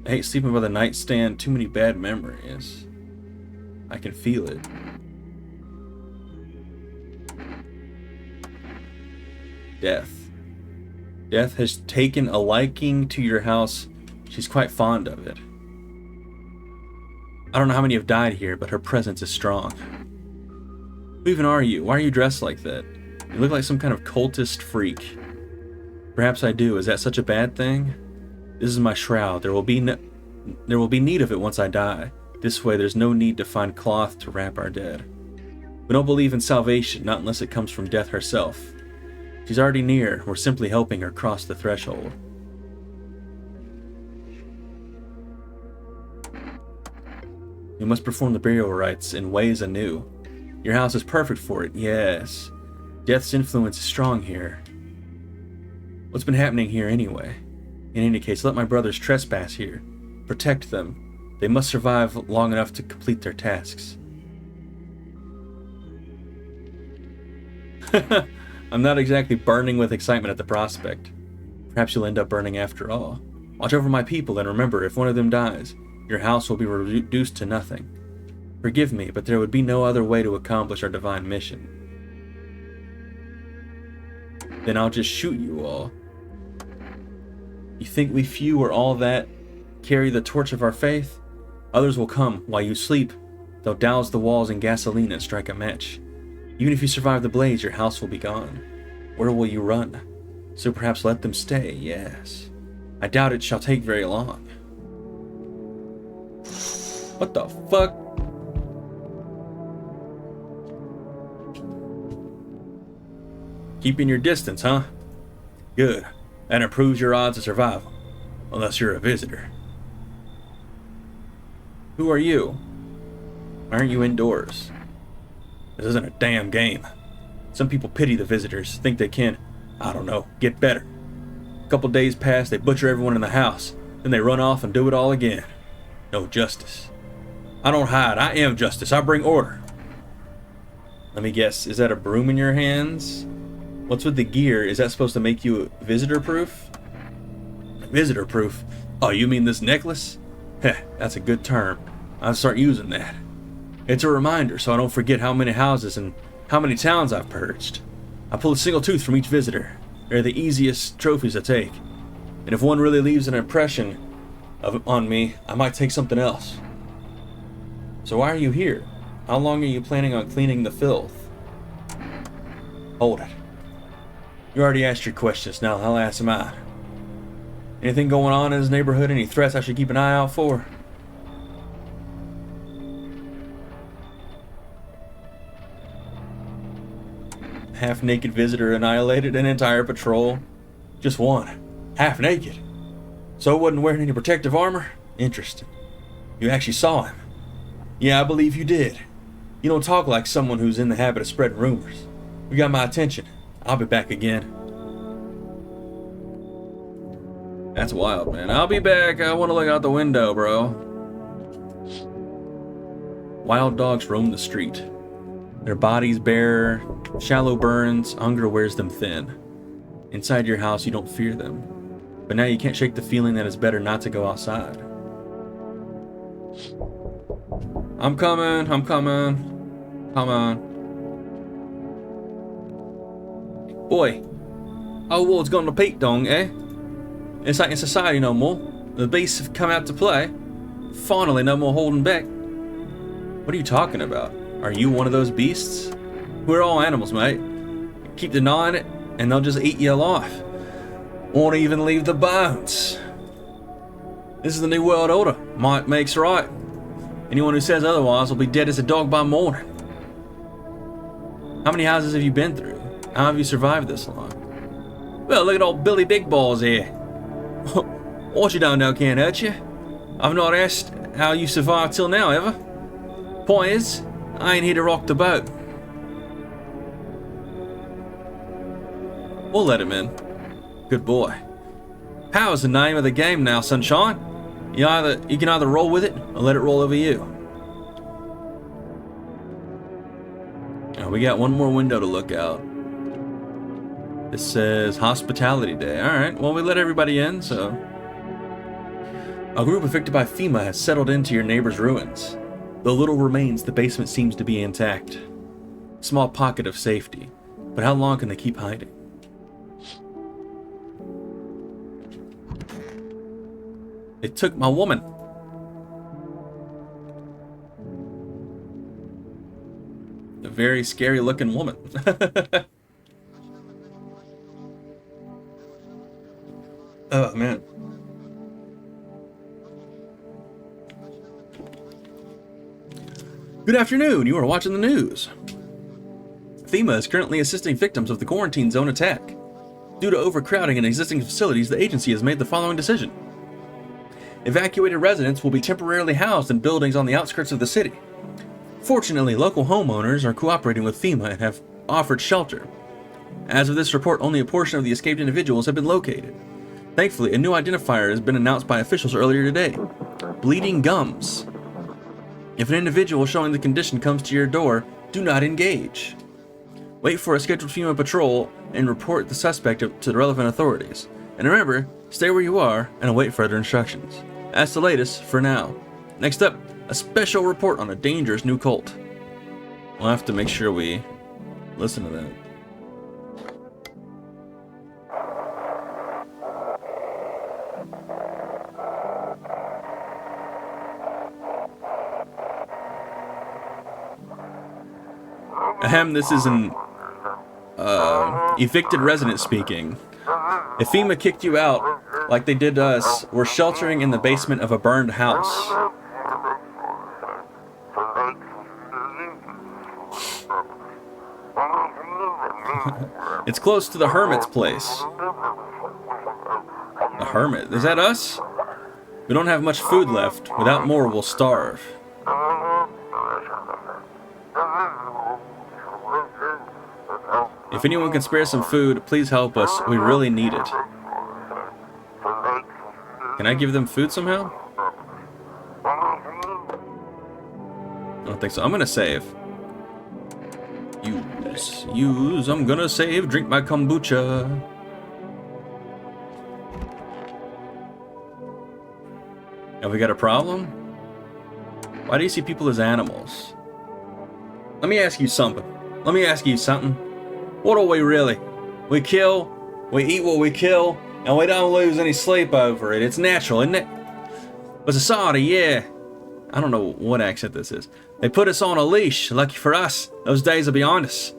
I hate sleeping by the nightstand. Too many bad memories. I can feel it. Death. Death has taken a liking to your house. She's quite fond of it. I don't know how many have died here, but her presence is strong. Who even are you? Why are you dressed like that? You look like some kind of cultist freak. Perhaps I do. Is that such a bad thing? This is my shroud. There will be need of it once I die. This way, there's no need to find cloth to wrap our dead. We don't believe in salvation, not unless it comes from death herself. She's already near. We're simply helping her cross the threshold. You must perform the burial rites in ways anew. Your house is perfect for it, yes. Death's influence is strong here. What's been happening here anyway? In any case, let my brothers trespass here. Protect them. They must survive long enough to complete their tasks. I'm not exactly burning with excitement at the prospect. Perhaps you'll end up burning after all. Watch over my people, and remember, if one of them dies, your house will be reduced to nothing. Forgive me, but there would be no other way to accomplish our divine mission. Then I'll just shoot you all. You think we few are all that carry the torch of our faith? Others will come while you sleep. They'll douse the walls in gasoline and strike a match. Even if you survive the blaze, your house will be gone. Where will you run? So perhaps let them stay, yes. I doubt it shall take very long. What the fuck? Keeping your distance, huh? Good. That improves your odds of survival. Unless you're a visitor. Who are you? Why aren't you indoors? This isn't a damn game. Some people pity the visitors, think they can, I don't know, get better. A couple days pass, they butcher everyone in the house, then they run off and do it all again. No justice. I don't hide, I am justice, I bring order. Let me guess, is that a broom in your hands? What's with the gear? Is that supposed to make you visitor-proof? Visitor-proof? Oh, you mean this necklace? Heh, that's a good term. I'll start using that. It's a reminder so I don't forget how many houses and how many towns I've purged. I pull a single tooth from each visitor. They're the easiest trophies to take. And if one really leaves an impression on me, I might take something else. So why are you here? How long are you planning on cleaning the filth? Hold it. You already asked your questions, now I'll ask mine. Anything going on in this neighborhood? Any threats I should keep an eye out for? Half-naked visitor annihilated an entire patrol. Just one. Half-naked. So wasn't wearing any protective armor? Interesting. You actually saw him. Yeah, I believe you did. You don't talk like someone who's in the habit of spreading rumors. You got my attention. I'll be back again. That's wild, man. I'll be back. I want to look out the window, bro. Wild dogs roam the street. Their bodies bare, shallow burns, hunger wears them thin. Inside your house, you don't fear them. But now you can't shake the feeling that it's better not to go outside. I'm coming. Come on. Boy, our world's gone to Pete Dong, eh? It's like in society no more. The beasts have come out to play. Finally, no more holding back. What are you talking about? Are you one of those beasts? We're all animals, mate. Keep denying it, and they'll just eat you alive. Won't even leave the bones. This is the new world order. Might makes right. Anyone who says otherwise will be dead as a dog by morning. How many houses have you been through? How have you survived this long? Well, look at old Billy Big Balls here. What you don't know can't hurt you. I've not asked how you survived till now, ever. Point is, I ain't here to rock the boat. We'll let him in. Good boy. Power's the name of the game now, sunshine. You can either roll with it or let it roll over you. Now, we got one more window to look out. It says Hospitality Day. Alright, well, we let everybody in, so. A group affected by FEMA has settled into your neighbor's ruins. Though little remains, the basement seems to be intact. Small pocket of safety. But how long can they keep hiding? They took my woman. A very scary looking woman. Oh, man. Good afternoon. You are watching the news. FEMA is currently assisting victims of the quarantine zone attack. Due to overcrowding in existing facilities, the agency has made the following decision. Evacuated residents will be temporarily housed in buildings on the outskirts of the city. Fortunately, local homeowners are cooperating with FEMA and have offered shelter. As of this report, only a portion of the escaped individuals have been located. Thankfully, a new identifier has been announced by officials earlier today. Bleeding gums. If an individual showing the condition comes to your door, do not engage. Wait for a scheduled FEMA patrol and report the suspect to the relevant authorities. And remember, stay where you are and await further instructions. That's the latest for now. Next up, a special report on a dangerous new cult. We'll have to make sure we listen to that. Ahem, this is an evicted resident speaking. If FEMA kicked you out, like they did to us, we're sheltering in the basement of a burned house. It's close to the hermit's place. The hermit? Is that us? We don't have much food left. Without more, we'll starve. If anyone can spare some food, please help us. We really need it. Can I give them food somehow? I don't think so. I'm gonna save. Use. I'm gonna save. Drink my kombucha. Have we got a problem? Why do you see people as animals? Let me ask you something. What are we really? We kill, we eat what we kill, and we don't lose any sleep over it. It's natural, isn't it? But society, yeah. I don't know what accent this is. They put us on a leash. Lucky for us, those days are beyond us.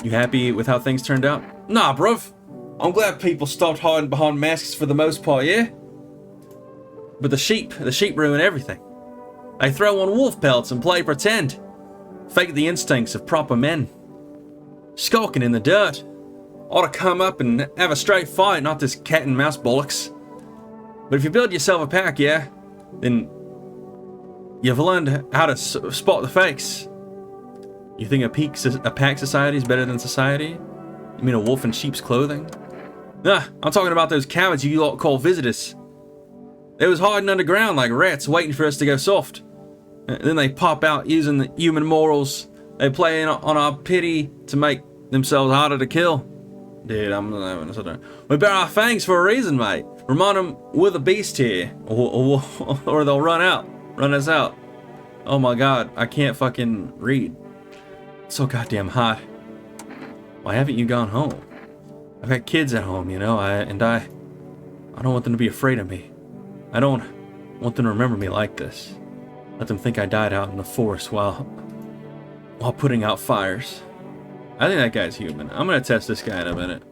You happy with how things turned out? Nah, bruv. I'm glad people stopped hiding behind masks for the most part, yeah? But the sheep ruin everything. They throw on wolf pelts and play pretend. Fake the instincts of proper men. Skulking in the dirt. Ought to come up and have a straight fight, not this cat and mouse bollocks. But if you build yourself a pack, yeah, then you've learned how to spot the fakes. You think a pack society is better than society? You mean a wolf in sheep's clothing? Nah, I'm talking about those cowards you lot call visitors. They was hiding underground like rats, waiting for us to go soft. And then they pop out using the human morals. They play on our pity to make themselves harder to kill. Dude, we bear our fangs for a reason, mate. Remind them we're the beast here, or they'll run us out. Oh my god, I can't fucking read. It's so goddamn hot. Why haven't you gone home? I've got kids at home, you know, I don't want them to be afraid of me. I don't want them to remember me like this. Let them think I died out in the forest while putting out fires. I think that guy's human. I'm gonna test this guy in a minute.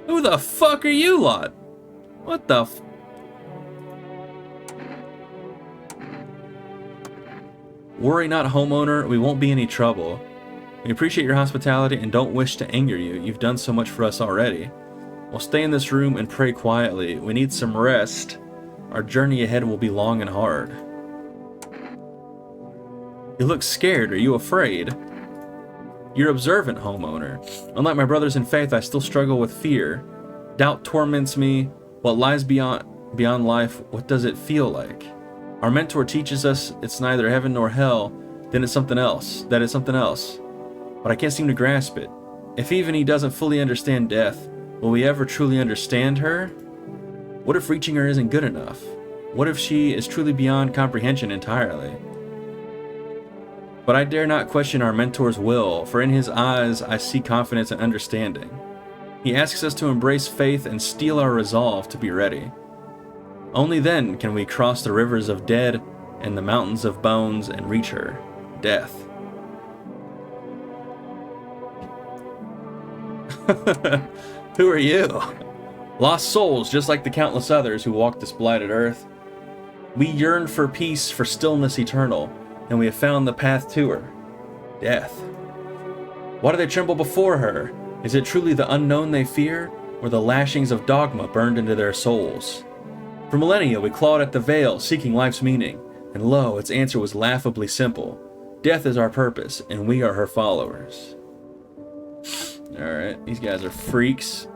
Who the fuck are you lot? What the f... Worry not, homeowner. We won't be any trouble. We appreciate your hospitality and don't wish to anger you. You've done so much for us already. We'll stay in this room and pray quietly. We need some rest. Our journey ahead will be long and hard. You look scared. Are you afraid? You're observant, homeowner. Unlike my brothers in faith, I still struggle with fear. Doubt torments me. What lies beyond life, what does it feel like? Our mentor teaches us it's neither heaven nor hell, then it's something else. That is something else. But I can't seem to grasp it. If even he doesn't fully understand death, will we ever truly understand her? What if reaching her isn't good enough? What if she is truly beyond comprehension entirely? But I dare not question our mentor's will, for in his eyes I see confidence and understanding. He asks us to embrace faith and steel our resolve to be ready. Only then can we cross the rivers of dead and the mountains of bones and reach her, death. Who are you? Lost souls, just like the countless others who walked this blighted earth. We yearn for peace, for stillness eternal, and we have found the path to her, death. Why do they tremble before her? Is it truly the unknown they fear, or the lashings of dogma burned into their souls? For millennia we clawed at the veil, seeking life's meaning, and lo, its answer was laughably simple. Death is our purpose, and we are her followers. Alright, these guys are freaks.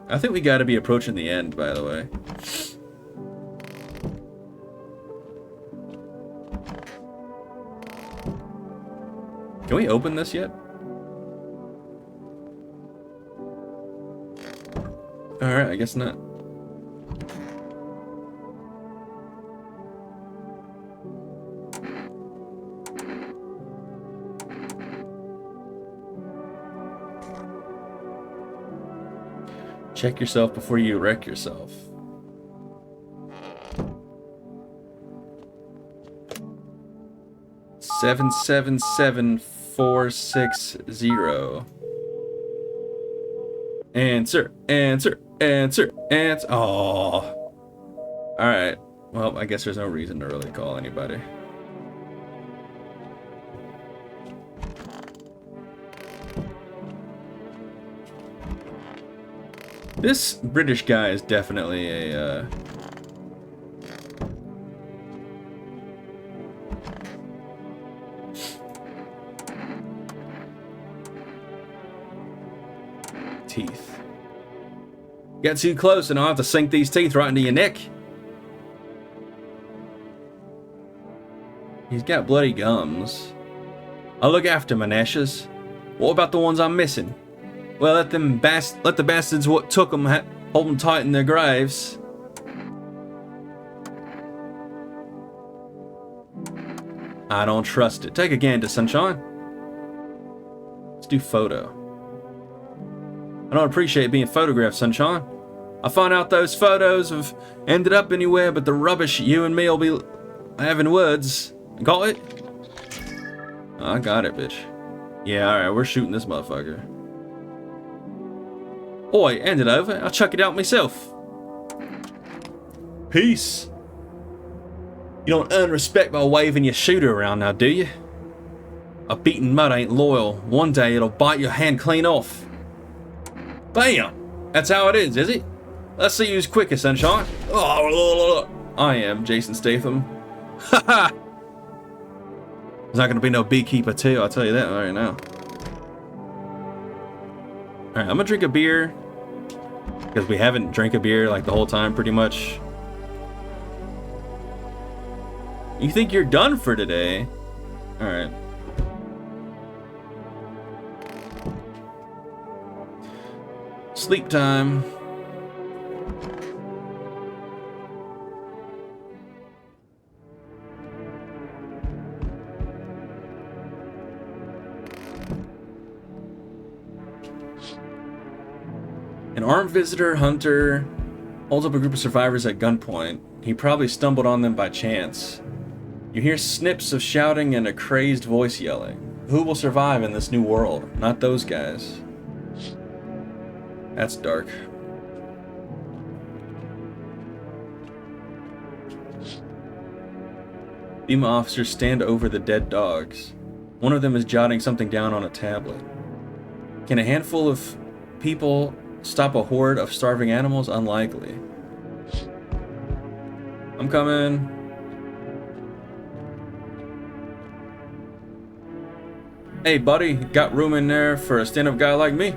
I think we gotta be approaching the end, by the way. Can we open this yet? Alright, I guess not. Check yourself before you wreck yourself. Seven, 460. Answer. Oh. Alright. Well, I guess there's no reason to really call anybody. This British guy is definitely a, teeth. Get too close and I'll have to sink these teeth right into your neck. He's got bloody gums. I'll look after my Nashers. What about the ones I'm missing? Well, let the bastards what took them hold them tight in their graves. I don't trust it. Take a gander, sunshine. Let's do photo. I don't appreciate being photographed, sunshine. I find out those photos have ended up anywhere but the rubbish you and me'll be having words. Got it? I got it, bitch. Yeah, alright, we're shooting this motherfucker. Oi, hand it over. I'll chuck it out myself. Peace. You don't earn respect by waving your shooter around now, do you? A beaten mud ain't loyal. One day it'll bite your hand clean off. Bam! That's how it is it? Let's see who's quicker, sunshine. Oh, I am Jason Statham. Haha! There's not gonna be no beekeeper too, I'll tell you that right now. Alright, I'm gonna drink a beer. Because we haven't drank a beer like the whole time, pretty much. You think you're done for today? Alright. Sleep time. An armed visitor hunter holds up a group of survivors at gunpoint. He probably stumbled on them by chance. You hear snips of shouting and a crazed voice yelling. Who will survive in this new world? Not those guys. That's dark. FEMA officers stand over the dead dogs. One of them is jotting something down on a tablet. Can a handful of people stop a horde of starving animals? Unlikely. I'm coming. Hey buddy, got room in there for a stand-up guy like me?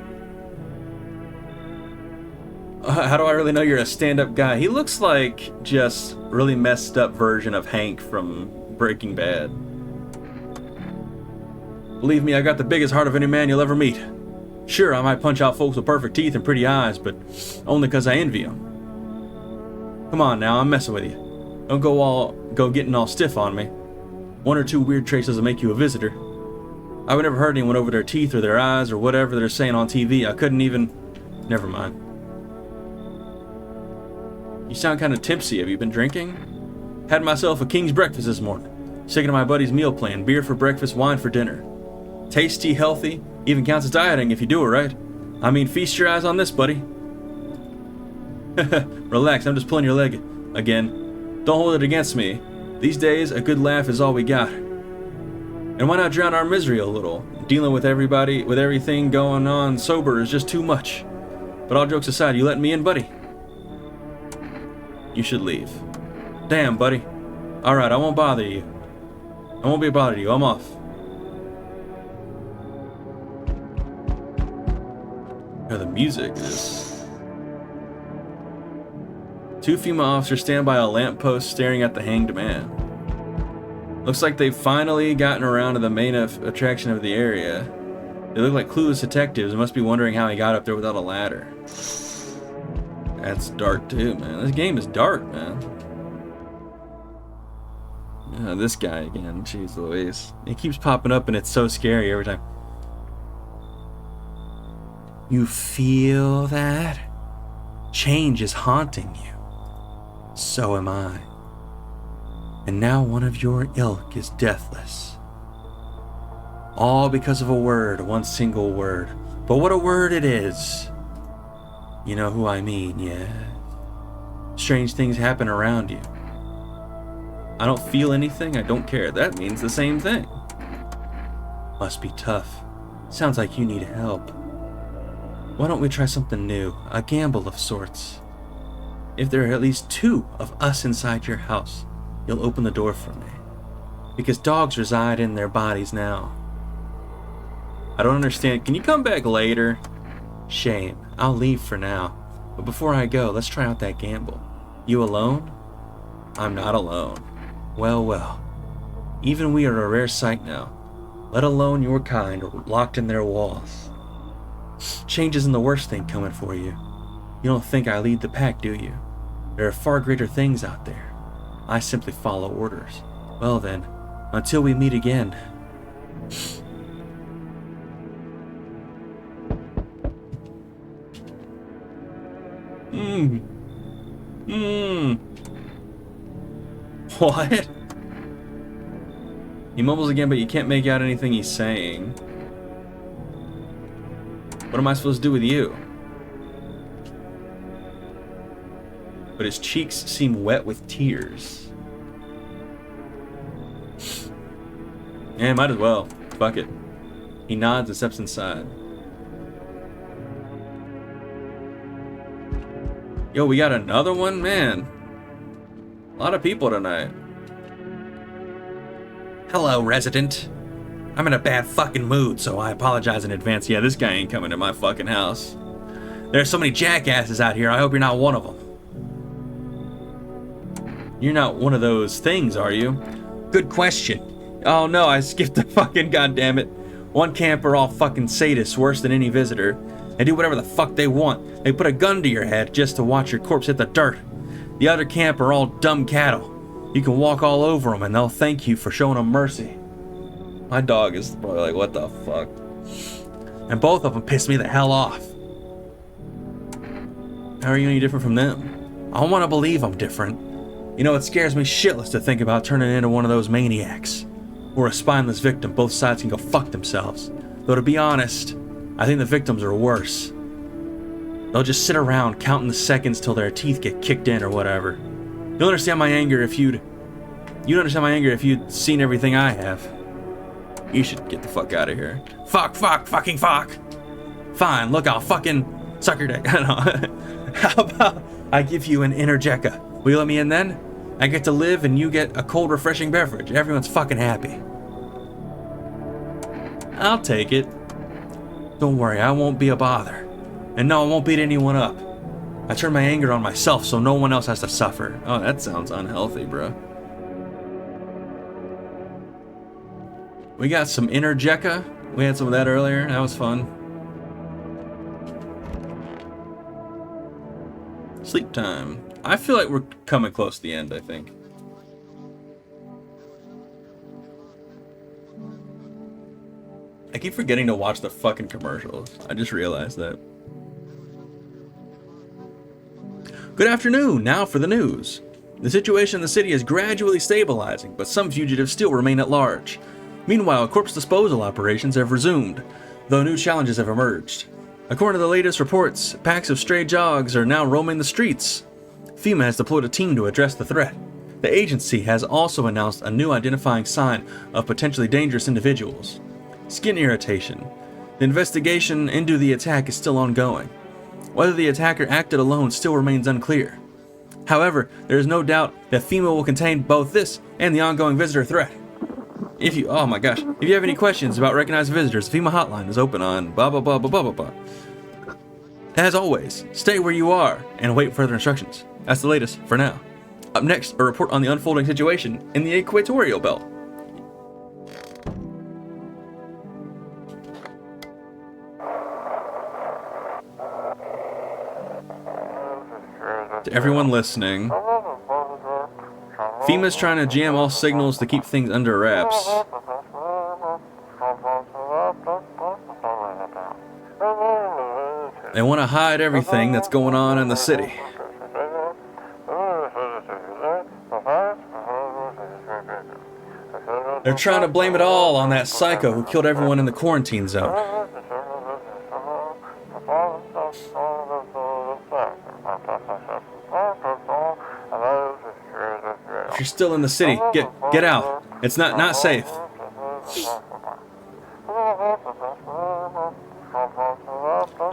How do I really know you're a stand-up guy? He looks like just really messed up version of Hank from Breaking Bad. Believe me, I got the biggest heart of any man you'll ever meet. Sure, I might punch out folks with perfect teeth and pretty eyes, but only because I envy them. Come on now, I'm messing with you. Don't go getting all stiff on me. One or two weird traits doesn't make you a visitor. I would never hurt anyone over their teeth or their eyes or whatever they're saying on TV. I couldn't even... Never mind. You sound kind of tipsy. Have you been drinking? Had myself a king's breakfast this morning. Sticking to my buddy's meal plan. Beer for breakfast, wine for dinner. Tasty, healthy, even counts as dieting if you do it right. I mean, feast your eyes on this, buddy. Relax, I'm just pulling your leg again. Don't hold it against me. These days, a good laugh is all we got. And why not drown our misery a little? Dealing with everything going on sober is just too much. But all jokes aside, you letting me in, buddy? You should leave. Damn, buddy. Alright, I won't bother you. I won't be a bother to you. I'm off. Oh, the music is... 2 female officers stand by a lamppost staring at the hanged man. Looks like they've finally gotten around to the main attraction of the area. They look like clueless detectives and must be wondering how he got up there without a ladder. That's dark too, man. This game is dark, man. This guy again, jeez Louise. He keeps popping up and it's so scary every time. You feel that? Change is haunting you. So am I. And now one of your ilk is deathless. All because of a word, one single word. But what a word it is. You know who I mean, yeah. Strange things happen around you. I don't feel anything, I don't care. That means the same thing. Must be tough. Sounds like you need help. Why don't we try something new? A gamble of sorts. If there are at least 2 of us inside your house, you'll open the door for me. Because dogs reside in their bodies now. I don't understand. Can you come back later? Shame. I'll leave for now. But before I go, let's try out that gamble. You alone? I'm not alone. Well, well. Even we are a rare sight now. Let alone your kind locked in their walls. Change isn't the worst thing coming for you. You don't think I lead the pack, do you? There are far greater things out there. I simply follow orders. Well then, until we meet again. What? He mumbles again, but you can't make out anything he's saying. What am I supposed to do with you? But his cheeks seem wet with tears. Yeah, might as well. Fuck it. He nods and steps inside. Yo, we got another one? Man. A lot of people tonight. Hello, resident. I'm in a bad fucking mood, so I apologize in advance. Yeah, this guy ain't coming to my fucking house. There's so many jackasses out here. I hope you're not one of them. You're not one of those things, are you? Good question. Oh no, I skipped the fucking goddammit. One camper all fucking sadists, worse than any visitor. They do whatever the fuck they want. They put a gun to your head just to watch your corpse hit the dirt. The other camp are all dumb cattle. You can walk all over them and they'll thank you for showing them mercy. My dog is probably like, what the fuck? And both of them piss me the hell off. How are you any different from them? I want to believe I'm different. You know, it scares me shitless to think about turning into one of those maniacs. Or a spineless victim. Both sides can go fuck themselves. Though to be honest, I think the victims are worse. They'll just sit around counting the seconds till their teeth get kicked in or whatever. You'd understand my anger if you'd seen everything I have. You should get the fuck out of here. Fuck. Fine, look, I'll fucking suck your dick. How about I give you an Energeca? Will you let me in then? I get to live and you get a cold, refreshing beverage. Everyone's fucking happy. I'll take it. Don't worry, I won't be a bother. And no, I won't beat anyone up. I turn my anger on myself so no one else has to suffer. Oh, that sounds unhealthy, bro. We got some Energeca. We had some of that earlier. That was fun. Sleep time. I feel like we're coming close to the end, I think. I keep forgetting to watch the fucking commercials. I just realized that. Good afternoon, now for the news. The situation in the city is gradually stabilizing, but some fugitives still remain at large. Meanwhile, corpse disposal operations have resumed, though new challenges have emerged. According to the latest reports, packs of stray dogs are now roaming the streets. FEMA has deployed a team to address the threat. The agency has also announced a new identifying sign of potentially dangerous individuals: skin irritation. The investigation into the attack is still ongoing. Whether the attacker acted alone still remains unclear. However, there is no doubt that FEMA will contain both this and the ongoing visitor threat. If you have any questions about recognized visitors, the FEMA hotline is open on blah blah blah blah blah blah blah. As always, stay where you are and await further instructions. That's the latest for now. Up next, a report on the unfolding situation in the equatorial belt. To everyone listening, FEMA's trying to jam all signals to keep things under wraps. They want to hide everything that's going on in the city. They're trying to blame it all on that psycho who killed everyone in the quarantine zone. If you're still in the city, get out. It's not safe.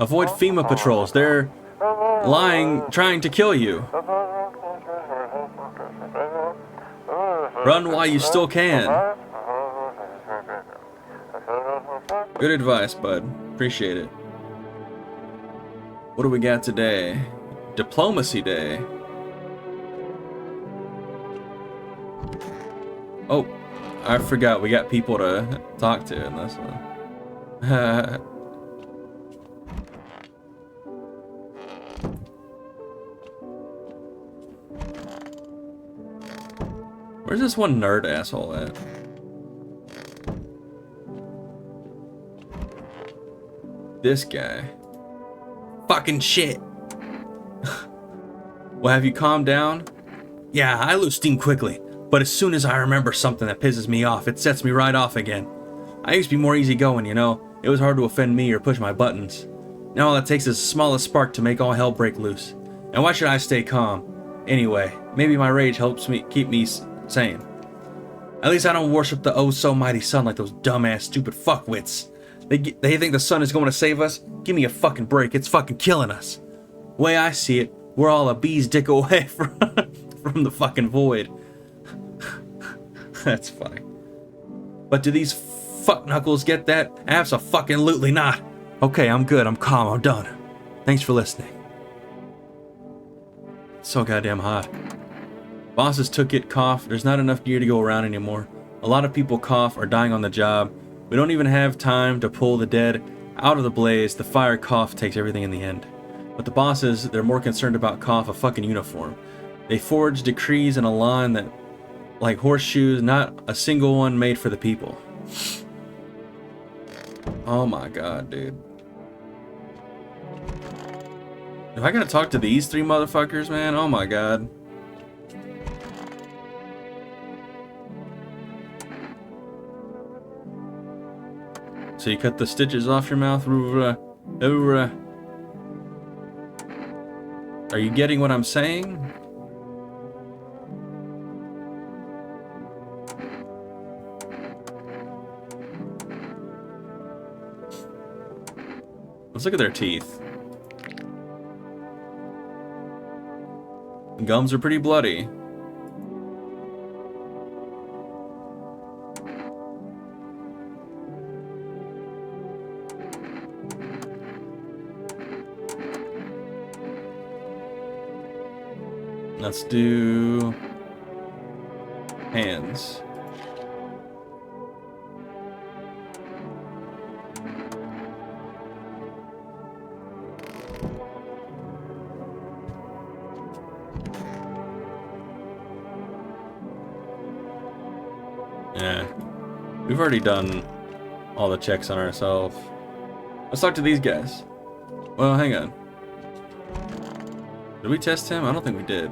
Avoid FEMA patrols. They're lying, trying to kill you. Run while you still can. Good advice, bud. Appreciate it. What do we got today? Diplomacy Day. Oh, I forgot we got people to talk to in this one. Where's this one nerd asshole at? This guy. Fucking shit. Well, have you calmed down? Yeah, I lose steam quickly, but as soon as I remember something that pisses me off, it sets me right off again. I used to be more easygoing, you know? It was hard to offend me or push my buttons. Now all it takes is the smallest spark to make all hell break loose. And why should I stay calm? Anyway, maybe my rage helps me keep me sane. At least I don't worship the oh-so-mighty sun like those dumbass stupid fuckwits. They think the sun is going to save us? Give me a fucking break, it's fucking killing us. Way I see it, we're all a bee's dick away from the fucking void. That's funny. But do these fuck-knuckles get that? Abso-fucking-lutely not. Okay, I'm good, I'm calm, I'm done. Thanks for listening. It's so goddamn hot. Bosses took it, cough. There's not enough gear to go around anymore. A lot of people cough or dying on the job. We don't even have time to pull the dead out of the blaze. The fire cough takes everything in the end. But the bosses, they're more concerned about cough, a fucking uniform. They forge decrees in a line that, like horseshoes, not a single one made for the people. Oh my god, dude. If I gotta talk to these three motherfuckers, man, oh my god. So you cut the stitches off your mouth? Are you getting what I'm saying? Let's look at their teeth. The gums are pretty bloody. Let's do hands. Yeah, we've already done all the checks on ourselves. Let's talk to these guys. Well, hang on. Did we test him? I don't think we did.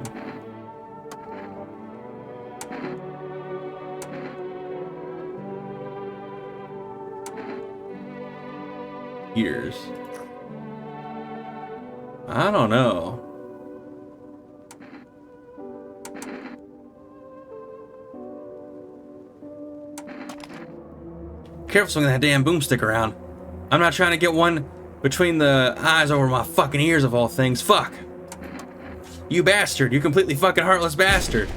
Ears. I don't know. Careful swinging that damn boomstick around. I'm not trying to get one between the eyes over my fucking ears of all things. Fuck. You bastard. You completely fucking heartless bastard.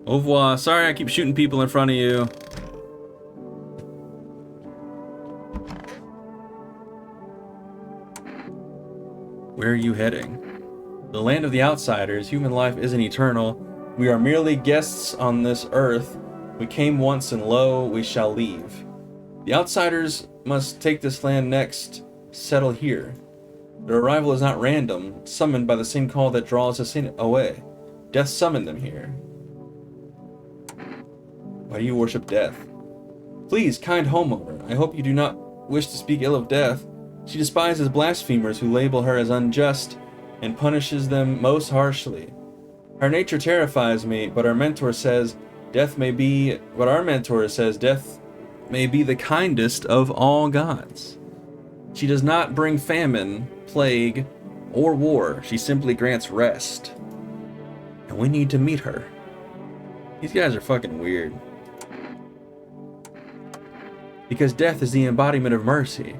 Au revoir. Sorry I keep shooting people in front of you. Where are you heading? The land of the outsiders. Human life isn't eternal. We are merely guests on this earth. We came once and lo, we shall leave. The outsiders must take this land next, settle here. Their arrival is not random, summoned by the same call that draws us away. Death summoned them here. Why do you worship death? Please, kind homeowner, I hope you do not wish to speak ill of death. She despises blasphemers who label her as unjust and punishes them most harshly. Her nature terrifies me, but our mentor says death may be the kindest of all gods. She does not bring famine, plague, or war. She simply grants rest. And we need to meet her. These guys are fucking weird. Because death is the embodiment of mercy.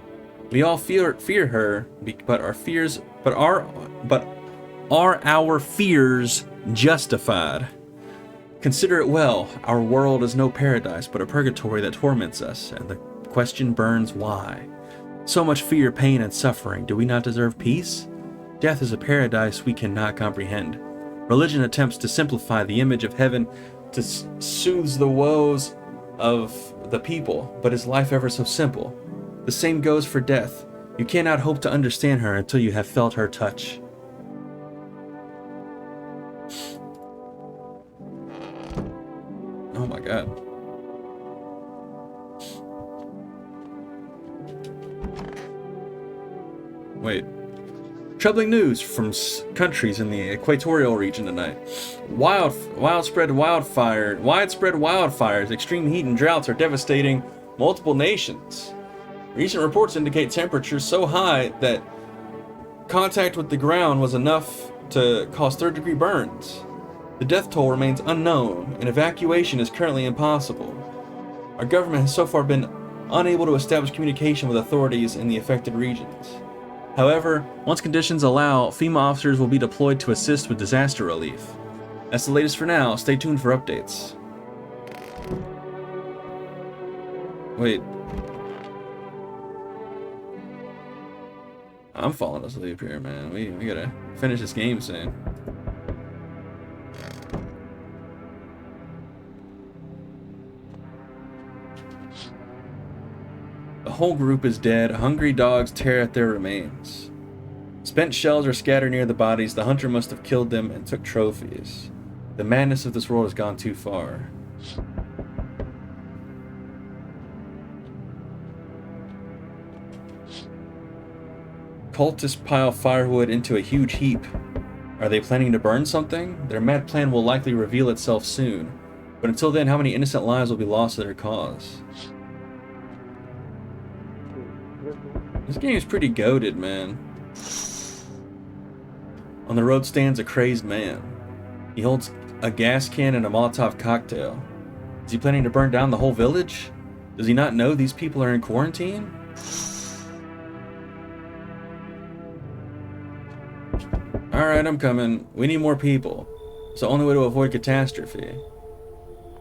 We all fear her, but are our fears justified? Consider it well, our world is no paradise, but a purgatory that torments us, and the question burns why. So much fear, pain, and suffering, do we not deserve peace? Death is a paradise we cannot comprehend. Religion attempts to simplify the image of heaven to soothe the woes of the people, but is life ever so simple? The same goes for death. You cannot hope to understand her until you have felt her touch. Oh my god. Wait. Troubling news from countries in the equatorial region tonight. Widespread wildfires, extreme heat and droughts are devastating multiple nations. Recent reports indicate temperatures so high that contact with the ground was enough to cause third-degree burns. The death toll remains unknown, and evacuation is currently impossible. Our government has so far been unable to establish communication with authorities in the affected regions. However, once conditions allow, FEMA officers will be deployed to assist with disaster relief. That's the latest for now. Stay tuned for updates. Wait. I'm falling asleep here, man. We gotta finish this game soon. The whole group is dead. Hungry dogs tear at their remains. Spent shells are scattered near the bodies. The hunter must have killed them and took trophies. The madness of this world has gone too far. Cultists pile firewood into a huge heap. Are they planning to burn something? Their mad plan will likely reveal itself soon. But until then, how many innocent lives will be lost to their cause? This game is pretty goated, man. On the road stands a crazed man. He holds a gas can and a Molotov cocktail. Is he planning to burn down the whole village? Does he not know these people are in quarantine? Alright, I'm coming. We need more people. It's the only way to avoid catastrophe.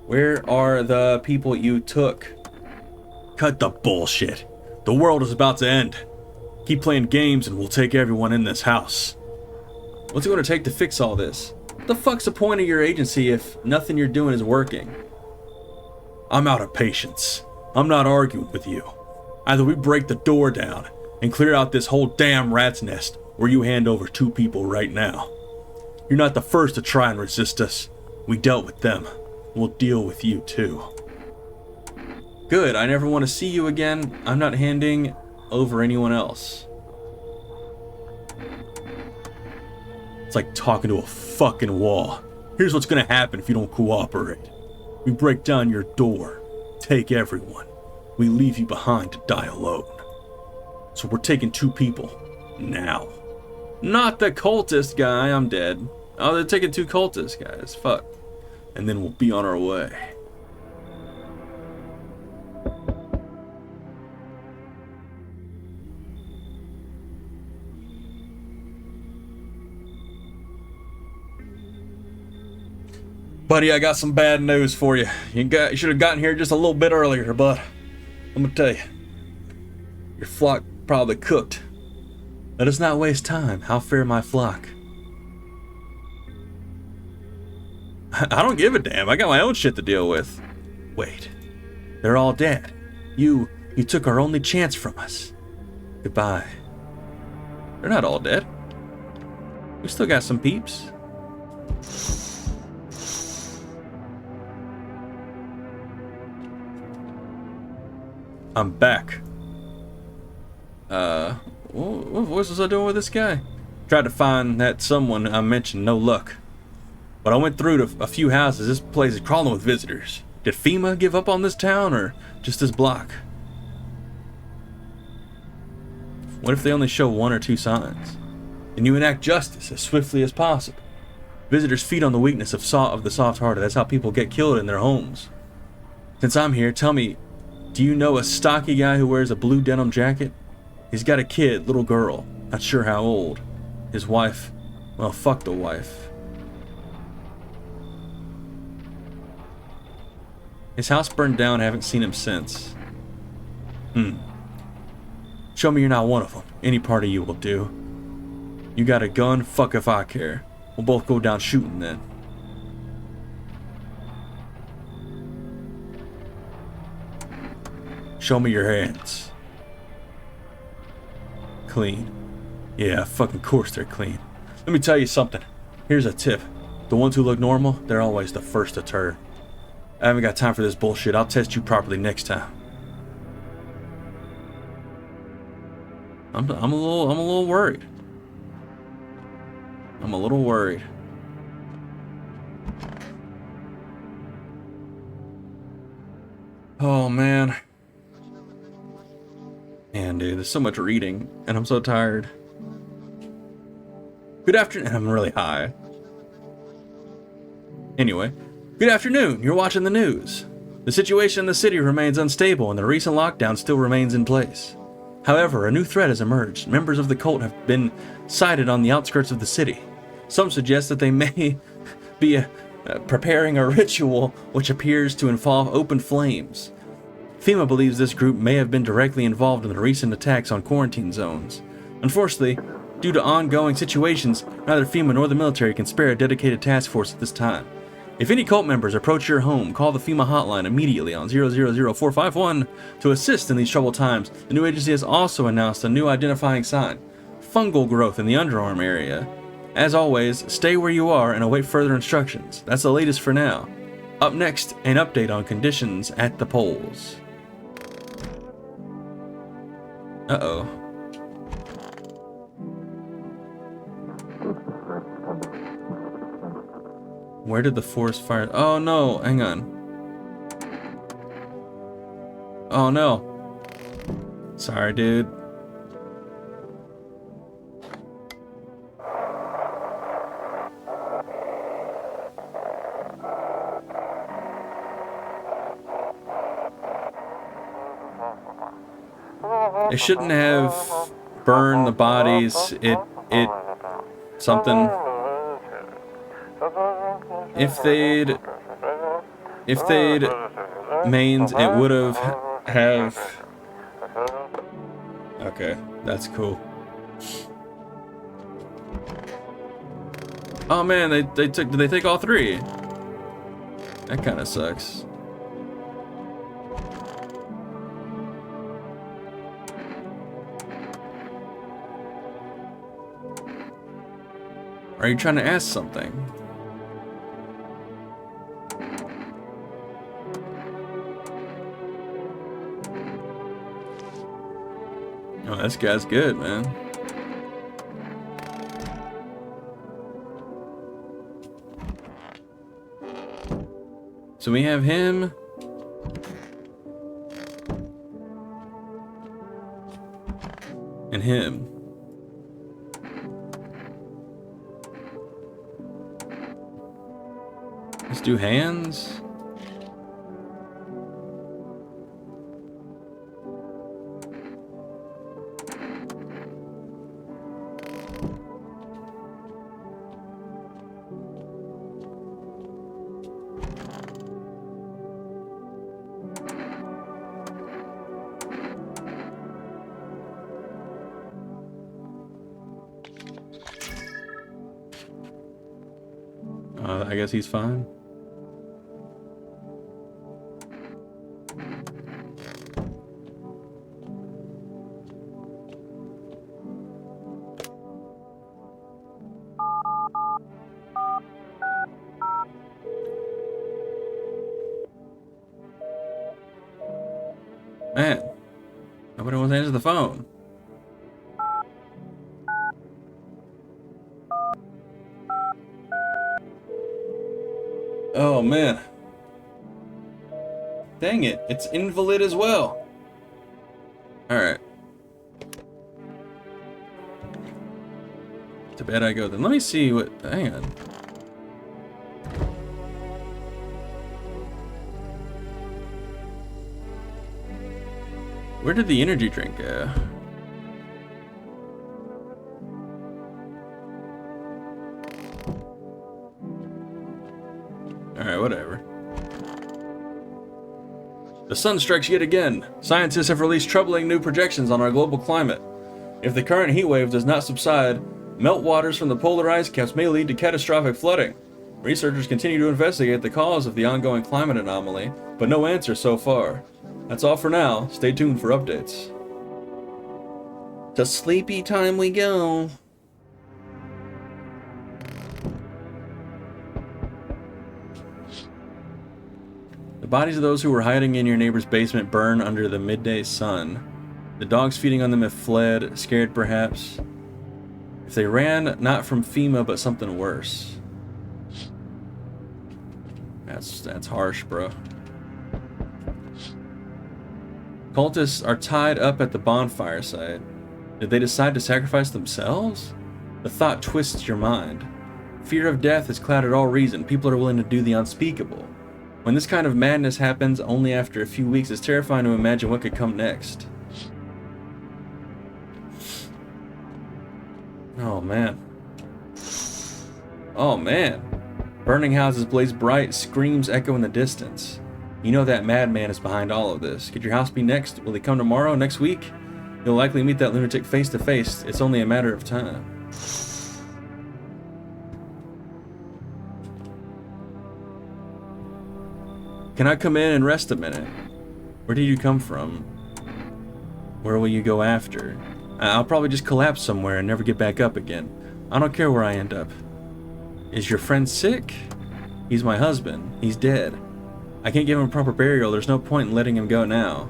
Where are the people you took? Cut the bullshit. The world is about to end. Keep playing games and we'll take everyone in this house. What's it going to take to fix all this? What the fuck's the point of your agency if nothing you're doing is working? I'm out of patience. I'm not arguing with you. Either we break the door down and clear out this whole damn rat's nest, or you hand over 2 people right now. You're not the first to try and resist us. We dealt with them. We'll deal with you too. Good, I never want to see you again. I'm not handing over anyone else. It's like talking to a fucking wall. Here's what's gonna happen if you don't cooperate. We break down your door, take everyone. We leave you behind to die alone. So we're taking 2 people, now. Not the cultist guy, I'm dead. Oh, they're taking 2 cultist guys, fuck. And then we'll be on our way. Buddy, I got some bad news for you. You should have gotten here just a little bit earlier, bud. I'm gonna tell you. Your flock probably cooked. Let us not waste time. How fare my flock? I don't give a damn. I got my own shit to deal with. Wait. They're all dead. You took our only chance from us. Goodbye. They're not all dead. We still got some peeps. I'm back. What voice was I doing with this guy? Tried to find that someone I mentioned, no luck. But I went through to a few houses. This place is crawling with visitors. Did FEMA give up on this town, or just this block? What if they only show 1 or 2 signs? And you enact justice as swiftly as possible. Visitors feed on the weakness of the soft-hearted. That's how people get killed in their homes. Since I'm here, tell me, do you know a stocky guy who wears a blue denim jacket? He's got a kid, little girl, not sure how old. His wife, well, fuck the wife. His house burned down, I haven't seen him since. Show me you're not one of them. Any part of you will do. You got a gun? Fuck if I care. We'll both go down shooting then. Show me your hands. Clean. Yeah, fucking course they're clean. Let me tell you something. Here's a tip. The ones who look normal, they're always the first to turn. I haven't got time for this bullshit. I'll test you properly next time. I'm a little worried. I'm a little worried. Oh man. Man, dude, there's so much reading, and I'm so tired. Good afternoon. I'm really high. Anyway, good afternoon. You're watching the news. The situation in the city remains unstable, and the recent lockdown still remains in place. However, a new threat has emerged. Members of the cult have been sighted on the outskirts of the city. Some suggest that they may be preparing a ritual which appears to involve open flames. FEMA believes this group may have been directly involved in the recent attacks on quarantine zones. Unfortunately, due to ongoing situations, neither FEMA nor the military can spare a dedicated task force at this time. If any cult members approach your home, call the FEMA hotline immediately on 000-451 to assist in these troubled times. The new agency has also announced a new identifying sign: fungal growth in the underarm area. As always, stay where you are and await further instructions. That's the latest for now. Up next, an update on conditions at the polls. Uh-oh. Where did the forest fire... Oh no, hang on. Oh no. Sorry, dude. They shouldn't have burned the bodies. Something. If they'd mains, it would have. Okay, that's cool. Oh man, did they take all 3? That kind of sucks. Are you trying to ask something? Oh, this guy's good, man. So we have him. And him. Let's do hands. I guess he's fine. Man, nobody wants to answer the phone. Oh man. Dang it, it's invalid as well. Alright. To bed I go then. Let me see what. Hang on. Where did the energy drink go? Alright, whatever. The sun strikes yet again. Scientists have released troubling new projections on our global climate. If the current heat wave does not subside, meltwaters from the polar ice caps may lead to catastrophic flooding. Researchers continue to investigate the cause of the ongoing climate anomaly, but no answer so far. That's all for now. Stay tuned for updates. To sleepy time we go. The bodies of those who were hiding in your neighbor's basement burn under the midday sun. The dogs feeding on them have fled, scared perhaps. If they ran, not from FEMA, but something worse. That's harsh, bro. Cultists are tied up at the bonfire site. Did they decide to sacrifice themselves? The thought twists your mind. Fear of death has clouded all reason. People are willing to do the unspeakable. When this kind of madness happens only after a few weeks, it's terrifying to imagine what could come next. Oh man. Oh man. Burning houses blaze bright, screams echo in the distance. You know that madman is behind all of this. Could your house be next? Will he come tomorrow, next week? You'll likely meet that lunatic face to face. It's only a matter of time. Can I come in and rest a minute? Where did you come from? Where will you go after? I'll probably just collapse somewhere and never get back up again. I don't care where I end up. Is your friend sick? He's my husband. He's dead. I can't give him a proper burial. There's no point in letting him go now.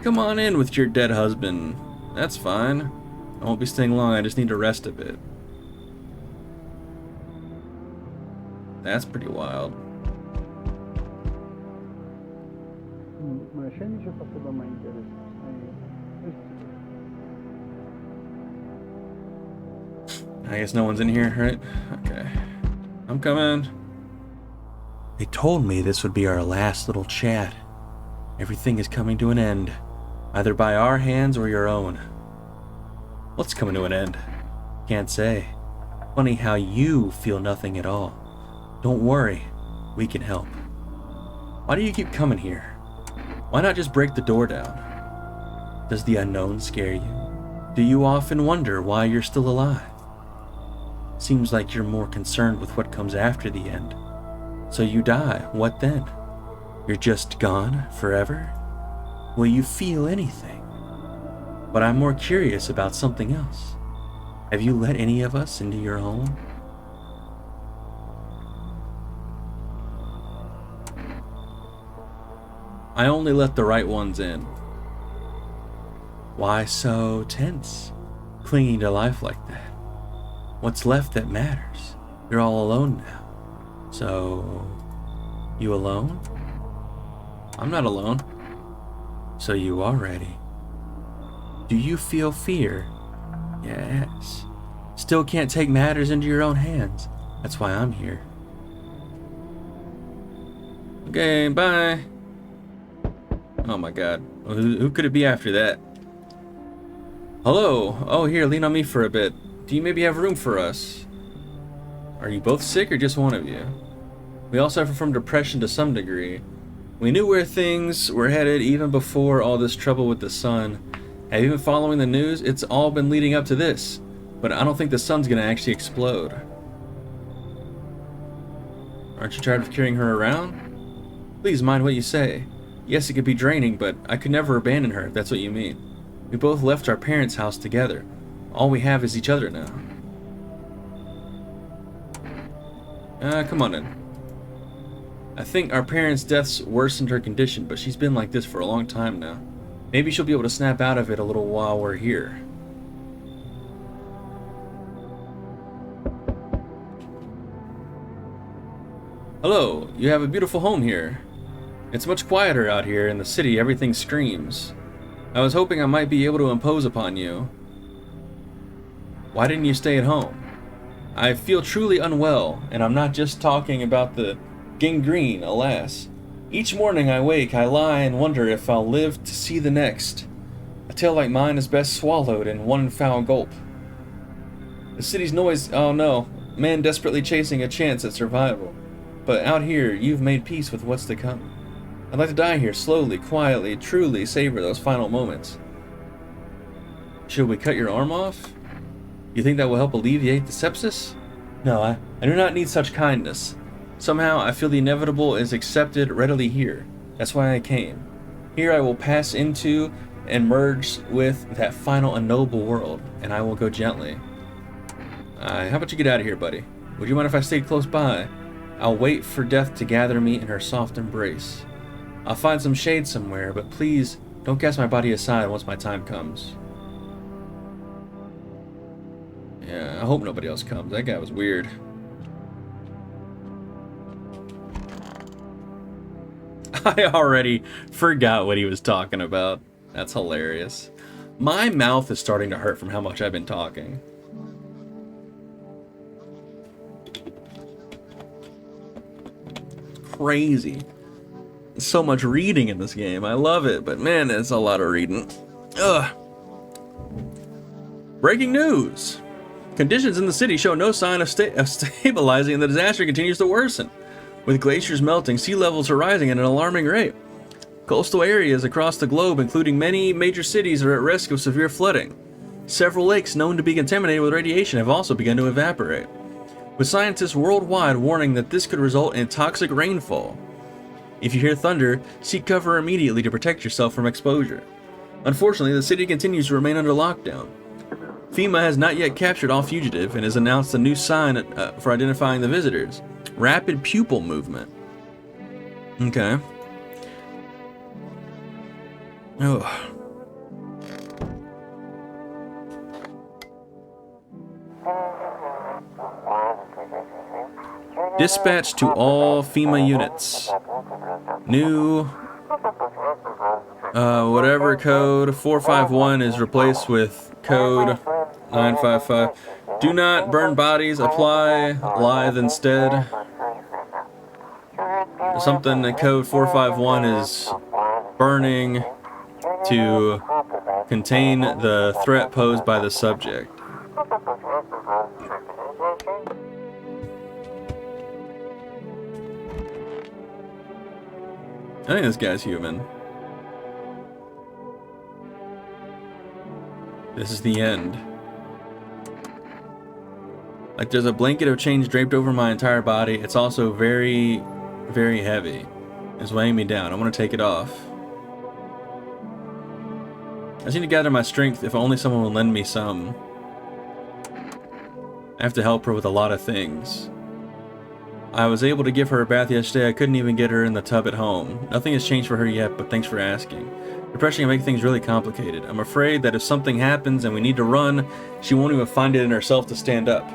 Come on in with your dead husband. That's fine. I won't be staying long. I just need to rest a bit. That's pretty wild. I guess no one's in here, right? Okay. I'm coming. They told me this would be our last little chat. Everything is coming to an end, either by our hands or your own. What's coming to an end? Can't say. Funny how you feel nothing at all. Don't worry, we can help. Why do you keep coming here? Why not just break the door down? Does the unknown scare you? Do you often wonder why you're still alive? Seems like you're more concerned with what comes after the end. So you die, what then? You're just gone forever? Will you feel anything? But I'm more curious about something else. Have you let any of us into your home? I only let the right ones in. Why so tense? Clinging to life like that? What's left that matters? You're all alone now. So, you alone? I'm not alone. So you are ready. Do you feel fear? Yes. Still can't take matters into your own hands. That's why I'm here. Okay, bye. Oh my god. Who could it be after that? Hello. Oh, here, lean on me for a bit. Do you maybe have room for us? Are you both sick or just one of you? We all suffer from depression to some degree. We knew where things were headed even before all this trouble with the sun. Have you been following the news? It's all been leading up to this. But I don't think the sun's gonna actually explode. Aren't you tired of carrying her around? Please mind what you say. Yes, it could be draining, but I could never abandon her, if that's what you mean. We both left our parents' house together. All we have is each other now. Come on in. I think our parents' deaths worsened her condition, but she's been like this for a long time now. Maybe she'll be able to snap out of it a little while we're here. Hello, you have a beautiful home here. It's much quieter out here. In the city, everything screams. I was hoping I might be able to impose upon you. Why didn't you stay at home? I feel truly unwell, and I'm not just talking about the gangrene, alas. Each morning I wake, I lie and wonder if I'll live to see the next. A tale like mine is best swallowed in one foul gulp. The city's noise, oh no, man desperately chasing a chance at survival. But out here, you've made peace with what's to come. I'd like to die here slowly, quietly, truly savor those final moments. Should we cut your arm off? You think that will help alleviate the sepsis? No, I do not need such kindness. Somehow, I feel the inevitable is accepted readily here. That's why I came. Here I will pass into and merge with that final unknowable world, and I will go gently. How about you get out of here, buddy? Would you mind if I stayed close by? I'll wait for death to gather me in her soft embrace. I'll find some shade somewhere, but please don't cast my body aside once my time comes. Yeah, I hope nobody else comes. That guy was weird. I already forgot what he was talking about. That's hilarious. My mouth is starting to hurt from how much I've been talking. Crazy. So much reading in this game. I love it, but man, it's a lot of reading. Ugh. Breaking news. Conditions in the city show no sign of stabilizing, and the disaster continues to worsen. With glaciers melting, sea levels are rising at an alarming rate. Coastal areas across the globe, including many major cities, are at risk of severe flooding. Several lakes known to be contaminated with radiation have also begun to evaporate, with scientists worldwide warning that this could result in toxic rainfall. If you hear thunder, seek cover immediately to protect yourself from exposure. Unfortunately, the city continues to remain under lockdown. FEMA has not yet captured all fugitive and has announced a new sign for identifying the visitors. Rapid pupil movement. Okay. Oh. Dispatch to all FEMA units. New whatever code 451 is replaced with code 955. Do not burn bodies, apply lithe instead. Something in code 451 is burning to contain the threat posed by the subject. I think this guy's human. This is the end. Like, there's a blanket of change draped over my entire body. It's also very, very heavy. It's weighing me down. I want to take it off. I just need to gather my strength if only someone will lend me some. I have to help her with a lot of things. I was able to give her a bath yesterday. I couldn't even get her in the tub at home. Nothing has changed for her yet, but thanks for asking. Depression can make things really complicated. I'm afraid that if something happens and we need to run, she won't even find it in herself to stand up.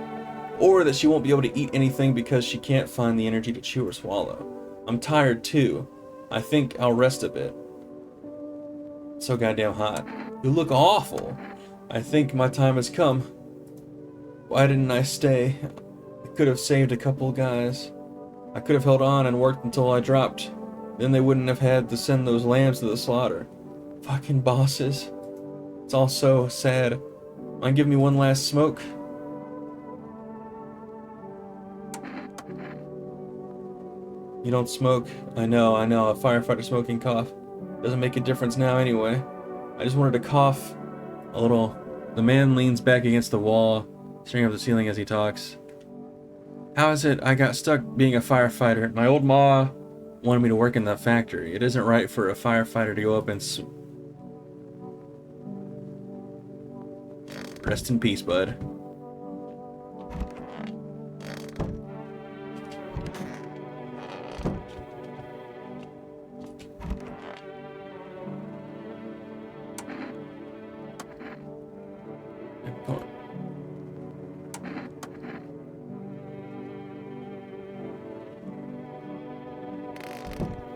Or that she won't be able to eat anything because she can't find the energy to chew or swallow. I'm tired too. I think I'll rest a bit. It's so goddamn hot. You look awful. I think my time has come. Why didn't I stay? I could have saved a couple guys. I could have held on and worked until I dropped. Then they wouldn't have had to send those lambs to the slaughter. Fucking bosses. It's all so sad. Mind give me one last smoke? You don't smoke. I know. A firefighter smoking cough. Doesn't make a difference now anyway. I just wanted to cough a little. The man leans back against the wall, staring up the ceiling as he talks. How is it I got stuck being a firefighter? My old ma wanted me to work in that factory. It isn't right for a firefighter to go up and... Rest in peace, bud.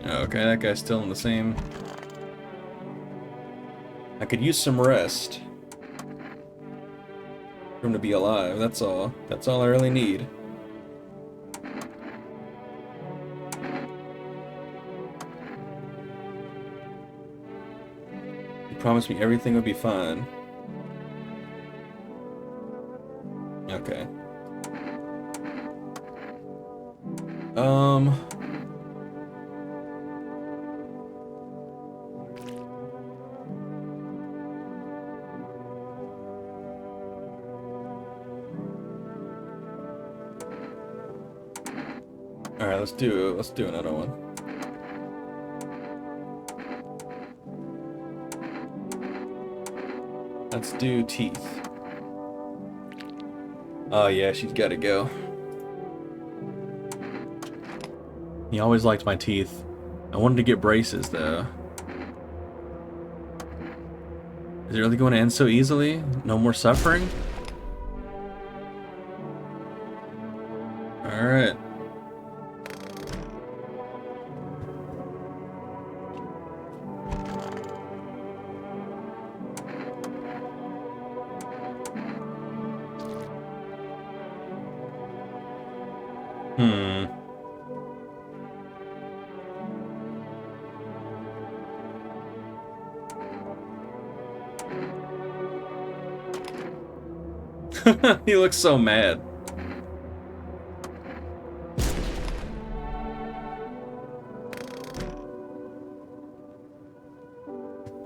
Okay, that guy's still in the same. I could use some rest. For him to be alive, that's all. That's all I really need. He promised me everything would be fine. Okay. Alright, let's do another one. Let's do teeth. Oh yeah, she's gotta go. He always liked my teeth. I wanted to get braces though. Is it really going to end so easily? No more suffering? Alright. He looks so mad.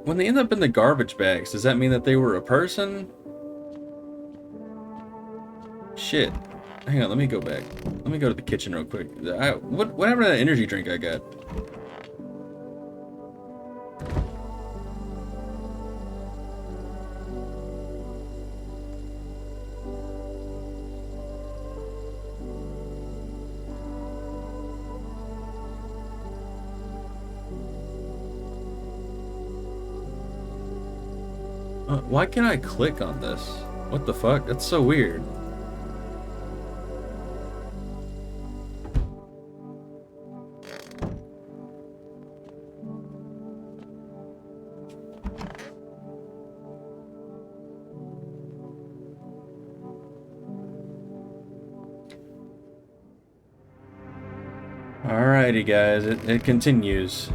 When they end up in the garbage bags, does that mean that they were a person? Shit. Hang on, let me go back. Let me go to the kitchen real quick. What happened to that energy drink I got? Why can't I click on this? What the fuck? That's so weird. Alrighty guys, it continues.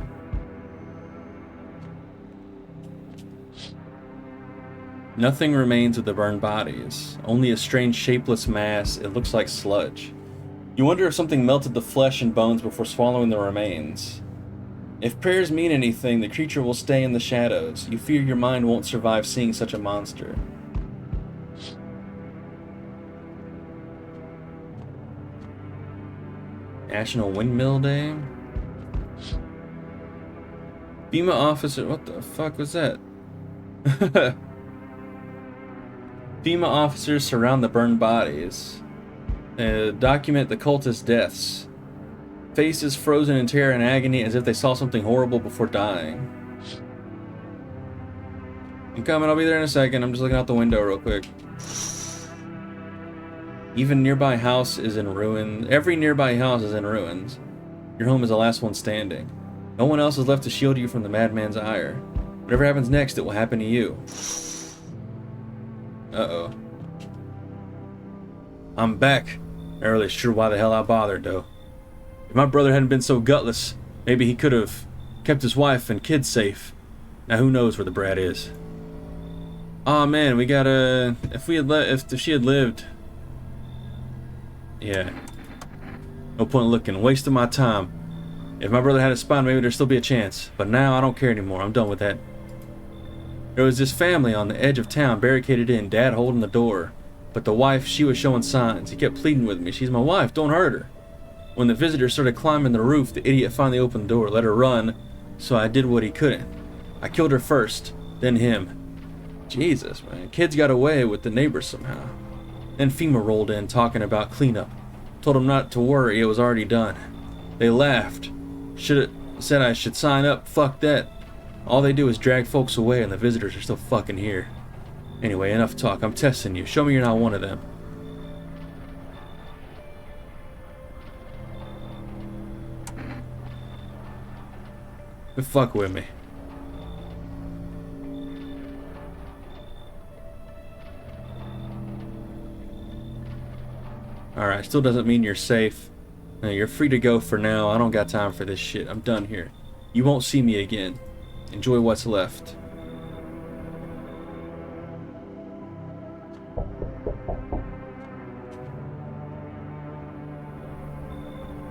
Nothing remains of the burned bodies. Only a strange shapeless mass. It looks like sludge. You wonder if something melted the flesh and bones before swallowing the remains. If prayers mean anything, the creature will stay in the shadows. You fear your mind won't survive seeing such a monster. National Windmill Day? FEMA officer, what the fuck was that? FEMA officers surround the burned bodies. Document the cultist deaths. Faces frozen in terror and agony as if they saw something horrible before dying. I'm coming, I'll be there in a second. I'm just looking out the window real quick. Even nearby house is in ruin. Every nearby house is in ruins. Your home is the last one standing. No one else is left to shield you from the madman's ire. Whatever happens next, it will happen to you. Uh-oh. I'm back. Not really sure why the hell I bothered, though. If my brother hadn't been so gutless, maybe he could have kept his wife and kids safe. Now who knows where the brat is. Aw, man, we gotta... If she had lived... Yeah. No point in looking. Wasting my time. If my brother had a spine, maybe there'd still be a chance. But now I don't care anymore. I'm done with that. There was this family on the edge of town, barricaded in, Dad holding the door. But the wife, she was showing signs. He kept pleading with me. She's my wife, don't hurt her. When the visitors started climbing the roof, the idiot finally opened the door, let her run, so I did what he couldn't. I killed her first, then him. Jesus, man. Kids got away with the neighbors somehow. Then FEMA rolled in, talking about cleanup. Told them not to worry, it was already done. They laughed. Should've said I should sign up, fuck that. All they do is drag folks away and the visitors are still fucking here. Anyway, enough talk, I'm testing you. Show me you're not one of them. But fuck with me. Alright, still doesn't mean you're safe. No, you're free to go for now. I don't got time for this shit. I'm done here. You won't see me again. Enjoy what's left.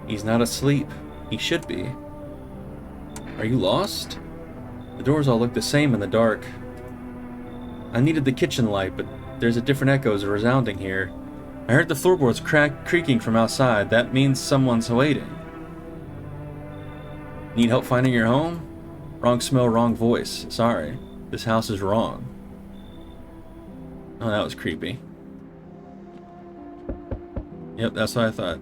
He's not asleep. He should be. Are you lost? The doors all look the same in the dark. I needed the kitchen light, but there's a different echoes resounding here. I heard the floorboards creaking from outside. That means someone's waiting. Need help finding your home? Wrong smell, wrong voice. Sorry. This house is wrong. Oh, that was creepy. Yep, that's what I thought.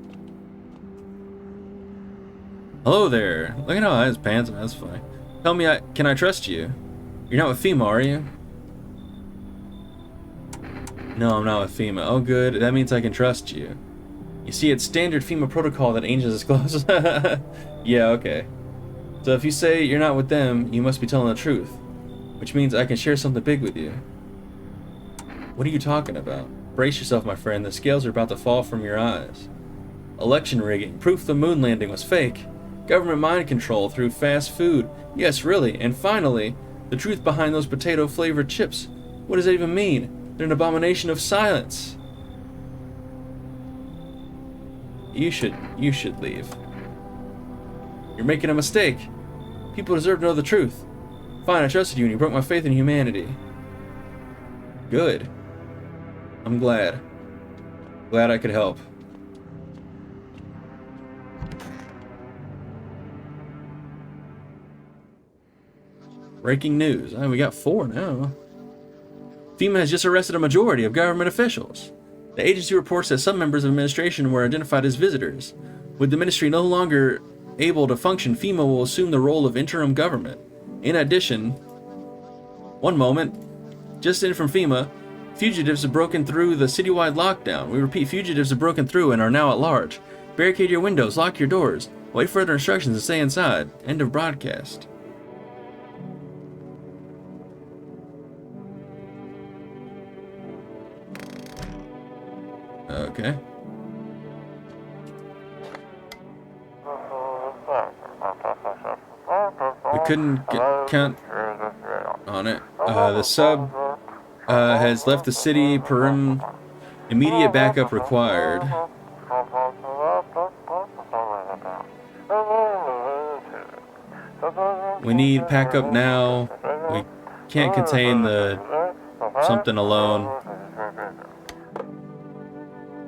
Hello there. Look at how I has pants on. That's funny. Tell me, can I trust you? You're not with FEMA, are you? No, I'm not with FEMA. Oh, good. That means I can trust you. You see, it's standard FEMA protocol that angels disclose. Yeah, okay. So if you say you're not with them, you must be telling the truth. Which means I can share something big with you. What are you talking about? Brace yourself, my friend. The scales are about to fall from your eyes. Election rigging. Proof the moon landing was fake. Government mind control through fast food. Yes, really. And finally, the truth behind those potato-flavored chips. What does that even mean? They're an abomination of silence. You should leave. You're making a mistake. People deserve to know the truth. Fine, I trusted you and you broke my faith in humanity. Good. I'm glad. Glad I could help. Breaking news. We got 4 now. FEMA has just arrested a majority of government officials. The agency reports that some members of administration were identified as visitors. With the ministry no longer able to function, FEMA will assume the role of interim government. In addition, one moment, just in from FEMA, fugitives have broken through the citywide lockdown. We repeat, fugitives have broken through and are now at large. Barricade your windows, lock your doors, wait for further instructions and stay inside. End of broadcast. Okay. We couldn't get count on it. The sub has left the city. Immediate backup required. We need backup now. We can't contain the something alone.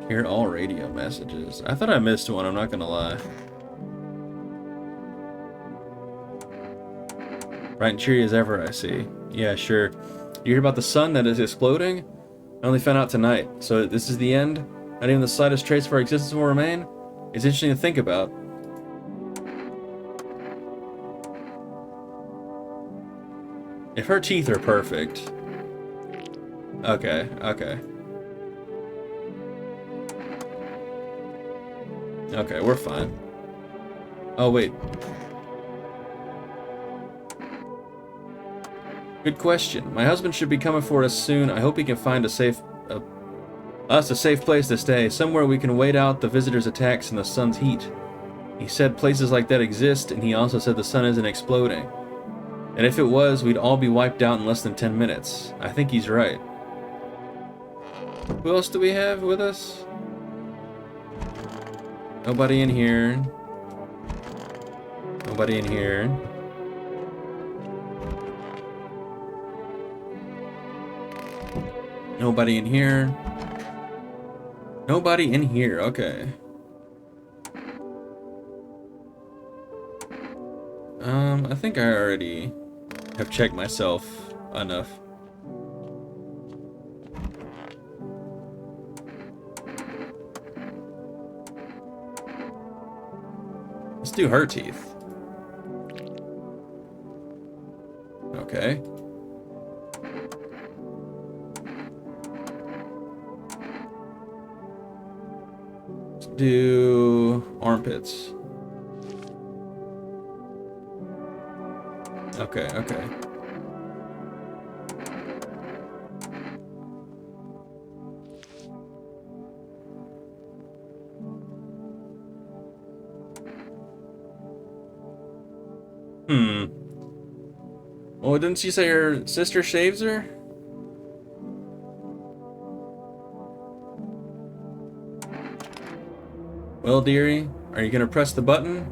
Hear all radio messages. I thought I missed one, I'm not gonna lie. Bright and cheery as ever, I see. Yeah, sure. You hear about the sun that is exploding? I only found out tonight. So this is the end? Not even the slightest trace of our existence will remain? It's interesting to think about. If her teeth are perfect. Okay, okay. Okay, we're fine. Oh, wait. Good question. My husband should be coming for us soon. I hope he can find us a safe place to stay, somewhere we can wait out the visitors' attacks in the sun's heat. He said places like that exist, and he also said the sun isn't exploding. And if it was, we'd all be wiped out in less than 10 minutes. I think he's right. Who else do we have with us? Nobody in here. Nobody in here. Nobody in here. Nobody in here, okay. I think I already have checked myself enough. Let's do her teeth. Okay. Let's do armpits. Okay, okay. Well, didn't she say her sister shaves her? Well, dearie, are you gonna press the button?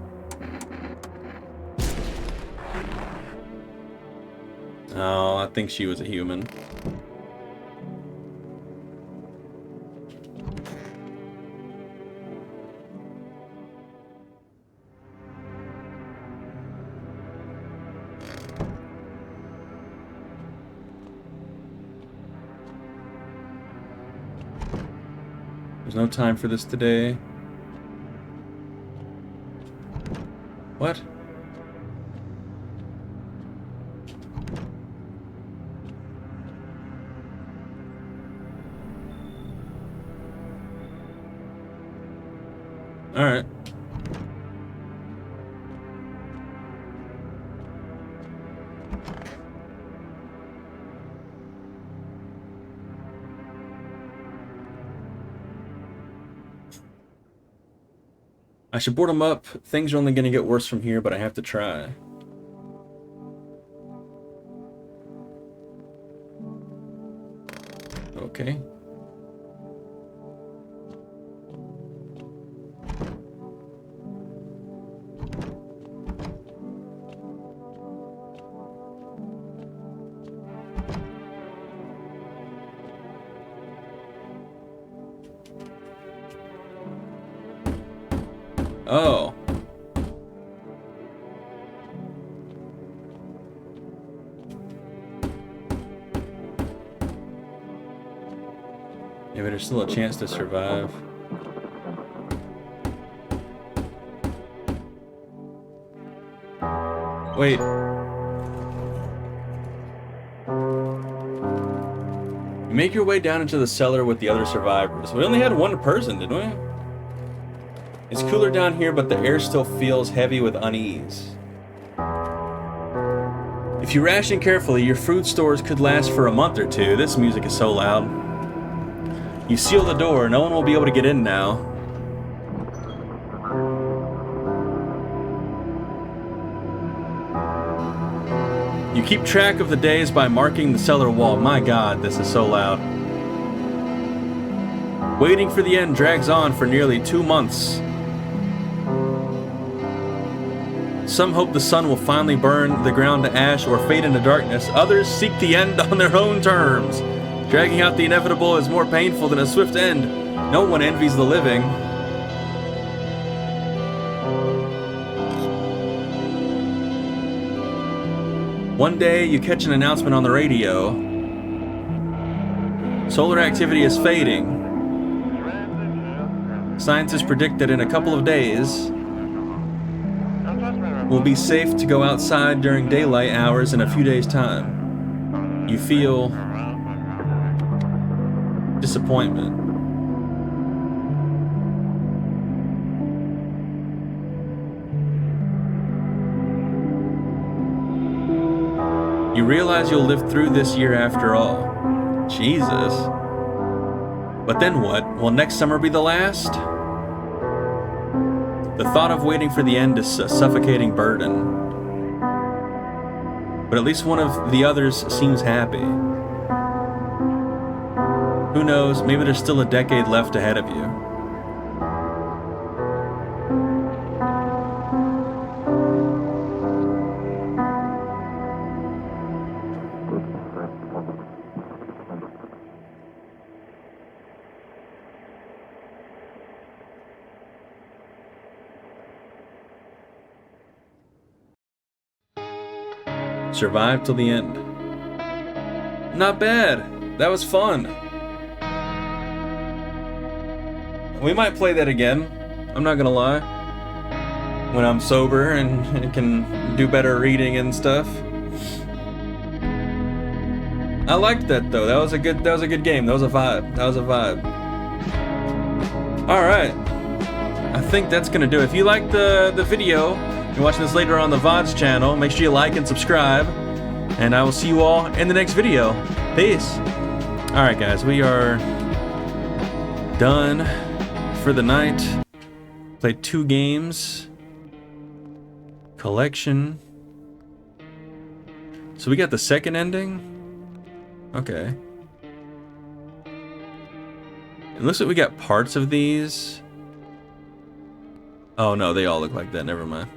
Oh, I think she was a human. There's no time for this today. What? All right. I should board them up. Things are only going to get worse from here, but I have to try. Okay. Oh. Maybe there's still a chance to survive. Wait. You make your way down into the cellar with the other survivors. We only had one person, didn't we? It's cooler down here, but the air still feels heavy with unease. If you ration carefully, your food stores could last for a month or two. This music is so loud. You seal the door. No one will be able to get in now. You keep track of the days by marking the cellar wall. My God, this is so loud. Waiting for the end drags on for nearly 2 months. Some hope the sun will finally burn the ground to ash or fade into darkness. Others seek the end on their own terms. Dragging out the inevitable is more painful than a swift end. No one envies the living. One day, you catch an announcement on the radio. Solar activity is fading. Scientists predict that in a couple of days, we'll be safe to go outside during daylight hours in a few days' time. You feel disappointment. You realize you'll live through this year after all. Jesus. But then what? Will next summer be the last? The thought of waiting for the end is a suffocating burden. But at least one of the others seems happy. Who knows, maybe there's still a decade left ahead of you. Survive till the end. Not bad. That was fun. We might play that again. I'm not gonna lie. When I'm sober and can do better reading and stuff. I liked that though. That was a good game. That was a vibe. All right. I think that's gonna do it. If you liked the video, you're watching this later on the VODs channel, make sure you like and subscribe. And I will see you all in the next video. Peace. All right, guys, we are done for the night. Played 2 games. Collection. So we got the second ending. Okay. It looks like we got parts of these. Oh no, they all look like that. Never mind.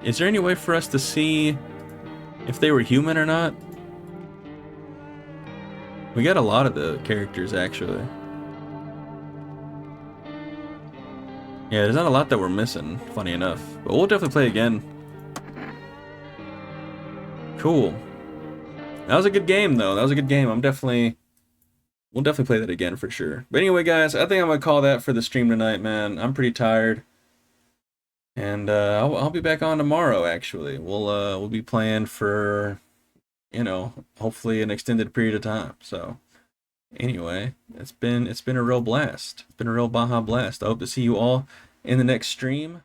Is there any way for us to see if they were human or not? We got a lot of the characters, actually. Yeah, there's not a lot that we're missing, funny enough. But we'll definitely play again. Cool. That was a good game, though. That was a good game. We'll definitely play that again for sure. But anyway, guys, I think I'm gonna call that for the stream tonight, man. I'm pretty tired. And I'll be back on tomorrow. Actually, we'll be playing for, you know, hopefully an extended period of time. So, anyway, it's been a real blast. It's been a real Baja blast. I hope to see you all in the next stream.